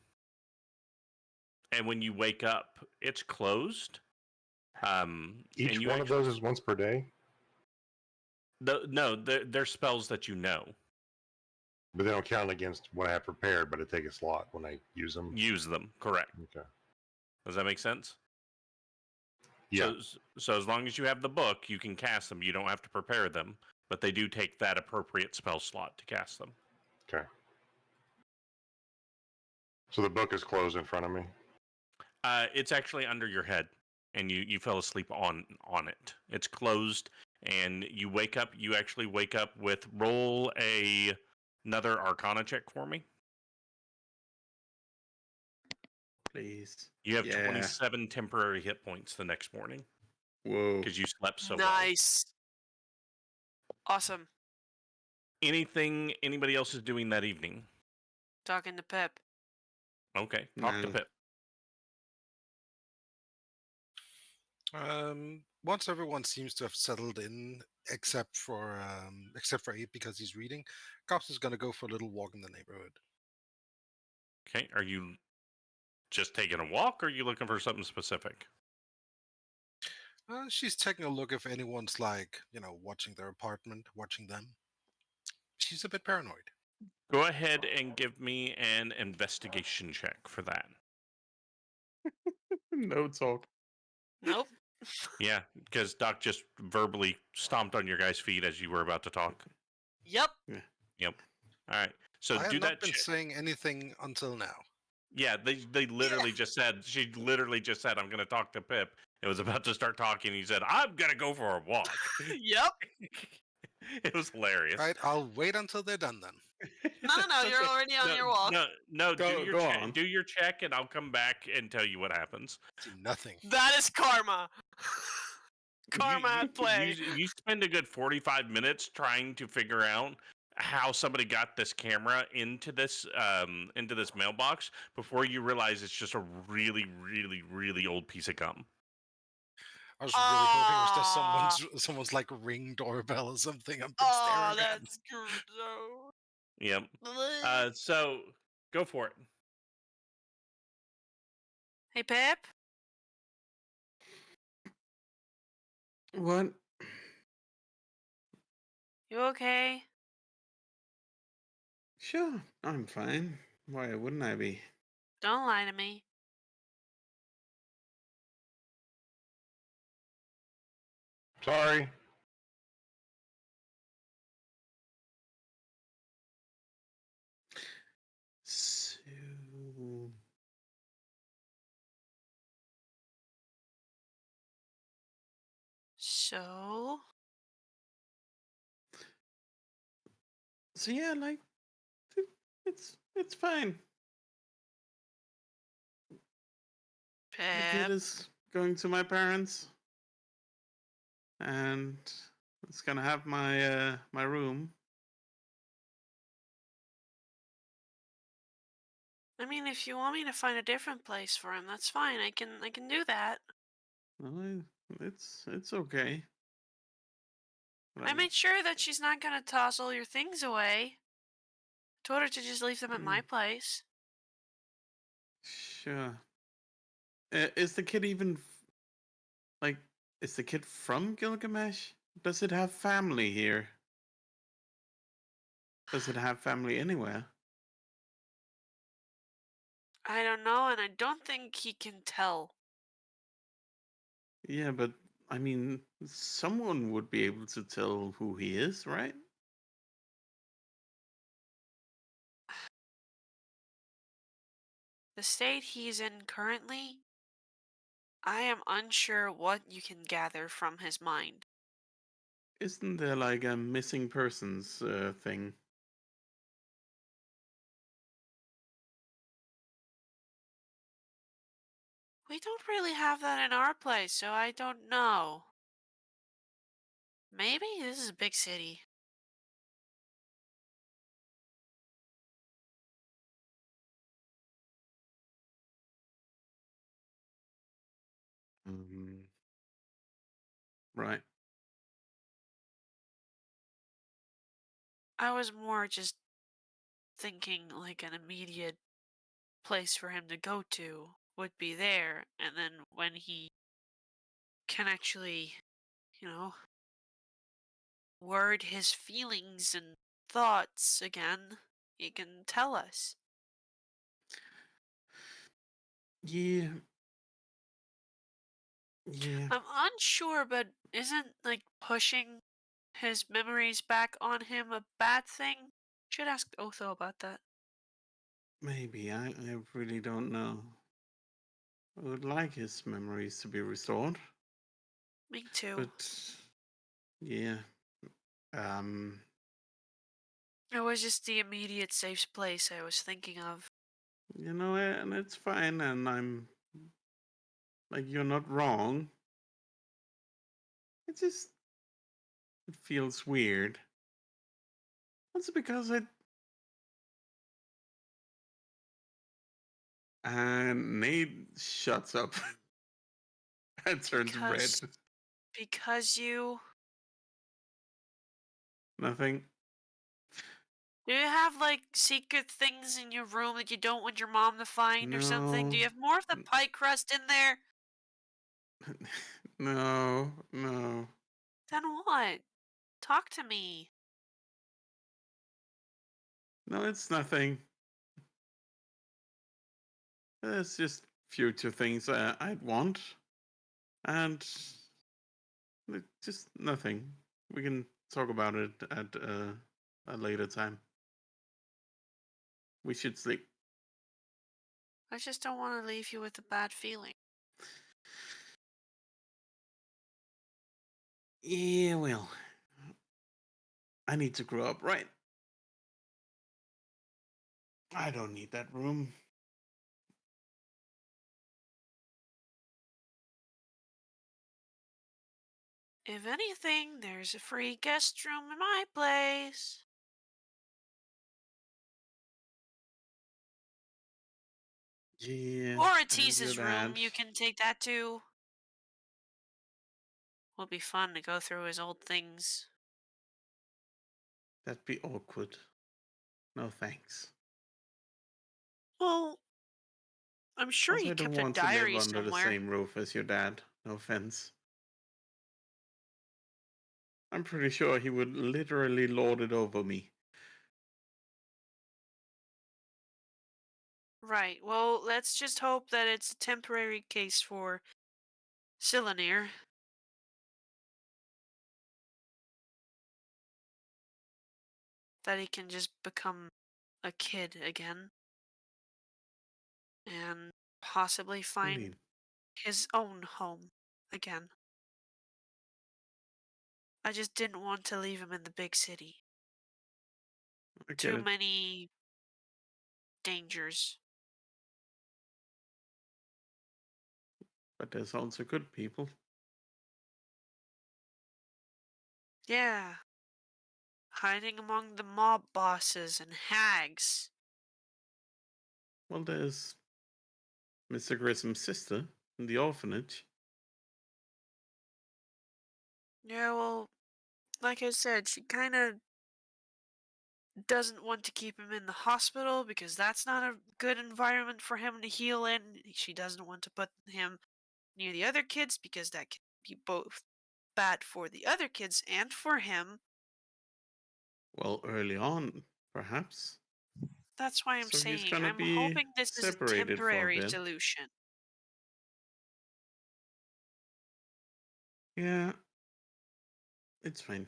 when you wake up, it's closed. Each and you one of those is once per day? they're spells that you know. But they don't count against what I have prepared, but I take a slot when I use them. Use them, correct. Okay. Does that make sense? Yeah. So as long as you have the book, you can cast them. You don't have to prepare them, but they do take that appropriate spell slot to cast them. Okay. So the book is closed in front of me? It's actually under your head, and you fell asleep on it. It's closed, and you wake up. You actually wake up with roll another Arcana check for me. please. You have Yeah. 27 temporary hit points the next morning Whoa. because you slept so well. Nice. Awesome. Anything anybody else is doing that evening? Talking to Pip. Okay, talk to No. Pip. Once everyone seems to have settled in, except for Abe because he's reading, Cops is gonna go for a little walk in the neighborhood. Okay, are you just taking a walk, or are you looking for something specific? She's taking a look if anyone's like, watching their apartment, watching them. She's a bit paranoid. Go ahead and give me an investigation check for that. No talk. Nope. Yeah, because Doc just verbally stomped on your guys' feet as you were about to talk. Yep. Yep. All right. So I have do not that been check. saying anything until now. Yeah, they literally just said, she literally just said, I'm going to talk to Pip. It was about to start talking. He said, I'm going to go for a walk. Yep. It was hilarious. Right, I'll wait until they're done then. No, you're Okay. already on your walk. No, Go on. do your check, and I'll come back and tell you what happens. See nothing. That is karma. Karma at play. You spend a good 45 minutes trying to figure out how somebody got this camera into this mailbox before you realize it's just a really, really, really old piece of gum. I was really hoping it was just someone's like ring doorbell or something. I'm staring at. That's true. Yep. So go for it. Hey, Pip. What? You okay? Sure, I'm fine. Why wouldn't I be? Don't lie to me. Sorry. So, So? so yeah, like it's fine. The kid Pip. is going to my parents, and it's gonna have my my room. I mean, if you want me to find a different place for him, that's fine. I can do that. Well, it's okay. I made sure that she's not gonna toss all your things away. Told her to just leave them at my place. Sure. Is the kid even like? Is the kid from Gilgamesh? Does it have family here? Does it have family anywhere? I don't know, and I don't think he can tell. Yeah, but I mean, someone would be able to tell who he is, right? The state he's in currently, I am unsure what you can gather from his mind. Isn't there like a missing persons thing? We don't really have that in our place, so I don't know. Maybe this is a big city. Right. I was more just thinking like an immediate place for him to go to would be there, and then when he can actually, you know, word his feelings and thoughts again, he can tell us. Yeah. Yeah. I'm unsure, but isn't like pushing his memories back on him a bad thing? Should ask Otho about that. Maybe. I really don't know. I would like his memories to be restored. Me too. But yeah. It was just the immediate safe place I was thinking of. And it's fine, and I'm like, you're not wrong. It feels weird. Also because and Nate shuts up and turns red. Because you... Nothing. Do you have, like, secret things in your room that you don't want your mom to find or something? Do No. you have more of the pie crust in there? No. Then what? Talk to me. No, it's nothing. It's just future things I'd want. And just nothing. We can talk about it at a later time. We should sleep. I just don't want to leave you with a bad feeling. Yeah, well. I need to grow up, right? I don't need that room. If anything, there's a free guest room in my place. Yeah. Or and your Atis's room, dad. you can take that too. Will be fun to go through his old things. That'd be awkward. No thanks. Well, I'm sure Also, he I don't kept a want to live diary under the somewhere. same roof as your dad. No offense. I'm pretty sure he would literally lord it over me. Right, well, let's just hope that it's a temporary case for Silanir. That he can just become a kid again. And possibly find Indeed. his own home again. I just didn't want to leave him in the big city. I get Too it. many dangers. But there's also good people. Yeah. Hiding among the mob bosses and hags. Well, there's Mr. Grissom's sister in the orphanage. Yeah, well, like I said, she kind of doesn't want to keep him in the hospital because that's not a good environment for him to heal in. She doesn't want to put him near the other kids because that can be both bad for the other kids and for him. Well, early on, perhaps. That's why I'm So he's saying gonna I'm be hoping this is a separated for a temporary bit. solution. Yeah. It's fine.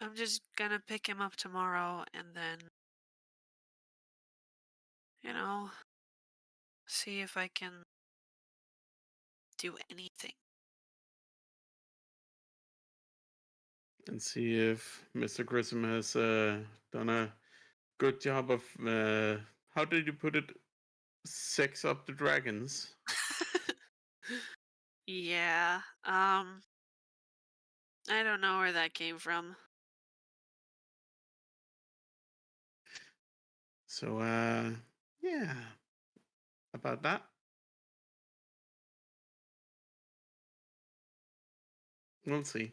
I'm just gonna pick him up tomorrow and then, you know, see if I can do anything. And see if Mr. Grissom has done a good job of, how did you put it? Sex up the dragons. Yeah, I don't know where that came from. So, yeah. About that. We'll see.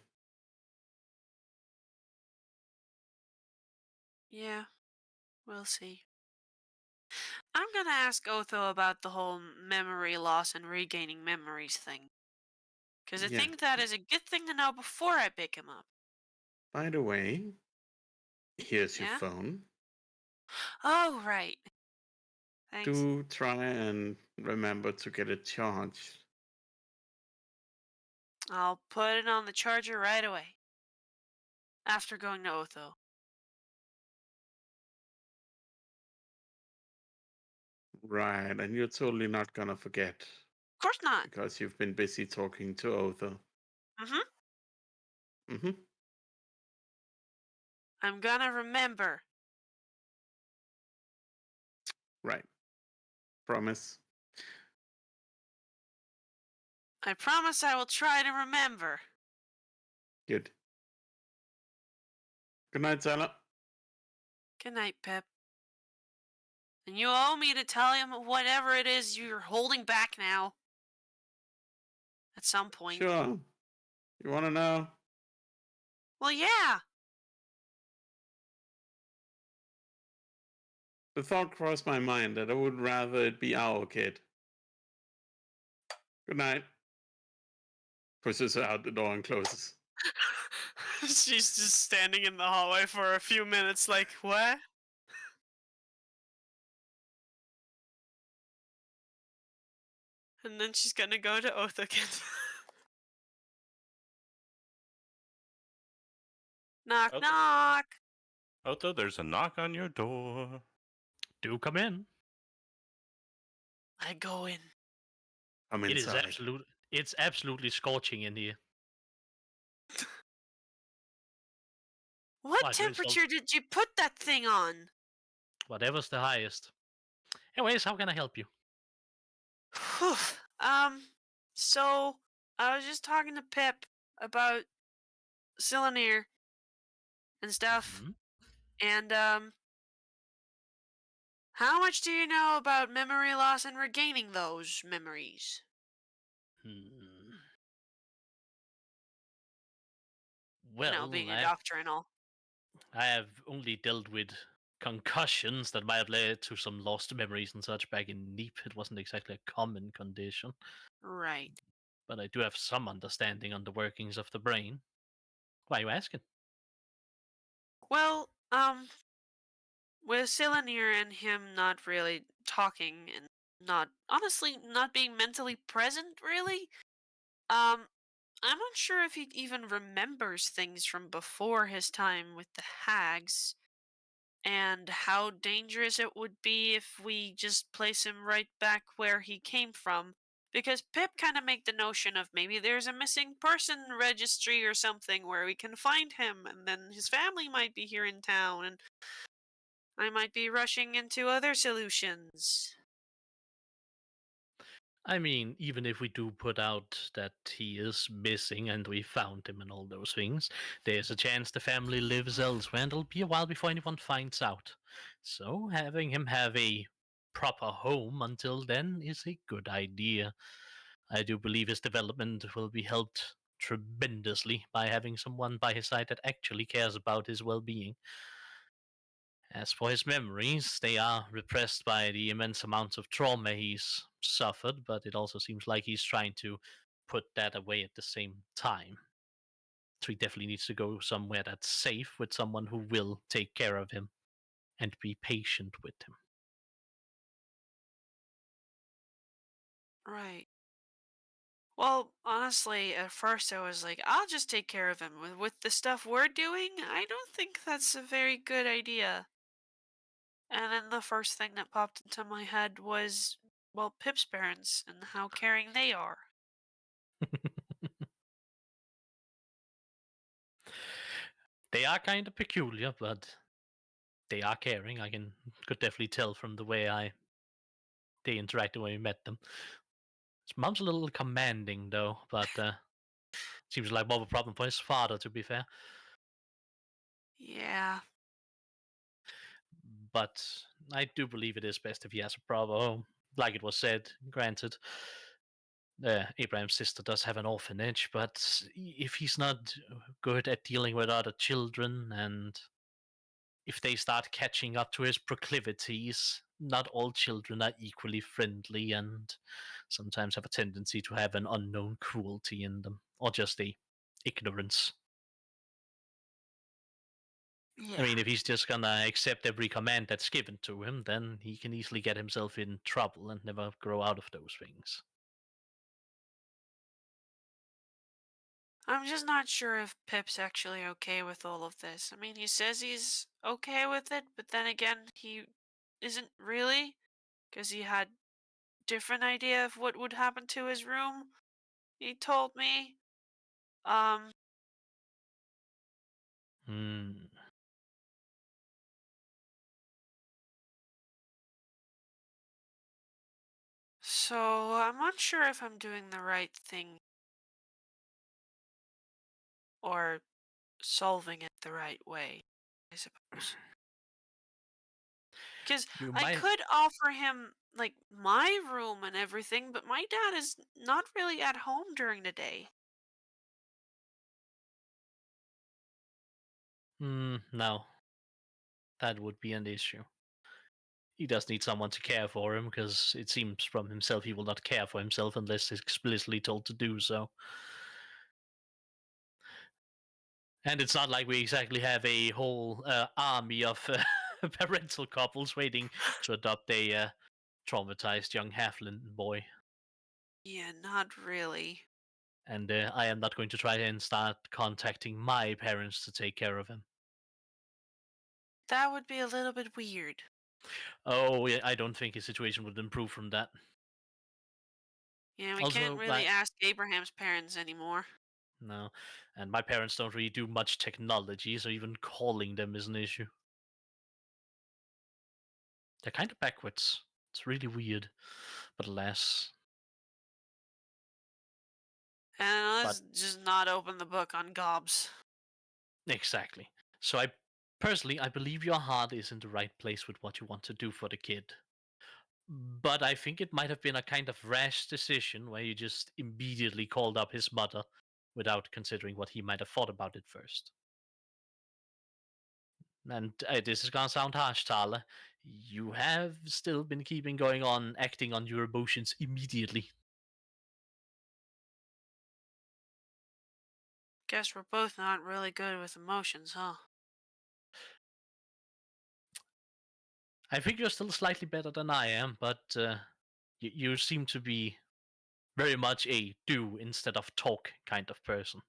Yeah, we'll see. I'm gonna ask Otho about the whole memory loss and regaining memories thing. Because I Yeah. think that is a good thing to know before I pick him up. By the way, here's your Yeah? phone. Oh, right. Thanks. Do try and remember to get it charged. I'll put it on the charger right away. After going to Otho. Right, and you're totally not gonna forget Of course not. because you've been busy talking to Otho. Mm-hmm. Mm-hmm. I'm gonna remember. Right. Promise. I promise I will try to remember. Good. Good night, Talah. Good night, Pip. And you owe me to tell him whatever it is you're holding back now. At some point. Sure. You want to know? Well, yeah. The thought crossed my mind that I would rather it be our kid. Good night. Pushes her out the door and closes. She's just standing in the hallway for a few minutes like, what? And then she's gonna go to Othokent. Knock, Otho- knock. Otho, there's a knock on your door. Do come in. I go in. I'm It is inside. it's absolutely scorching in here. What Why, you're insult- temperature did you put that thing on? Whatever's the highest. Anyways, how can I help you? Whew. So I was just talking to Pip about Cylinear and stuff. Mhm. And how much do you know about memory loss and regaining those memories? Hmm. You know, Well, being a doctor and all. I have only dealt with concussions that might have led to some lost memories and such back in Neap. It wasn't exactly a common condition, Right. but I do have some understanding on the workings of the brain. Why are you asking? Well, with Cylinear and him not really talking and honestly not being mentally present really, I'm not sure if he even remembers things from before his time with the hags and how dangerous it would be if we just place him right back where he came from. Because Pip kind of made the notion of maybe there's a missing person registry or something where we can find him, and then his family might be here in town, and I might be rushing into other solutions. I mean, even if we do put out that he is missing and we found him and all those things, there's a chance the family lives elsewhere and it'll be a while before anyone finds out. So, having him have a proper home until then is a good idea. I do believe his development will be helped tremendously by having someone by his side that actually cares about his well being. As for his memories, they are repressed by the immense amounts of trauma he's suffered, but it also seems like he's trying to put that away at the same time. So he definitely needs to go somewhere that's safe with someone who will take care of him and be patient with him. Right. Well, honestly, at first I was like, I'll just take care of him. With the stuff we're doing, I don't think that's a very good idea. And then the first thing that popped into my head was, well, Pip's parents and how caring they are. They are kind of peculiar, but they are caring. Could definitely tell from the way they interacted when we met them. His mom's a little commanding though, but seems like more of a problem for his father, to be fair. Yeah. But I do believe it is best if he has a proper home. Like it was said, granted, Abraham's sister does have an orphanage, but if he's not good at dealing with other children and if they start catching up to his proclivities, not all children are equally friendly and sometimes have a tendency to have an unknown cruelty in them or just a ignorance. Yeah. I mean, if he's just gonna accept every command that's given to him, then he can easily get himself in trouble and never grow out of those things. I'm just not sure if Pip's actually okay with all of this. I mean, he says he's okay with it, but then again, he isn't really, because he had different idea of what would happen to his room. He told me. Um, Hmm. So I'm unsure if I'm doing the right thing or solving it the right way, I suppose. Because You I might. could offer him, like, my room and everything, but my dad is not really at home during the day. No, that would be an issue. He does need someone to care for him, because it seems from himself he will not care for himself unless explicitly told to do so. And it's not like we exactly have a whole army of parental couples waiting to adopt a traumatized young halfling boy. Yeah, not really. And I am not going to try and start contacting my parents to take care of him. That would be a little bit weird. Oh, yeah, I don't think his situation would improve from that. Yeah, we can't Also, really ask Abraham's parents anymore. no, and my parents don't really do much technology, so even calling them is an issue. They're kind of backwards. It's really weird, but alas. And let's just not open the book on Gobs. Exactly. So I believe your heart is in the right place with what you want to do for the kid. But I think it might have been a kind of rash decision where you just immediately called up his mother without considering what he might have thought about it first. And this is gonna sound harsh, Talah. You have still been keeping going on acting on your emotions immediately. Guess we're both not really good with emotions, huh? I think you're still slightly better than I am, but you seem to be very much a do instead of talk kind of person.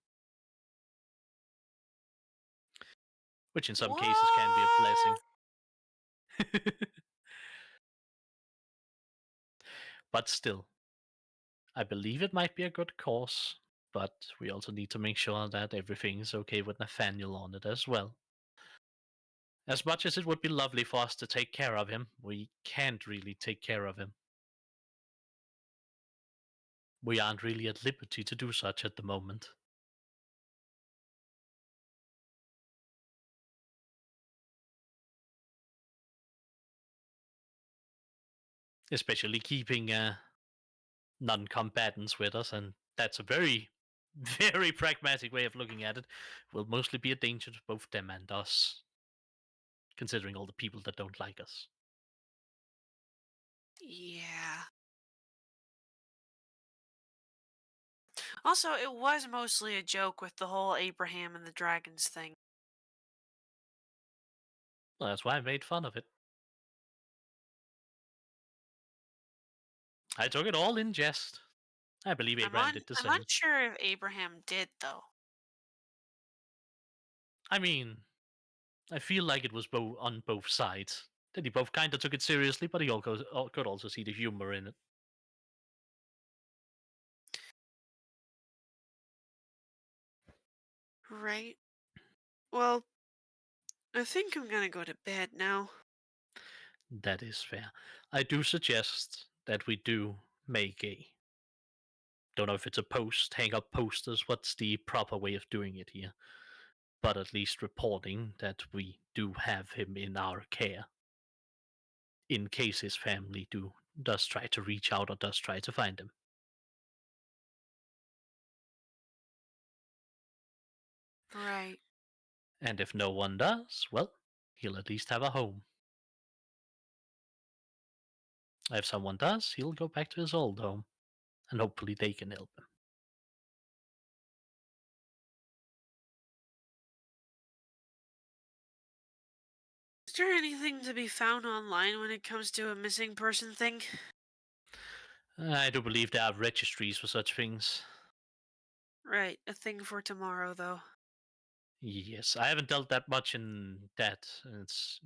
Which in some cases can be a blessing. But still, I believe it might be a good cause, but we also need to make sure that everything is okay with Nathaniel on it as well. As much as it would be lovely for us to take care of him, we can't really take care of him. We aren't really at liberty to do such at the moment. Especially keeping non-combatants with us, and that's a very, very pragmatic way of looking at it. Will mostly be a danger to both them and us, considering all the people that don't like us. Yeah. Also, it was mostly a joke with the whole Abraham and the dragons thing. Well, that's why I made fun of it. I took it all in jest. I believe Abraham did the I'm same. unsure if Abraham did, though. I mean, I feel like it was on both sides. That he both kind of took it seriously, but he could also see the humor in it. Right. Well, I think I'm gonna go to bed now. That is fair. I do suggest that we do make a. Don't know if it's a post, hang up posters, what's the proper way of doing it here? But at least reporting that we do have him in our care. In case his family does try to reach out or does try to find him. Right. And if no one does, well, he'll at least have a home. If someone does, he'll go back to his old home, and hopefully they can help him. Is there anything to be found online when it comes to a missing person thing? I do believe there are registries for such things. Right, a thing for tomorrow, though. Yes, I haven't dealt that much in that. It's,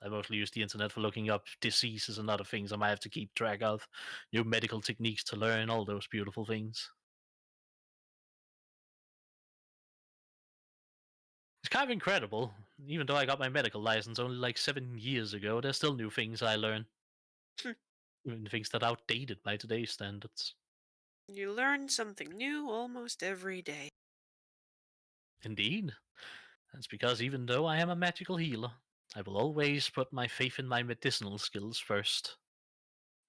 I mostly use the internet for looking up diseases and other things I might have to keep track of, new medical techniques to learn, all those beautiful things. It's kind of incredible. Even though I got my medical license only like 7 years ago, there's still new things I learn. Even things that are outdated by today's standards. You learn something new almost every day. Indeed. That's because even though I am a magical healer, I will always put my faith in my medicinal skills first.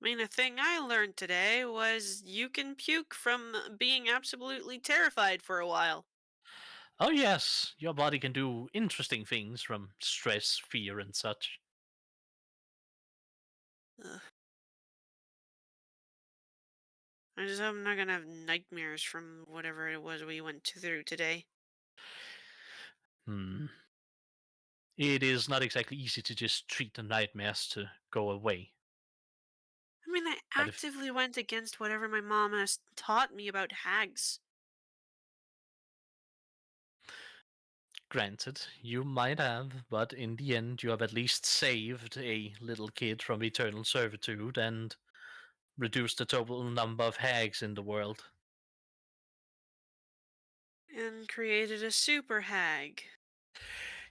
I mean, a thing I learned today was you can puke from being absolutely terrified for a while. Oh, yes, your body can do interesting things from stress, fear, and such. Ugh. I just hope I'm not gonna have nightmares from whatever it was we went through today. It is not exactly easy to just treat the nightmares to go away. I mean, I But if actively went against whatever my mom has taught me about hags. granted, you might have, but in the end, you have at least saved a little kid from eternal servitude and reduced the total number of hags in the world. And created a super hag.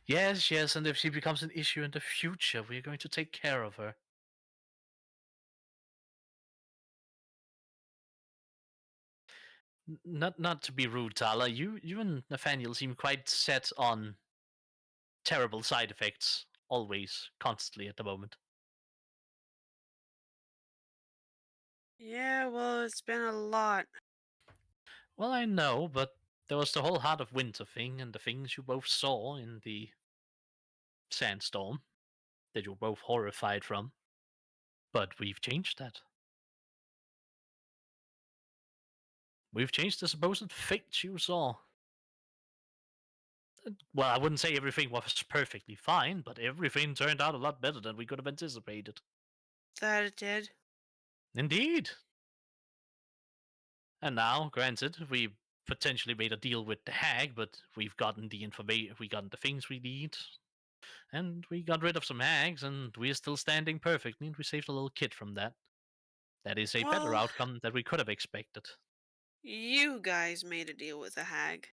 Yes, yes, and if she becomes an issue in the future, we're going to take care of her. Not to be rude, Talah, you and Nathaniel seem quite set on terrible side effects, always, constantly at the moment. Yeah, well, it's been a lot. Well, I know, but there was the whole Heart of Winter thing and the things you both saw in the sandstorm that you were both horrified from. But we've changed that. We've changed the supposed fate you saw. Well, I wouldn't say everything was perfectly fine, but everything turned out a lot better than we could have anticipated. That it did. Indeed. And now, granted, we potentially made a deal with the hag, but we've gotten the information, we got the things we need, and we got rid of some hags, and we're still standing perfectly, and we saved a little kid from that. That is a better Well, outcome than we could have expected. you guys made a deal with a hag.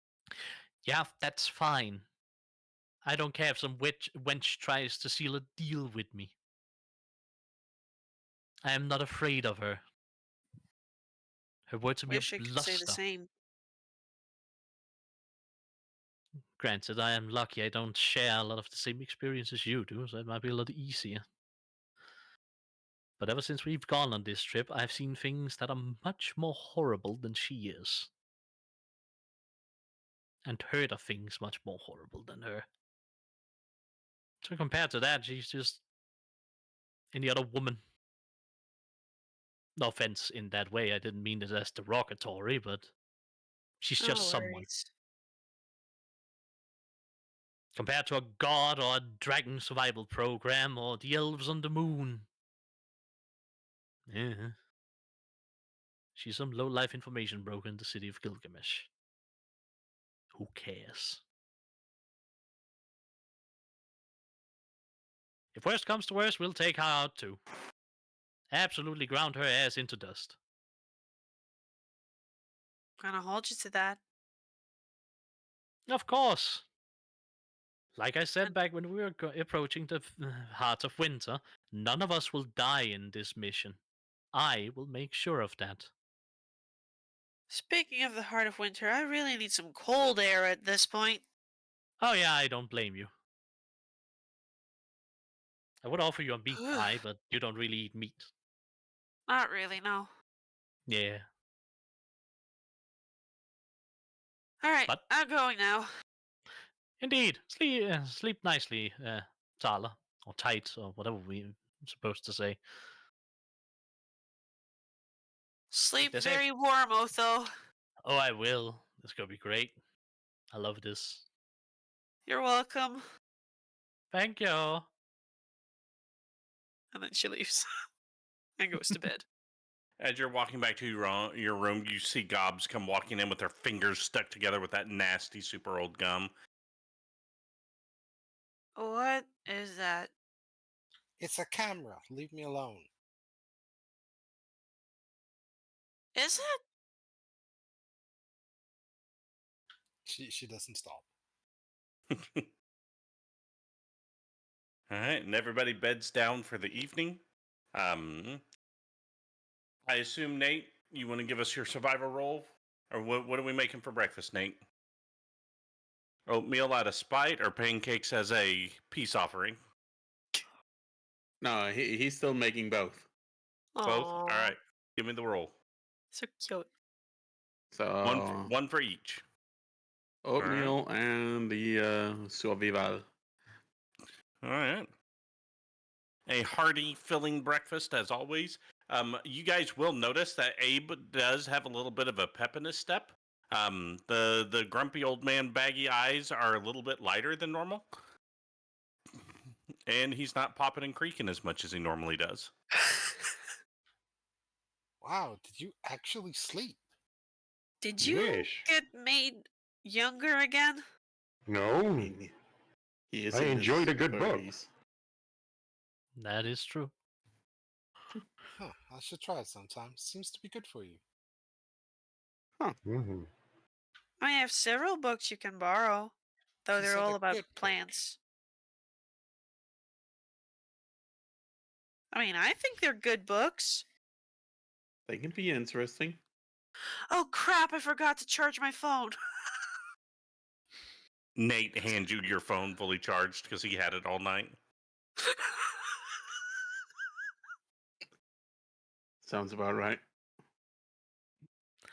Yeah, that's fine. I don't care if some wench tries to seal a deal with me. I am not afraid of her. Her words are mere Wish I could say the bluster. same. Granted, I am lucky I don't share a lot of the same experiences you do, so it might be a lot easier. But ever since we've gone on this trip, I've seen things that are much more horrible than she is. And heard of things much more horrible than her. So compared to that, she's just any other woman. No offense in that way, I didn't mean it as derogatory, but she's No just someone. worries. Compared to a god or a dragon survival program or the elves on the moon. Yeah. She's some low-life information broker in the city of Gilgamesh. Who cares? If worst comes to worst, we'll take her out too. Absolutely ground her ass into dust. Gonna hold you to that. Of course. Like I said And back when we were approaching the heart of winter, none of us will die in this mission. I will make sure of that. speaking of the heart of winter, I really need some cold air at this point. Oh yeah, I don't blame you. I would offer you a meat pie, but you don't really eat meat. Not really, no. Yeah. Alright, But I'm going now. indeed, sleep nicely, Talah, or tight, or whatever we're supposed to say. Sleep They say, very warm, Otho. oh, I will. It's gonna be great. I love this. You're welcome. Thank you. And then she leaves and goes to bed. As you're walking back to your room, you see Gobs come walking in with their fingers stuck together with that nasty, super old gum. What is that? It's a camera. Leave me alone. Is it? She doesn't stop. All right, and everybody beds down for the evening. I assume, Nate, you want to give us your survival roll? Or what are we making for breakfast, Nate? Oatmeal out of spite or pancakes as a peace offering? No, he's still making both. Both? All Aw, right. Give me the roll. so cute. So One for each. oatmeal and the survival. All right. A hearty, filling breakfast as always. You guys will notice that Abe does have a little bit of a pep in his step. The grumpy old man baggy eyes are a little bit lighter than normal. And he's not popping and creaking as much as he normally does. Wow, did you actually sleep? Did you Yes. get made younger again? I No, mean, he is I in enjoyed his a good book. 30s. That is true. Huh, I should try it sometime. Seems to be good for you. Hmm. I have several books you can borrow, though He they're said all a about good book. plants. I mean, I think they're good books. They can be interesting. Oh crap, I forgot to charge my phone. Nate hands you your phone fully charged because he had it all night. Sounds about right.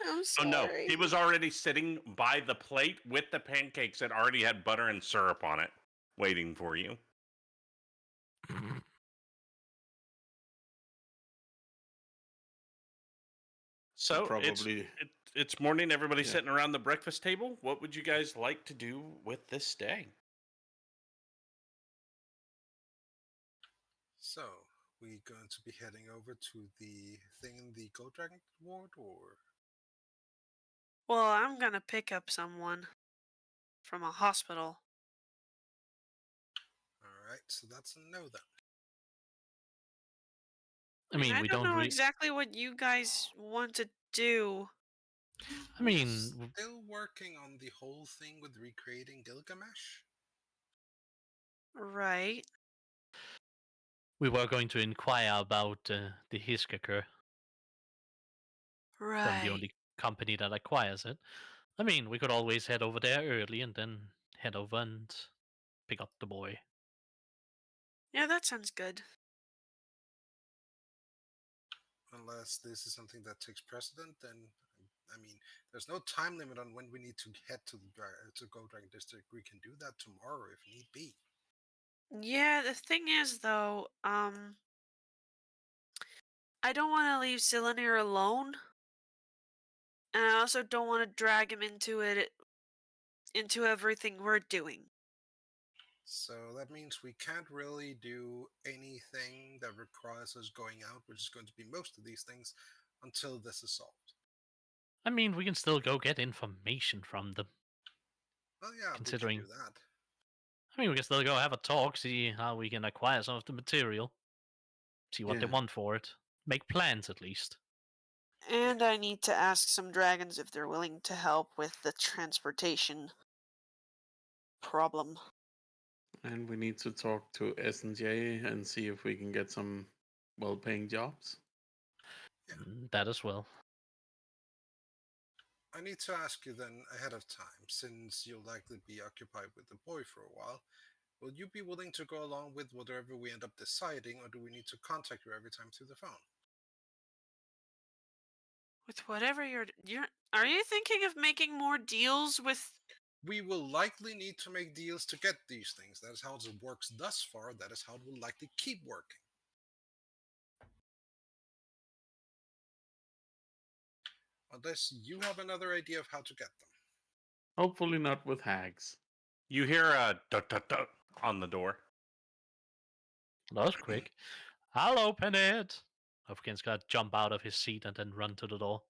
I'm Oh sorry. no, he was already sitting by the plate with the pancakes that already had butter and syrup on it, waiting for you. So Probably. it's morning. Everybody's Yeah. sitting around the breakfast table. What would you guys like to do with this day? So, we going to be heading over to the thing in the Gold Dragon ward, or? Well, I'm gonna pick up someone from a hospital. Alright, so that's a no then. I mean, I we don't don't know really. exactly what you guys want to do. I mean, Still working on the whole thing with recreating Gilgamesh? Right. we were going to inquire about the Hiskaker from Right. the only company that acquires it. I mean, we could always head over there early and then head over and pick up the boy. Yeah, that sounds good. Unless this is something that takes precedent, then I mean, there's no time limit on when we need to head to the Gold Dragon District. We can do that tomorrow if need be. Yeah, the thing is though, I don't want to leave Cylinder alone. And I also don't want to drag him into everything we're doing. So that means we can't really do anything that requires us going out, which is going to be most of these things, until this is solved. I mean, we can still go get information from them. Well, yeah, Considering- we can do that. I mean, we can still go have a talk, see how we can acquire some of the material, see what they Yeah. want for it, make plans at least. And I need to ask some dragons if they're willing to help with the transportation problem. And we need to talk to S&J and see if we can get some well-paying jobs. That as well. I need to ask you then ahead of time, since you'll likely be occupied with the boy for a while. Will you be willing to go along with whatever we end up deciding, or do we need to contact you every time through the phone? With whatever you're are you thinking of making more deals with? We will likely need to make deals to get these things. That is how it works thus far. That is how it will likely keep working. Unless you have another idea of how to get them. Hopefully not with hags. You hear a dut dut dut on the door. That was quick. I'll open it. Othokent's got to jump out of his seat and then run to the door.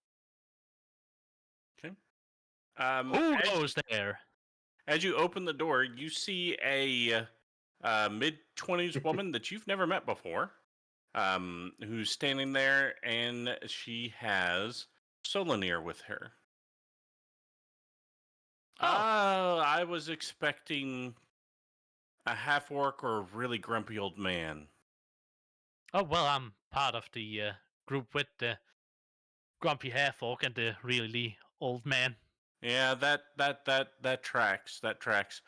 Okay. Who goes there? As you open the door, you see a mid-20s woman that you've never met before, who's standing there, and she has Solanir with her. Oh. I was expecting a half-orc or a really grumpy old man. Oh, well, I'm part of the group with grumpy hair folk and the really old man. Yeah, that tracks. That tracks.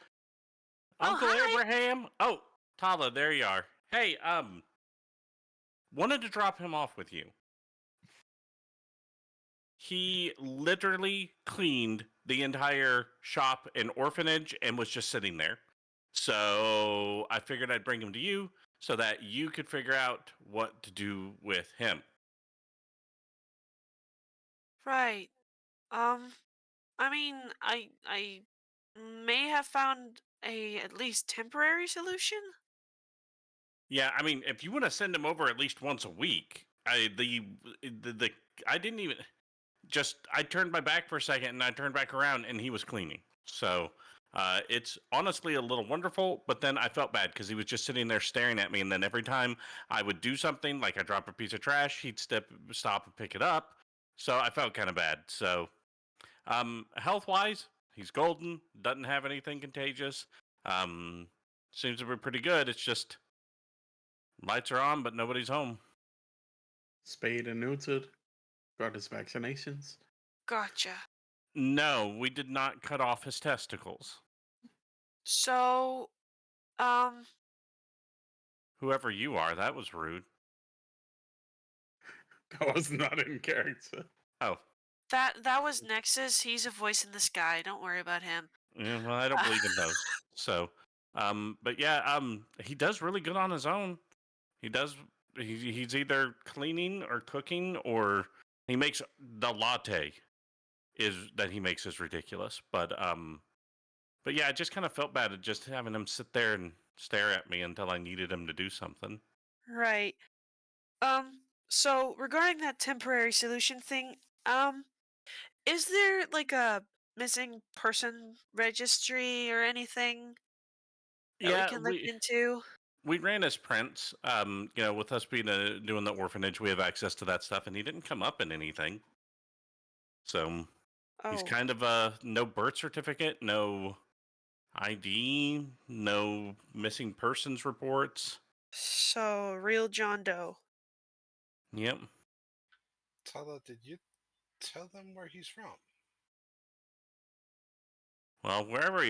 Oh, Uncle hi. Abraham. Oh, Talah, there you are. Hey, wanted to drop him off with you. He literally cleaned the entire shop and orphanage and was just sitting there. So I figured I'd bring him to you so that you could figure out what to do with him. Right. I mean, I may have found a at least temporary solution. Yeah, I mean, if you want to send him over at least once a week, I didn't even I turned my back for a second and I turned back around and he was cleaning. So it's honestly a little wonderful, but then I felt bad because he was just sitting there staring at me. And then every time I would do something, like I drop a piece of trash, he'd stop and pick it up. So I felt kind of bad. So health wise, he's golden, doesn't have anything contagious. Seems to be pretty good. It's just lights are on, but nobody's home. Spayed and neutered. Got his vaccinations. Gotcha. No, we did not cut off his testicles. So, Whoever you are, that was rude. That was not in character. Oh, that was Nexus. He's a voice in the sky. Don't worry about him. yeah, well, I don't believe in those. So, but yeah, he does really good on his own. He does. He's either cleaning or cooking, or he makes the latte. He makes is ridiculous. But yeah, I just kind of felt bad at just having him sit there and stare at me until I needed him to do something. Right. So regarding that temporary solution thing, is there like a missing person registry or anything that we can look into? We ran his prints. With us being doing the orphanage, we have access to that stuff, and he didn't come up in anything. So he's Oh, kind of no birth certificate, no ID, no missing persons reports. so real John Doe. Yep. Talah, did you tell them where he's from? Well, wherever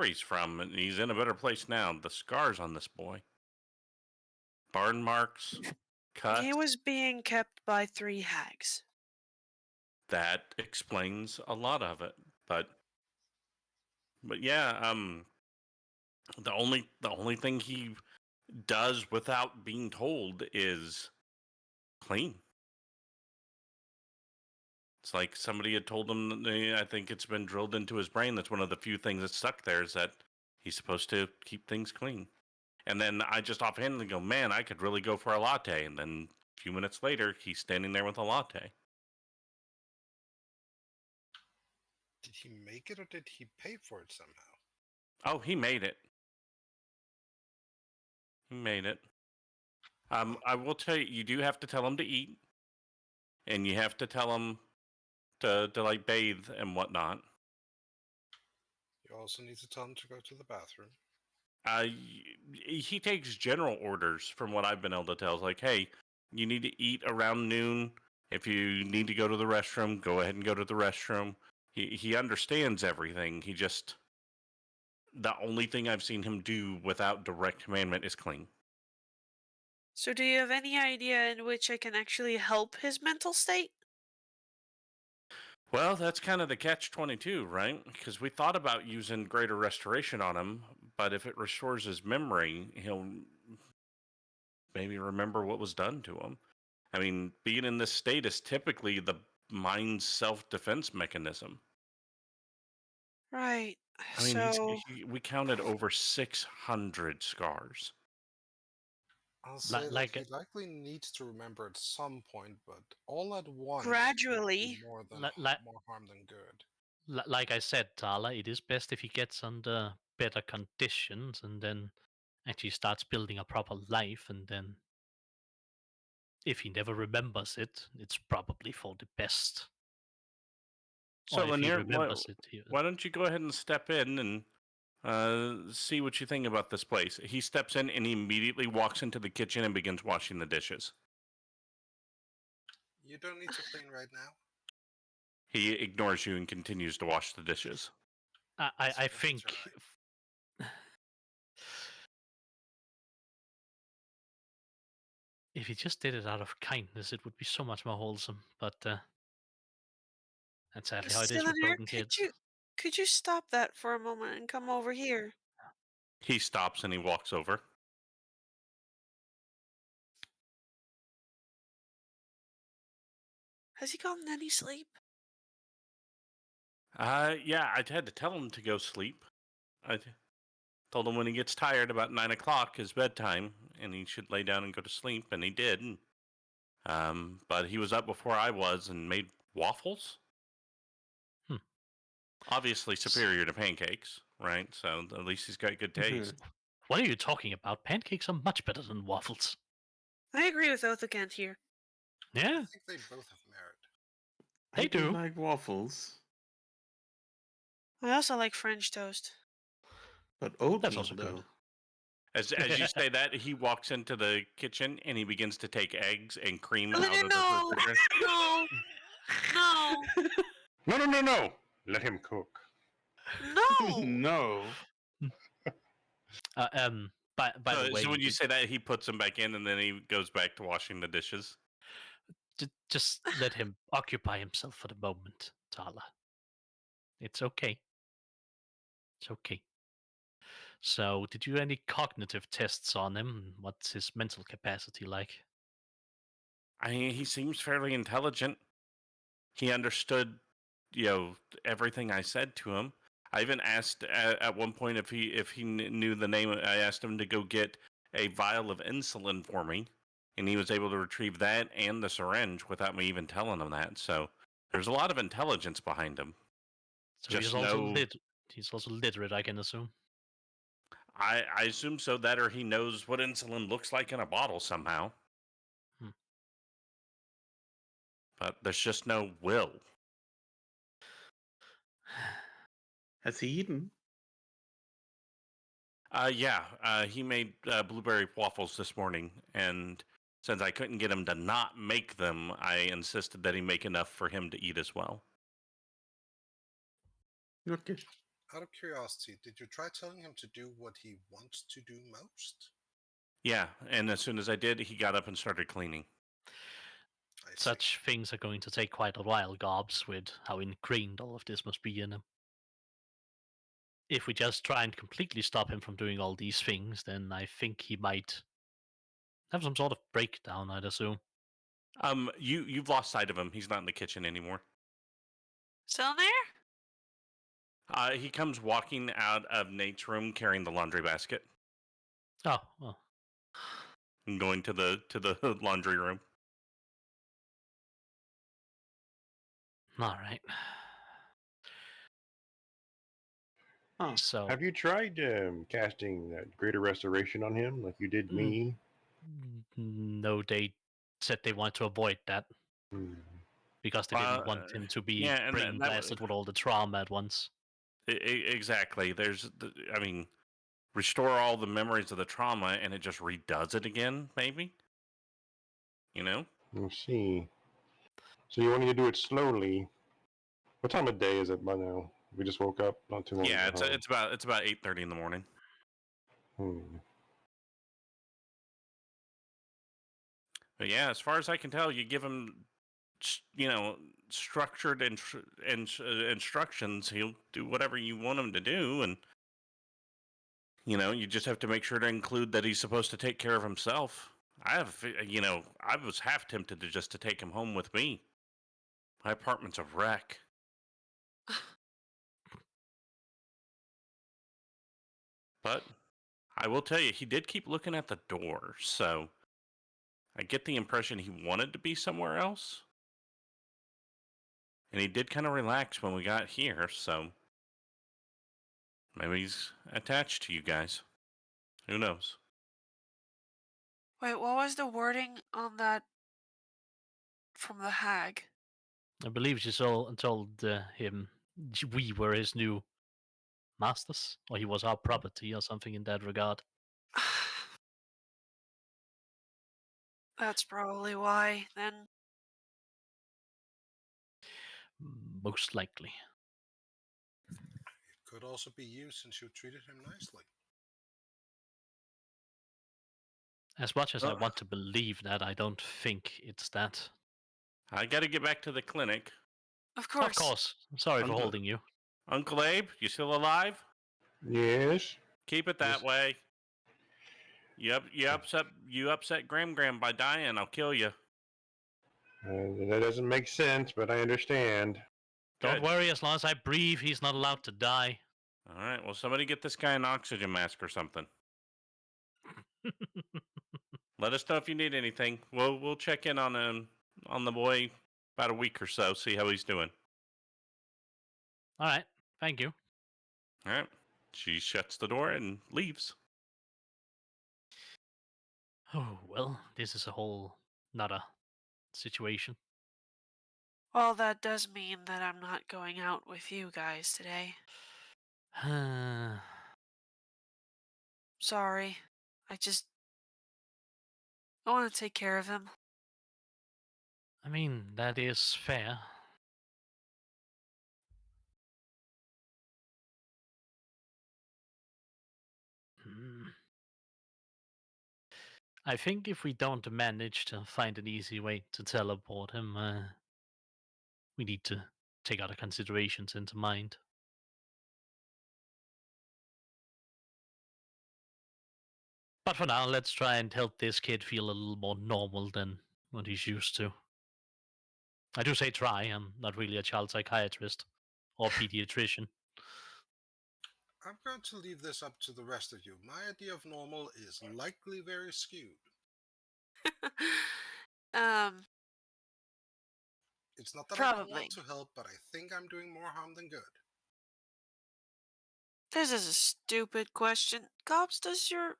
he's from, and he's in a better place now. The scars on this boy, burn marks, cuts. He was being kept by 3 hags. That explains a lot of it. But yeah, the only thing he does without being told is clean. It's like somebody had told him. I think it's been drilled into his brain. That's one of the few things that's stuck there, is that he's supposed to keep things clean. And then I just offhandedly go, man, I could really go for a latte. And then a few minutes later, he's standing there with a latte. Did he make it or did he pay for it somehow? Oh, he made it. He made it. I will tell you, you do have to tell him to eat. And you have to tell him to like bathe and whatnot. You also need to tell him to go to the bathroom. He takes general orders from what I've been able to tell. It's like, hey, you need to eat around noon. If you need to go to the restroom, go ahead and go to the restroom. He understands everything. The only thing I've seen him do without direct commandment is clean. So do you have any idea in which I can actually help his mental state? Well, that's kind of the catch-22, right? Because we thought about using greater restoration on him, but if it restores his memory, he'll maybe remember what was done to him. I mean, being in this state is typically the mind's self-defense mechanism. Right. I mean, So we counted over 600 scars. I'll say that like he likely needs to remember at some point, but all at once would gradually. do more harm than good. Like I said, Tala, it is best if he gets under better conditions and then actually starts building a proper life. And then, if he never remembers it, it's probably for the best. So, Or if he Lanier, remembers it, why don't you go ahead and step in and see what you think about this place? He steps in and he immediately walks into the kitchen and begins washing the dishes. You don't need to clean right now. He ignores you and continues to wash the dishes. I It's think alright. if he just did it out of kindness, it would be so much more wholesome. But that's sadly how it is with Cylinder, broken kids. could you stop that for a moment and come over here? He stops and he walks over. Has he gotten any sleep? Yeah, I had to tell him to go sleep. I told him when he gets tired, about 9 o'clock is bedtime, and he should lay down and go to sleep, and he did. But he was up before I was and made waffles. Hmm. Obviously superior to pancakes, right? So at least he's got good taste. What are you talking about? Pancakes are much better than waffles. I agree with Othokent here. Yeah, I think they both have merit. They I do. like waffles, I also like French toast. but oatmeal also good. though. As you say that, he walks into the kitchen and he begins to take eggs and cream out Cylinder, of the no! refrigerator. No! No! No. Let him cook. No! No. By the way, So when you say that, he puts them back in and then he goes back to washing the dishes. just let him occupy himself for the moment, Talah. It's okay. It's okay. So, did you do any cognitive tests on him? What's his mental capacity like? I mean, he seems fairly intelligent. He understood, everything I said to him. I even asked at one point if he knew the name. I asked him to go get a vial of insulin for me, and he was able to retrieve that and the syringe without me even telling him that. So there's a lot of intelligence behind him. So Just he's also literate, I can assume. I assume so. That or he knows what insulin looks like in a bottle somehow. Hmm. But there's just no will. Has he eaten? Yeah, he made blueberry waffles this morning, and since I couldn't get him to not make them, I insisted that he make enough for him to eat as well. Okay. Out of curiosity, did you try telling him to do what he wants to do most? Yeah, and as soon as I did, he got up and started cleaning. I see. Such things are going to take quite a while, Gobs, with how ingrained all of this must be in him. If we just try and completely stop him from doing all these things, then I think he might have some sort of breakdown, I'd assume. You've lost sight of him. He's not in the kitchen anymore. Still in there? He comes walking out of Nate's room carrying the laundry basket Oh, well. and going to the laundry room. All right. Huh. So, Have you tried casting that greater restoration on him like you did me? no, they said they want to avoid that Hmm. because they didn't want him to be yeah, and brain blasted with all the trauma at once. Exactly. Restore all the memories of the trauma and it just redoes it again, maybe? Let's see. So you want me to do it slowly? What time of day is it by now? We just woke up not too long Yeah, ago. it's about 8:30 in the morning. But yeah, as far as I can tell, you give him, structured instructions. He'll do whatever you want him to do, and you just have to make sure to include that he's supposed to take care of himself. I was half tempted to take him home with me. My apartment's a wreck. But I will tell you, he did keep looking at the door, so I get the impression he wanted to be somewhere else. And he did kind of relax when we got here, so maybe he's attached to you guys. Who knows? Wait, what was the wording on that from the hag? I believe she told him we were his new masters, or he was our property, or something in that regard. That's probably why, then. most likely. It could also be you since you treated him nicely. As much as I Well- want to believe that, I don't think it's that. I got to get back to the clinic. Of course. Of course. Sorry for Uncle- holding you. Uncle Abe, you still alive? Yes. Keep it that Yes. way. You upset Gram by dying. I'll kill you. That doesn't make sense, but I understand. Don't Good. worry, as long as I breathe, he's not allowed to die. All right. Well, somebody get this guy an oxygen mask or something. Let us know if you need anything. We'll check in on the boy about a week or so, see how he's doing. All right. Thank you. All right. She shuts the door and leaves. Oh, well, this is a whole nother situation. Well, that does mean that I'm not going out with you guys today. Sorry. I want to take care of him. I mean, that is fair. I think if we don't manage to find an easy way to teleport him, we need to take other considerations into mind. But for now, let's try and help this kid feel a little more normal than what he's used to. I do say try, I'm not really a child psychiatrist or pediatrician. I'm going to leave this up to the rest of you. My idea of normal is likely very skewed. It's not that I don't Probably. want to help, but I think I'm doing more harm than good. This is a stupid question. Gobx, does your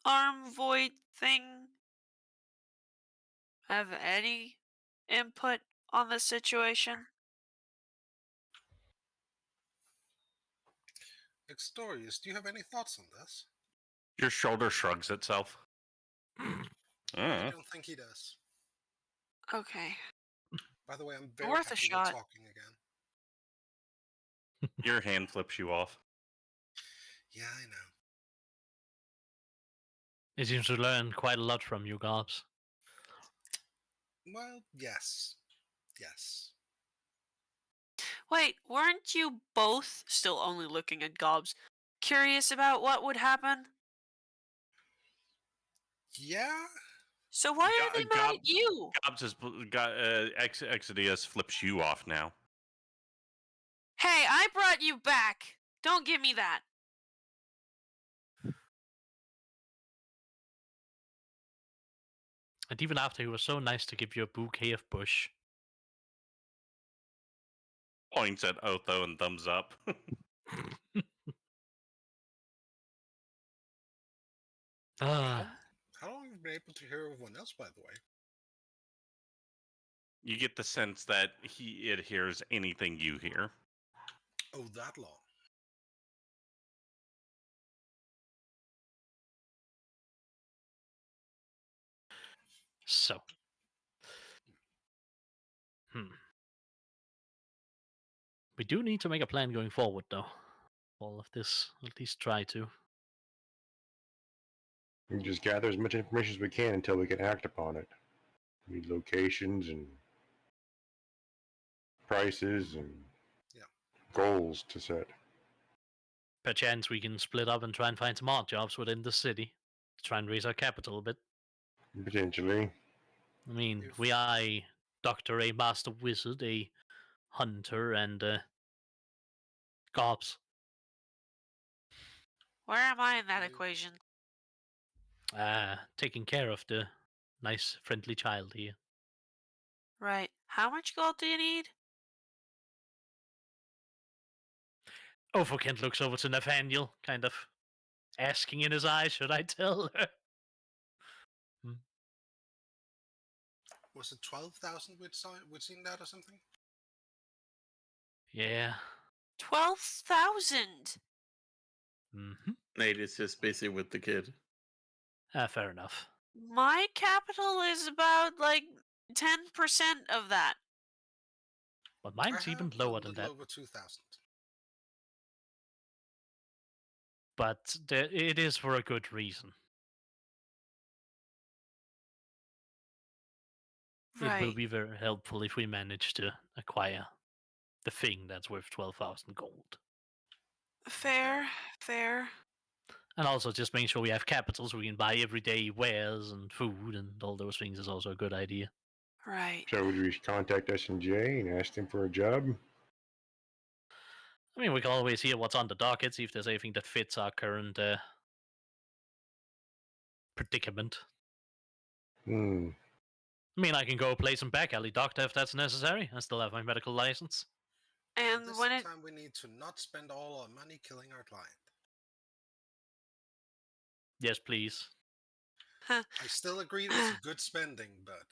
arm void thing have any input on the situation? Extorius, do you have any thoughts on this? Your shoulder shrugs itself. I don't think he does. Okay. By the way, I'm very Worth a happy shot. we're talking again. Your hand flips you off. Yeah, I know. It seems to learn quite a lot from you, Gobs. Well, yes. Yes. Wait, weren't you both still only looking at Gobs, curious about what would happen? Yeah? So why are they mad Gob- at you? Exodius flips you off now. Hey, I brought you back. Don't give me that. And even after he was so nice to give you a bouquet of bush. Points at Otho and thumbs up. Ah, How long have you been able to hear everyone else, by the way? You get the sense that it hears anything you hear. Oh, that long. so. We do need to make a plan going forward, though. All of this, at least try to. We can just gather as much information as we can until we can act upon it. We need locations and prices and goals to set. Perchance we can split up and try and find some odd jobs within the city. To try and raise our capital a bit. Potentially. I mean, we are a doctor, a master wizard, a hunter, and Gobs. Where am I in that equation? Taking care of the nice, friendly child here. Right. How much gold do you need? Othokent looks over to Nathaniel, kind of asking in his eyes, should I tell her? Was it 12,000 we'd seen that or something? Yeah. 12,000. Nate is just busy with the kid. Fair enough. My capital is about like 10% of that. But mine's I even have lower a than little that. over 2,000. But it is for a good reason. It will Right. be very helpful if we manage to acquire the thing that's worth 12,000 gold. Fair. Fair. And also just making sure we have capital so we can buy everyday wares and food and all those things is also a good idea. Right. So would we contact S&J and ask them for a job? I mean, we can always hear what's on the docket, see if there's anything that fits our current predicament. Hmm. I mean, I can go play some back alley doctor if that's necessary. I still have my medical license. And This when it time we need to not spend all our money killing our client. Yes, please. I still agree it's a good spending, but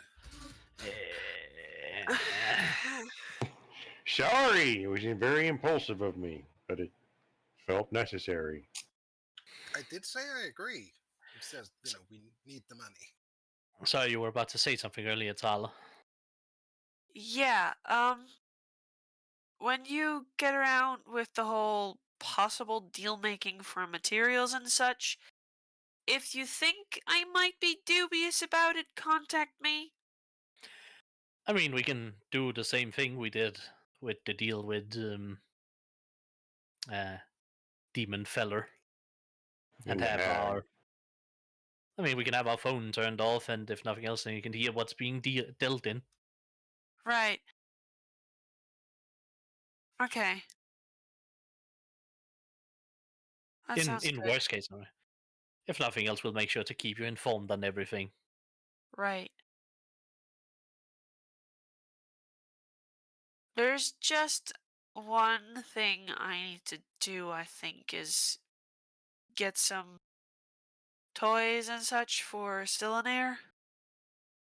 Sorry, it was very impulsive of me, but it felt necessary. I did say I agree. It says, we need the money. Sorry, you were about to say something earlier, Talah. yeah, when you get around with the whole possible deal making for materials and such, if you think I might be dubious about it, contact me. I mean, we can do the same thing we did with the deal with Demon Feller. And the have hag. our... I mean, we can have our phone turned off, and if nothing else, then you can hear what's being dealt in. Right. Okay. That sounds In good. worst case, anyway. If nothing else, we'll make sure to keep you informed on everything. Right. There's just one thing I need to do, I think, is get some toys and such for Stillinair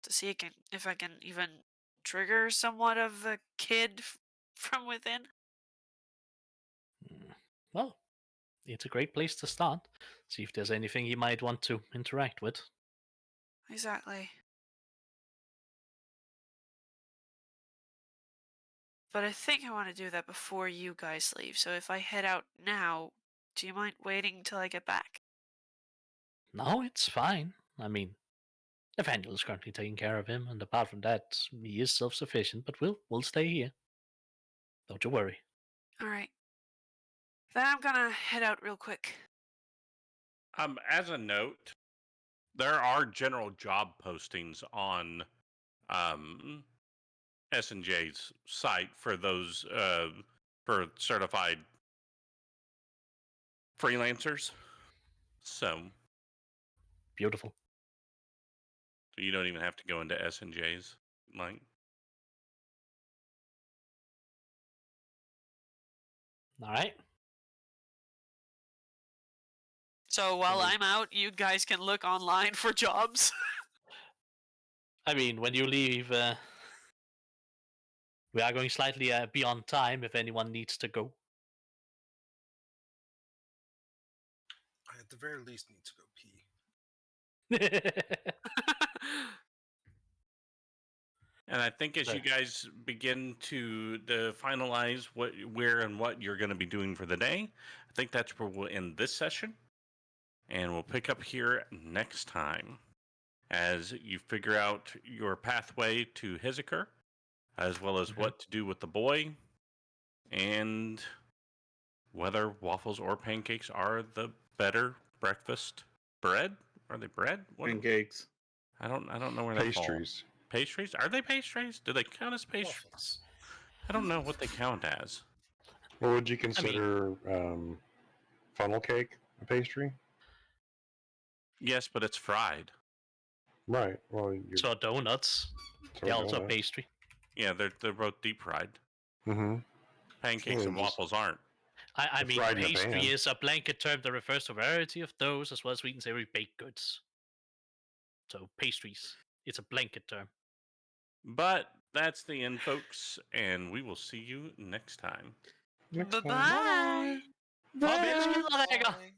to see if I can even trigger somewhat of a kid from within. Well, it's a great place to start. See if there's anything you might want to interact with. Exactly. But I think I want to do that before you guys leave. So if I head out now, do you mind waiting till I get back? No, it's fine. I mean, Nathaniel is currently taking care of him, and apart from that, he is self-sufficient. But we'll stay here. Don't you worry. All right. Then I'm gonna head out real quick. As a note, there are general job postings on S&J's site for those for certified freelancers. So Beautiful. you don't even have to go into S&J's link. All right. So while I'm out, you guys can look online for jobs. I mean, when you leave, we are going slightly beyond time if anyone needs to go. I at the very least need to go pee. And I think as you guys begin to finalize where and what you're going to be doing for the day, I think that's where we'll end this session. And we'll pick up here next time as you figure out your pathway to Hizaker, as well as what to do with the boy, and whether waffles or pancakes are the better breakfast bread. Are they bread? Pancakes. I don't know where they fall. Pastries. Pastries? Are they pastries? Do they count as pastries? Waffles. I don't know what they count as. Well, would you consider funnel cake a pastry? Yes, but it's fried. Right. Well, So donuts. They're also pastry. Yeah, they're both deep fried. Mm-hmm. Pancakes Yeah, and waffles aren't. I mean, fried in a pastry pan. is a blanket term that refers to a variety of those, as well as sweet and savory baked goods. So pastries, it's a blanket term. But that's the end, folks, and we will see you next time. Bye-bye. Bye.